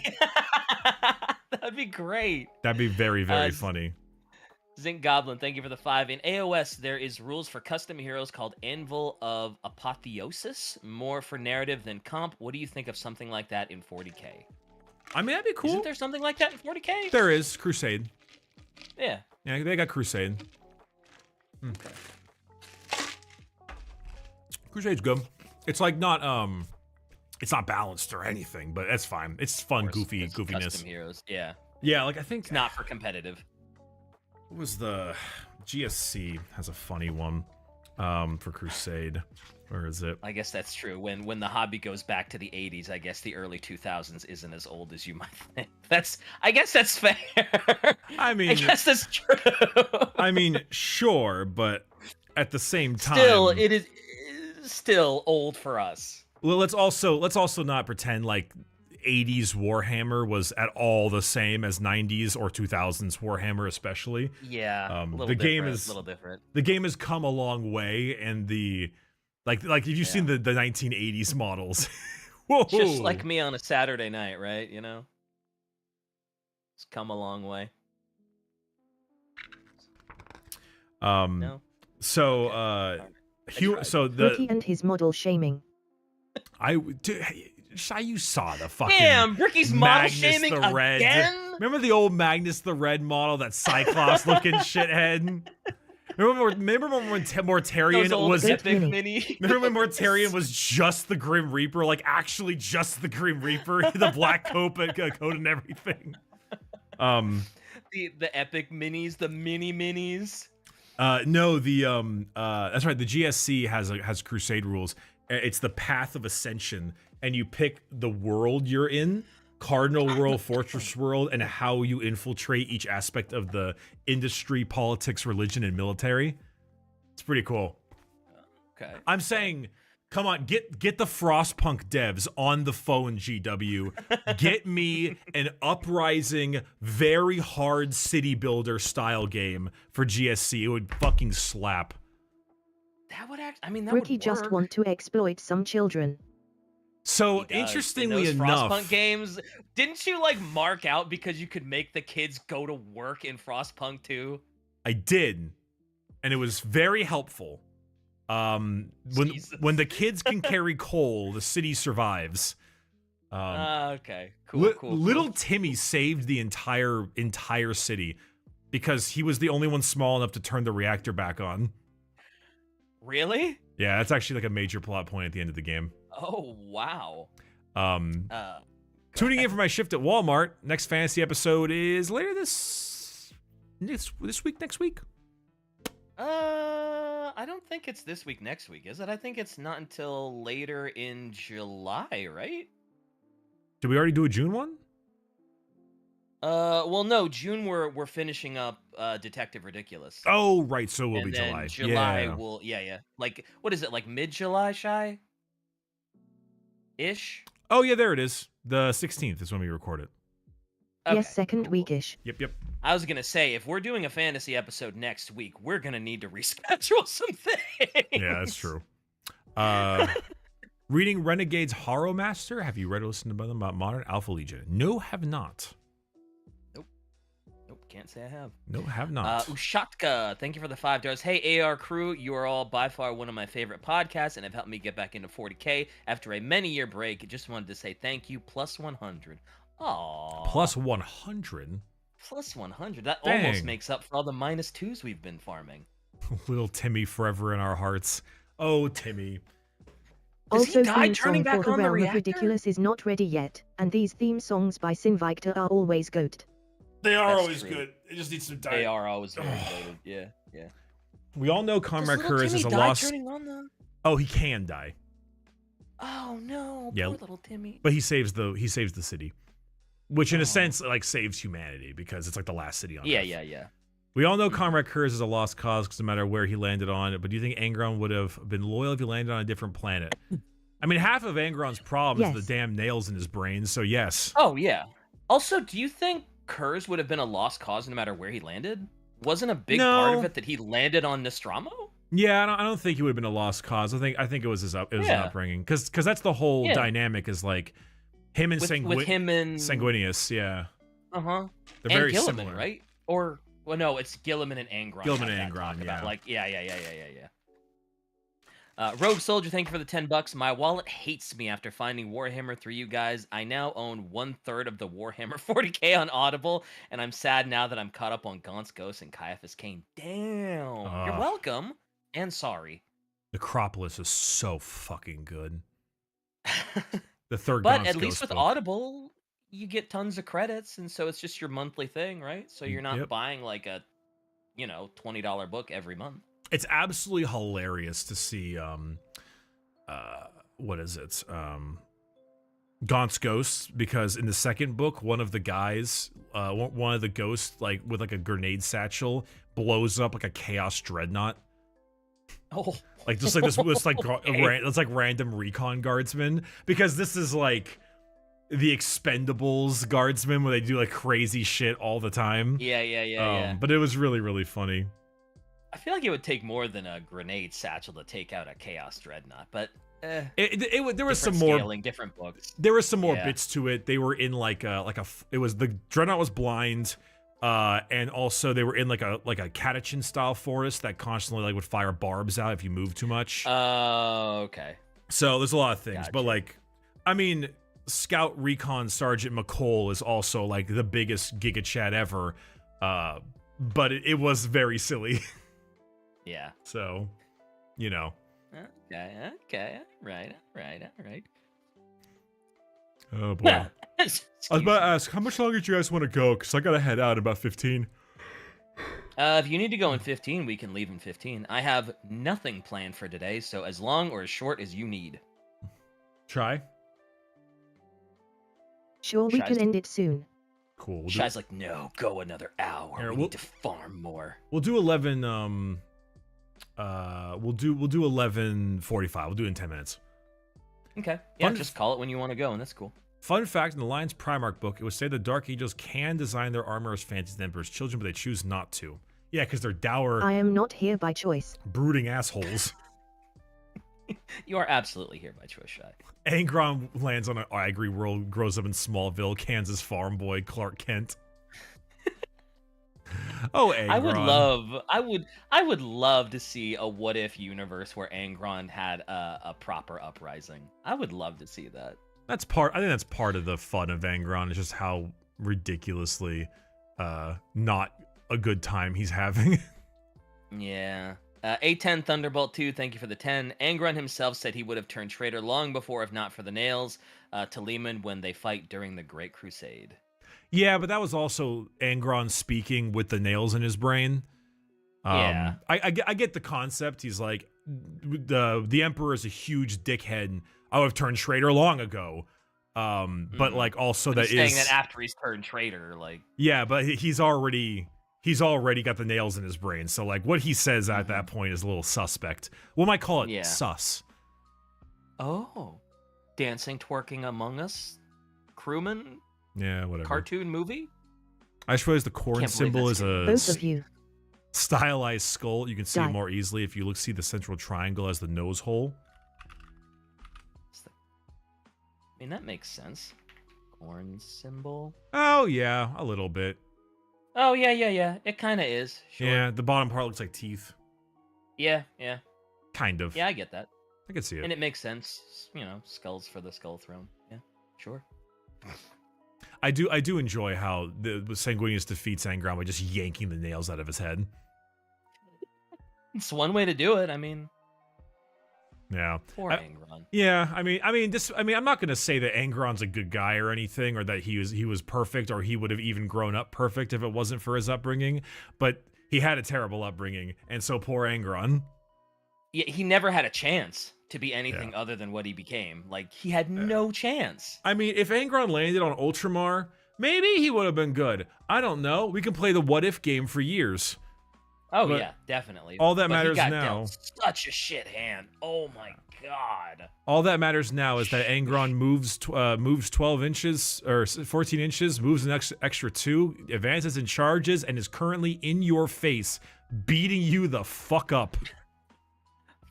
That'd be great. That'd be very, very funny. Zinc Goblin, thank you for the 5. In AOS, there is rules for custom heroes called Anvil of Apotheosis, more for narrative than comp. What do you think of something like that in 40K? I mean, that'd be cool. Isn't there something like that in 40K? There is. Crusade. Yeah. Yeah, they got Crusade. Okay. Crusade's good. It's like not it's not balanced or anything, but that's fine. It's fun, goofiness. Custom heroes, yeah. Yeah, like I think it's not for competitive. What was the GSC has a funny one for Crusade. Where is it? I guess that's true. When the hobby goes back to the 80s, I guess the early 2000s isn't as old as you might think. I guess that's fair. I mean, I guess that's true. I mean, sure, but at the same time, still, it is still old for us. Well, let's also not pretend like 80s Warhammer was at all the same as 90s or 2000s Warhammer, especially. Yeah, the game is a little different. The game has come a long way, and like if you've seen the 1980s models, whoa. Just like me on a Saturday night, right? You know, it's come a long way. No. So Bricky and his model shaming. You saw the fucking Bricky's model shaming the Red. Again? Remember the old Magnus the Red model, that Cyclops looking shithead? Remember when Mortarion was epic mini? Remember when Mortarion was just the Grim Reaper, like actually just the Grim Reaper, the black coat and everything. The epic minis, the mini minis. No, that's right. The GSC has Crusade rules. It's the Path of Ascension, and you pick the world you're in, Cardinal World, Fortress World, and how you infiltrate each aspect of the industry, politics, religion, and military. It's pretty cool. Okay. I'm saying, come on, get the Frostpunk devs on the phone, GW. Get me an Uprising, very hard city builder style game for GSC. It would fucking slap. That would that Bricky would just work. want to exploit some children. So interestingly in those enough, Frostpunk games, didn't you like mark out because you could make the kids go to work in Frostpunk 2? I did, and it was very helpful. When the kids can carry coal, the city survives. Okay, cool. Little Timmy saved the entire city because he was the only one small enough to turn the reactor back on. Really? Yeah, that's actually like a major plot point at the end of the game. Oh wow. Tuning in for my shift at Walmart. Next fantasy episode is later this week, next week. I don't think it's this week, next week, is it? I think it's not until later in July, right? Did we already do a June one? Well, no, June we're finishing up Detective Ridiculous. Oh, right, so it will be then July. July will, yeah. Like, what is it, like mid-July, Shy? Ish? Oh, yeah, there it is. The 16th is when we record it. Okay, Yes, second cool. weekish. Yep. I was gonna say, if we're doing a fantasy episode next week, we're gonna need to reschedule some things. Yeah, that's true. Reading Renegade's Horror Master. Have you read or listened to them about Modern Alpha Legion? No, have not. can't say I have. No, have not. Ushatka, thank you for the $5. Hey, AR crew, you are all by far one of my favorite podcasts and have helped me get back into 40K after a many-year break. Just wanted to say thank you. Plus 100. Aww. Plus 100? Plus 100. That Dang. almost makes up for all the -2s we've been farming. Little Timmy forever in our hearts. Oh, Timmy. Does he Also, die theme turning song back for the on the Realm of reactor? Ridiculous is not ready yet, and these theme songs by Sinvictor are always goat. They are That's always true. good. It just needs to die. They are always very goated. Yeah, yeah. We all know Does Comrade little Kurz Timmy is a die lost. turning on the... Oh, he can die, Oh no, Yeah. poor little Timmy. but he saves the city, which in Oh. a sense like saves humanity because it's like the last city on Yeah, Earth. yeah, yeah. We all know Mhm. Comrade Kurz is a lost cause because no matter where he landed on, but do you think Angron would have been loyal if he landed on a different planet? I mean, half of Angron's problem is Yes. the damn nails in his brain, so yes. Oh yeah. Also, do you think Kurz would have been a lost cause no matter where he landed? Wasn't a big part of No. it that he landed on Nostromo? Yeah, I don't think he would have been a lost cause. I think it was his Yeah. upbringing because that's the whole Yeah. dynamic is like him and With him and Sanguinius, yeah. uh-huh. They're And very Gilliman, similar. right? Or well, no, it's Gilliman and Angron. Gilliman have and that talk Angron, about, yeah. Like, yeah. Rogue Soldier, thank you for the $10. My wallet hates me after finding Warhammer through you guys. I now own 1/3 of the Warhammer 40K on Audible, and I'm sad now that I'm caught up on Gaunt's Ghost and Caiaphas Cain. Damn. You're Ugh. welcome. And sorry. Necropolis is so fucking good. The third But Gaunt's at least Ghost with book. Audible, you get tons of credits, and so it's just your monthly thing, right? So you're not Yep. buying like a, $20 book every month. It's absolutely hilarious to see what is it? Gaunt's Ghost, because in the second book, one of the guys, one of the ghosts, like with like a grenade satchel, blows up like a chaos dreadnought. Oh, Like just like this was like Okay. it's like random recon guardsmen, because this is like the Expendables guardsmen where they do like crazy shit all the time. yeah. But it was really, really funny. I feel like it would take more than a grenade satchel to take out a Chaos Dreadnought, but There was some different more scaling, different books. there was some more Yeah. bits to it. They were in it was the dreadnought was blind, and also they were in like a catechin style forest that constantly like would fire barbs out if you move too much. Oh, okay. So there's a lot of things, but Gotcha. like, I mean, Scout Recon Sergeant McCall is also like the biggest Giga Chat ever, but it was very silly. Yeah. So, you know. Okay. Right. Oh boy. I was about to ask, how much longer do you guys want to go? Because I gotta head out in about 15. If you need to go in 15, we can leave in 15. I have nothing planned for today, so as long or as short as you need. Try. Sure, we Shies- can end it soon. Cool. Shai's like, no, go another hour. Here, we we'll- need to farm more. We'll do 11. We'll do 11:45. We'll do it in 10 minutes. Okay. Yeah, Fun- just call it when you want to go, and that's cool. Fun fact: in the Lions Primarch book, it would say the Dark Angels can design their armor as fancy as the Emperor's children, but they choose not to. Yeah, because they're dour, I am not here by choice. brooding assholes. You are absolutely here by choice, Shai. Angron lands on an Ivory world, grows up in Smallville, Kansas farm boy Clark Kent. Oh, Angron. I would love to see a what if universe where Angron had a proper uprising. I would love to see that. I think that's part of the fun of Angron, is just how ridiculously not a good time he's having. Yeah. A10 Thunderbolt 2, thank you for the 10. Angron himself said he would have turned traitor long before if not for the nails to Lehman when they fight during the Great Crusade. Yeah, but that was also Angron speaking with the nails in his brain. Yeah. I get the concept. He's like, the Emperor is a huge dickhead. I would have turned traitor long ago. But like also But that he's saying is that after he's turned traitor, like yeah, but he's already got the nails in his brain. So like what he says at that point is a little suspect. What might call it? Yeah. Sus. oh, dancing, twerking among us, crewman, Yeah, whatever. cartoon movie. I just realized the corn Can't believe symbol that's is a Both of you. stylized skull. You can see it Die. more easily if you see the central triangle as the nose hole. I mean, that makes sense. Corn symbol. Oh yeah, a little bit. Oh yeah. It kind of is. Sure. Yeah, the bottom part looks like teeth. Yeah. Kind of. Yeah, I get that. I can see it. And it makes sense, skulls for the skull throne. Yeah, sure. I do enjoy how the Sanguinius defeats Angron by just yanking the nails out of his head. It's one way to do it. I mean, Yeah. poor Angron. Yeah, I mean, I'm not gonna say that Angron's a good guy or anything, or that he was perfect, or he would have even grown up perfect if it wasn't for his upbringing. But he had a terrible upbringing, and so poor Angron. Yeah, he never had a chance to be anything other than what he became. Like, he had no chance. I mean, if Angron landed on Ultramar, maybe he would have been good. I don't know. We can play the what if game for years. Oh But yeah, definitely. all that But matters he got now. dealt such a shit hand. Oh my god. All that matters now is that Angron moves 12 inches or 14 inches, moves an extra 2, advances and charges, and is currently in your face, beating you the fuck up.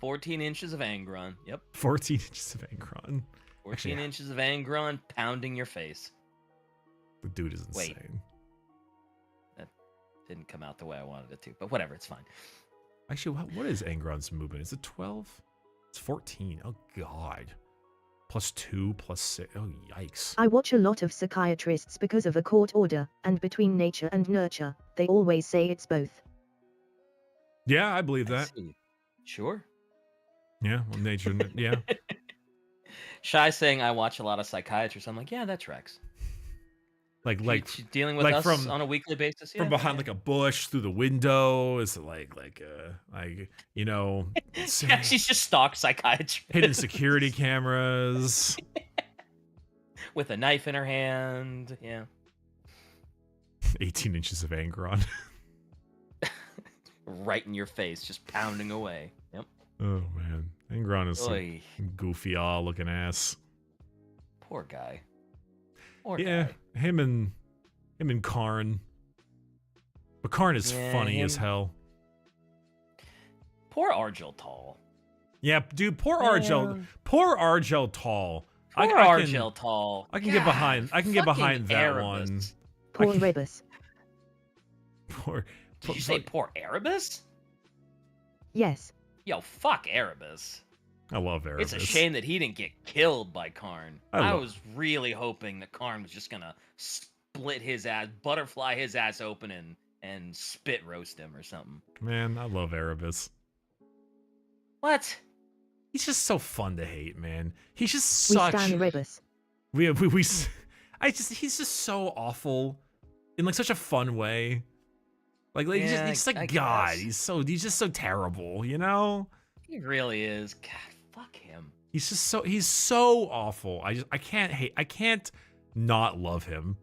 14 inches of Angron. Yep. 14 inches of Angron. 14 Actually, inches of Angron pounding your face. The dude is Wait. insane. That didn't come out the way I wanted it to, but whatever, it's fine. Actually, what is Angron's movement? Is it 12? It's 14. Oh, God. +2, +6. Oh, yikes. I watch a lot of psychiatrists because of a court order, and between nature and nurture, they always say it's both. Yeah, I believe I that. see. Sure. Yeah, well, nature, yeah. Shy saying I watch a lot of psychiatrists. I'm like, yeah, that tracks. Like She's dealing with like us from- on a weekly basis. from behind like a bush through the window. Is it like you know, yeah, she's just stock psychiatrist hidden security cameras. with a knife in her hand. Yeah, 18 inches of Angron. right in your face, just pounding away. Yep. Oh man, Angron is some Oy, goofy looking ass. poor guy. Poor Yeah, guy. him and Karn. But Karn is Yeah, funny him- as hell. Poor Argel Tall. Yeah, dude, poor Yeah. Argel. Poor Argel Tall. Poor Argel Tall. I can get behind. I can get fucking behind that Erebus. one. Poor I- Rebus. Poor. Did you say poor Erebus? Yes. Yo, fuck Erebus. I love Erebus. It's a shame that he didn't get killed by Karn. I I love- was really hoping that Karn was just gonna split his ass, butterfly his ass open and spit roast him or something. Man, I love Erebus. What? He's just so fun to hate, man. He's just We such. stand Rebus. He's just so awful in like such a fun way. Like he's Yeah, just like I God. guess. He's just so terrible, you know? He really is. God, fuck him. He's so awful. I can't not love him.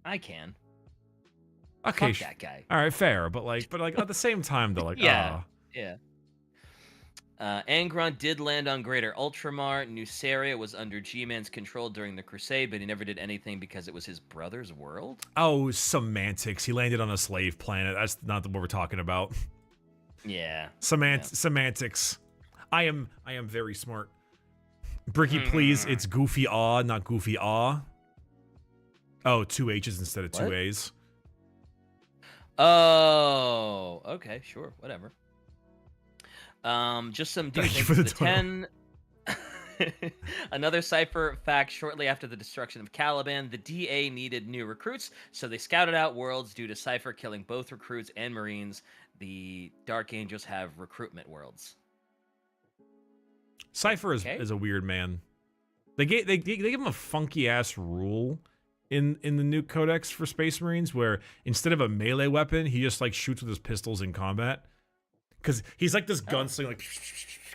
I can. Okay, Fuck that guy. all right, fair, but at the same time though, like Yeah. Yeah. Angron did land on Greater Ultramar. Nuceria was under G-Man's control during the Crusade, but he never did anything because it was his brother's world. oh, semantics. He landed on a slave planet. That's not what we're talking about. Yeah. Semantics. I am very smart. Bricky, please. It's Goofy not Goofy Oh, 2 H's instead of 2 What? A's. Oh, okay, sure, whatever. Just some Thank you things for the the 10. Another cipher fact: shortly after the destruction of Caliban, the DA needed new recruits, so they scouted out worlds due to Cypher killing both recruits and Marines. The Dark Angels have recruitment worlds. Cypher Okay. is a weird man. They give him a funky ass rule in the new codex for Space Marines, where instead of a melee weapon, he just like shoots with his pistols in combat. Because he's like this gunslinger, like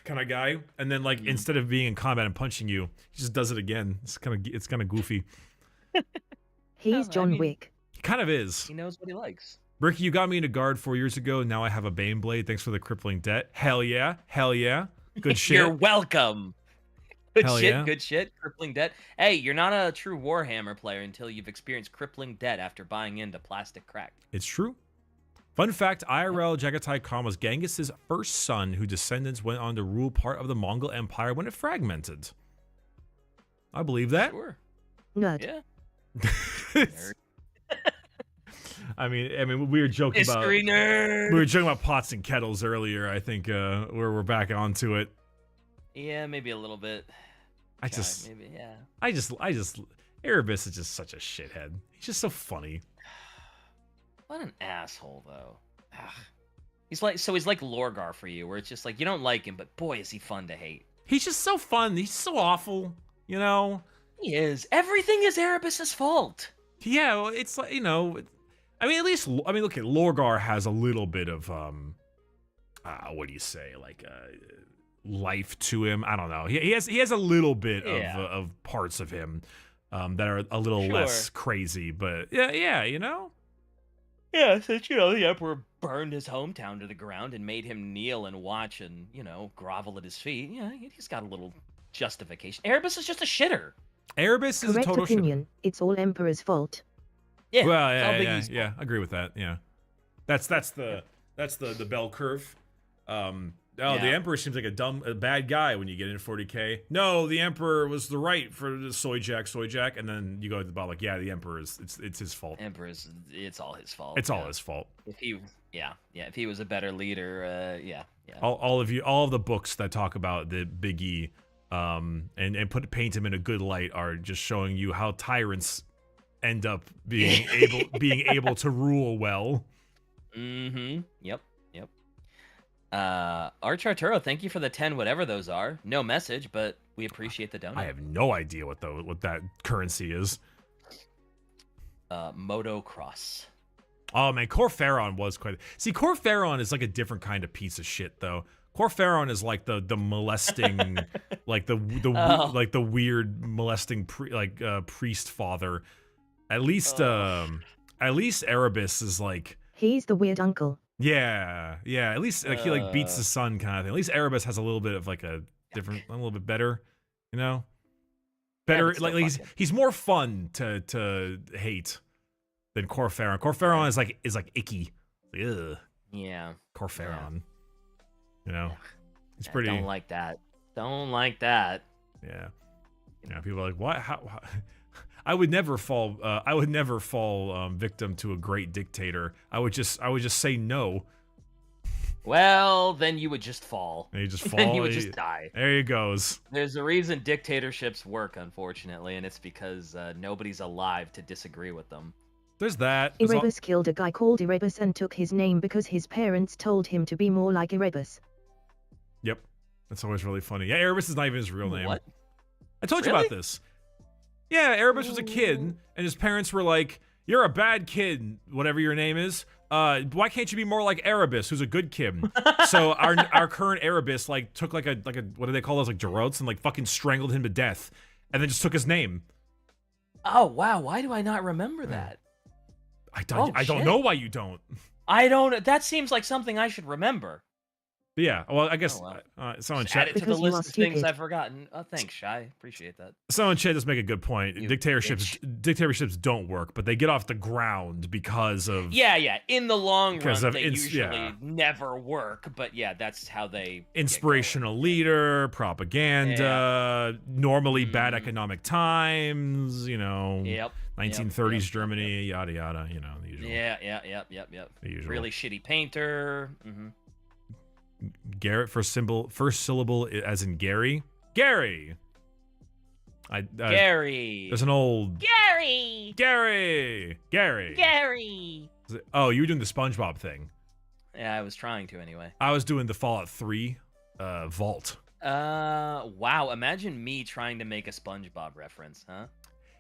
kind of guy, and then like instead of being in combat and punching you, he just does it again. It's kind of goofy. He's I John mean- Wick. He kind of is. He knows what he likes. Bricky, you got me into guard 4 years ago. Now I have a Bane blade. Thanks for the crippling debt. Hell yeah, good shit. You're welcome. Good Hell shit, yeah. good shit. Crippling debt. Hey, you're not a true Warhammer player until you've experienced crippling debt after buying into plastic crack. It's true. Fun fact, IRL Jagatai Khan was Genghis' first son, whose descendants went on to rule part of the Mongol Empire when it fragmented. I believe that. Sure. Nerd. Yeah. I mean, we were joking History about nerd. we were joking about pots and kettles earlier. I think we're back onto it. Yeah, maybe a little bit. Maybe, yeah. I just Erebus is just such a shithead. He's just so funny. What an asshole, though. Ugh. He's like Lorgar for you, where it's just like you don't like him, but boy, is he fun to hate. He's just so fun. He's so awful, you know. He is. Everything is Erebus's fault. Yeah, well, it's like, you know, I mean, at least look at Lorgar has a little bit of what do you say, like life to him. I don't know. He has a little bit of parts of him that are a little less crazy, but yeah, you know. Yeah, since, you know, the Emperor burned his hometown to the ground and made him kneel and watch and, you know, grovel at his feet. Yeah, he's got a little justification. Erebus is just a shitter. Erebus is Correct a total opinion. shitter. It's all Emperor's fault. Yeah. Well, yeah. I agree with that. Yeah, that's the bell curve. The Emperor seems like a bad guy when you get into 40K. No, the Emperor was the right for the soy jack, and then you go to the bottom like, yeah, the Emperor it's his fault. It's all his fault. It's all his fault. If he was a better leader, yeah. All of the books that talk about the Big E, and paint him in a good light are just showing you how tyrants end up being able to rule well. Mm-hmm. Yep. Arch Arturo, thank you for the 10 whatever those are. No message, but we appreciate the donate. I have no idea what that currency is. Motocross. Oh man, Corpharon was quite. See, Corpharon is like a different kind of piece of shit, though. Corpharon is like the molesting, like the weird molesting priest father. At least Erebus is like. He's the weird uncle. Yeah. At least like he like beats his son kind of thing. At least Erebus has a little bit of like a little bit better, you know. Better, yeah, he's more fun to hate than Corpharon. Corpharon is like icky. Ugh. Yeah. Corpharon. You know, he's pretty. Don't like that. Yeah. People are like, what? How? I would never fall. Victim to a great dictator. I would just say no. Well, then you would just fall. And you just fall. Then you would just die. There he goes. There's a reason dictatorships work, unfortunately, and it's because nobody's alive to disagree with them. There's that. Erebus killed a guy called Erebus and took his name because his parents told him to be more like Erebus. Yep. That's always really funny. Yeah, Erebus is not even his real name. What? I told you about this. Yeah, Erebus was a kid, and his parents were like, "You're a bad kid, whatever your name is. Why can't you be more like Erebus, who's a good kid?" So our current Erebus like took like a what do they call those, like garrotes, and like fucking strangled him to death, and then just took his name. Oh wow, why do I not remember that? I don't know why you don't. I don't. That seems like something I should remember. Yeah, well, I guess someone add it to the list of stupid. things I've forgotten. Oh, thanks, Shy. Appreciate that. Someone in chat does make a good point. Dictatorships don't work, but they get off the ground because of in the long run, they usually never work. But yeah, that's how they inspirational leader, propaganda, normally bad economic times. You know, 1930s Germany, yada yada. You know, the usual. Yep. The usual. Really shitty painter. Mm-hmm. Garrett first syllable as in Gary. Gary. Gary. There's an old Gary. Oh, you were doing the SpongeBob thing. Yeah, I was trying to anyway. I was doing the Fallout 3 vault. Wow. Imagine me trying to make a SpongeBob reference, huh?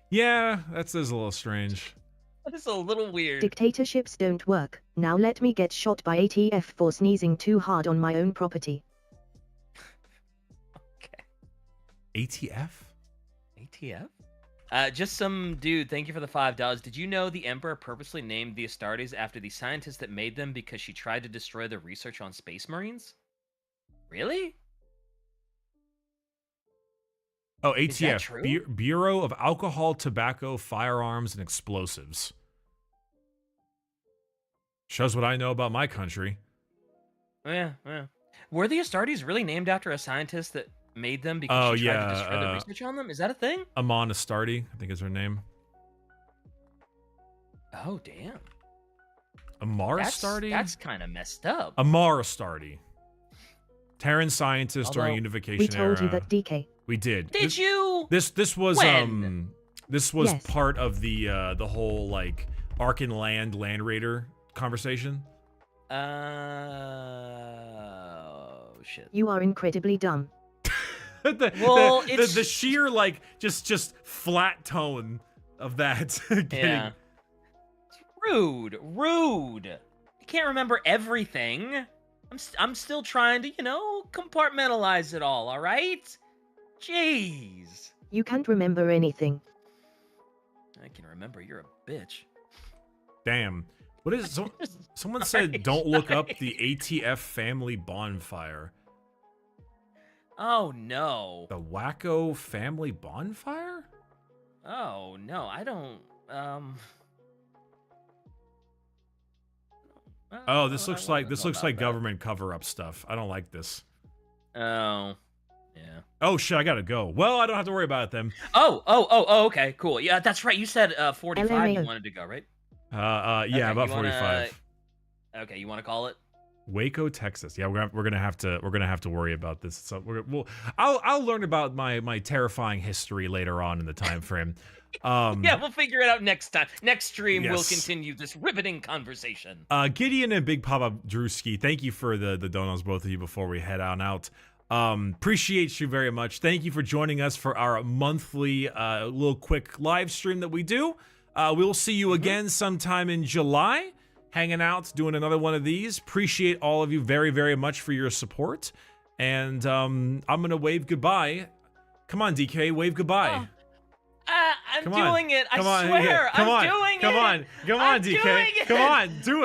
Yeah, that's a little strange. That's a little weird. Dictatorships don't work. Now let me get shot by ATF for sneezing too hard on my own property. Okay. ATF? Just some dude, thank you for the $5. Did you know the Emperor purposely named the Astartes after the scientist that made them because she tried to destroy the research on space marines? Really? Oh, ATF, Bureau of Alcohol, Tobacco, Firearms, and Explosives. Shows what I know about my country. Yeah. Were the Astartes really named after a scientist that made them because she tried to destroy the research on them? Is that a thing? Amon Astarte, I think is her name. Oh, damn. Amarastardi? That's kind of messed up. Amarastardi. Terran scientist during Although, unification We told era. you that, DK. We did. Did you? This was When? this was Yes. part of the whole like Ark and Land Raider conversation. Shit. You are incredibly dumb. Well, the sheer like just flat tone of that. Yeah. Rude. I can't remember everything. I'm still trying to, compartmentalize it all right? Jeez. You can't remember anything. I can remember you're a bitch. Damn. What is someone said don't look up the ATF family bonfire. Oh no. The Wacko family bonfire? Oh no, I don't Oh, this looks like about government cover-up stuff. I don't like this. that. Oh. Yeah. Oh shit, I gotta go. Well, I don't have to worry about it then. Oh, okay, cool. Yeah, that's right. You said 45 you LMAO. wanted to go, right? Yeah, Okay, about you wanna- 45. Okay, you want to call it? Waco, Texas. Yeah, we're gonna have to worry about this. So I'll learn about my terrifying history later on in the time frame. Yeah, we'll figure it out next time. Next stream, we'll Yes. continue this riveting conversation. Gideon and Big Papa Drewski, thank you for the donos, both of you, before we head on out. Appreciate you very much. Thank you for joining us for our monthly little quick live stream that we do. We'll see you again sometime in July, hanging out, doing another one of these. Appreciate all of you very, very much for your support. And I'm gonna wave goodbye. Come on, DK, wave goodbye. I'm doing it. I Come on, swear. come I'm on, doing come it. on, come on, I'm DK. doing Come it. on, do it.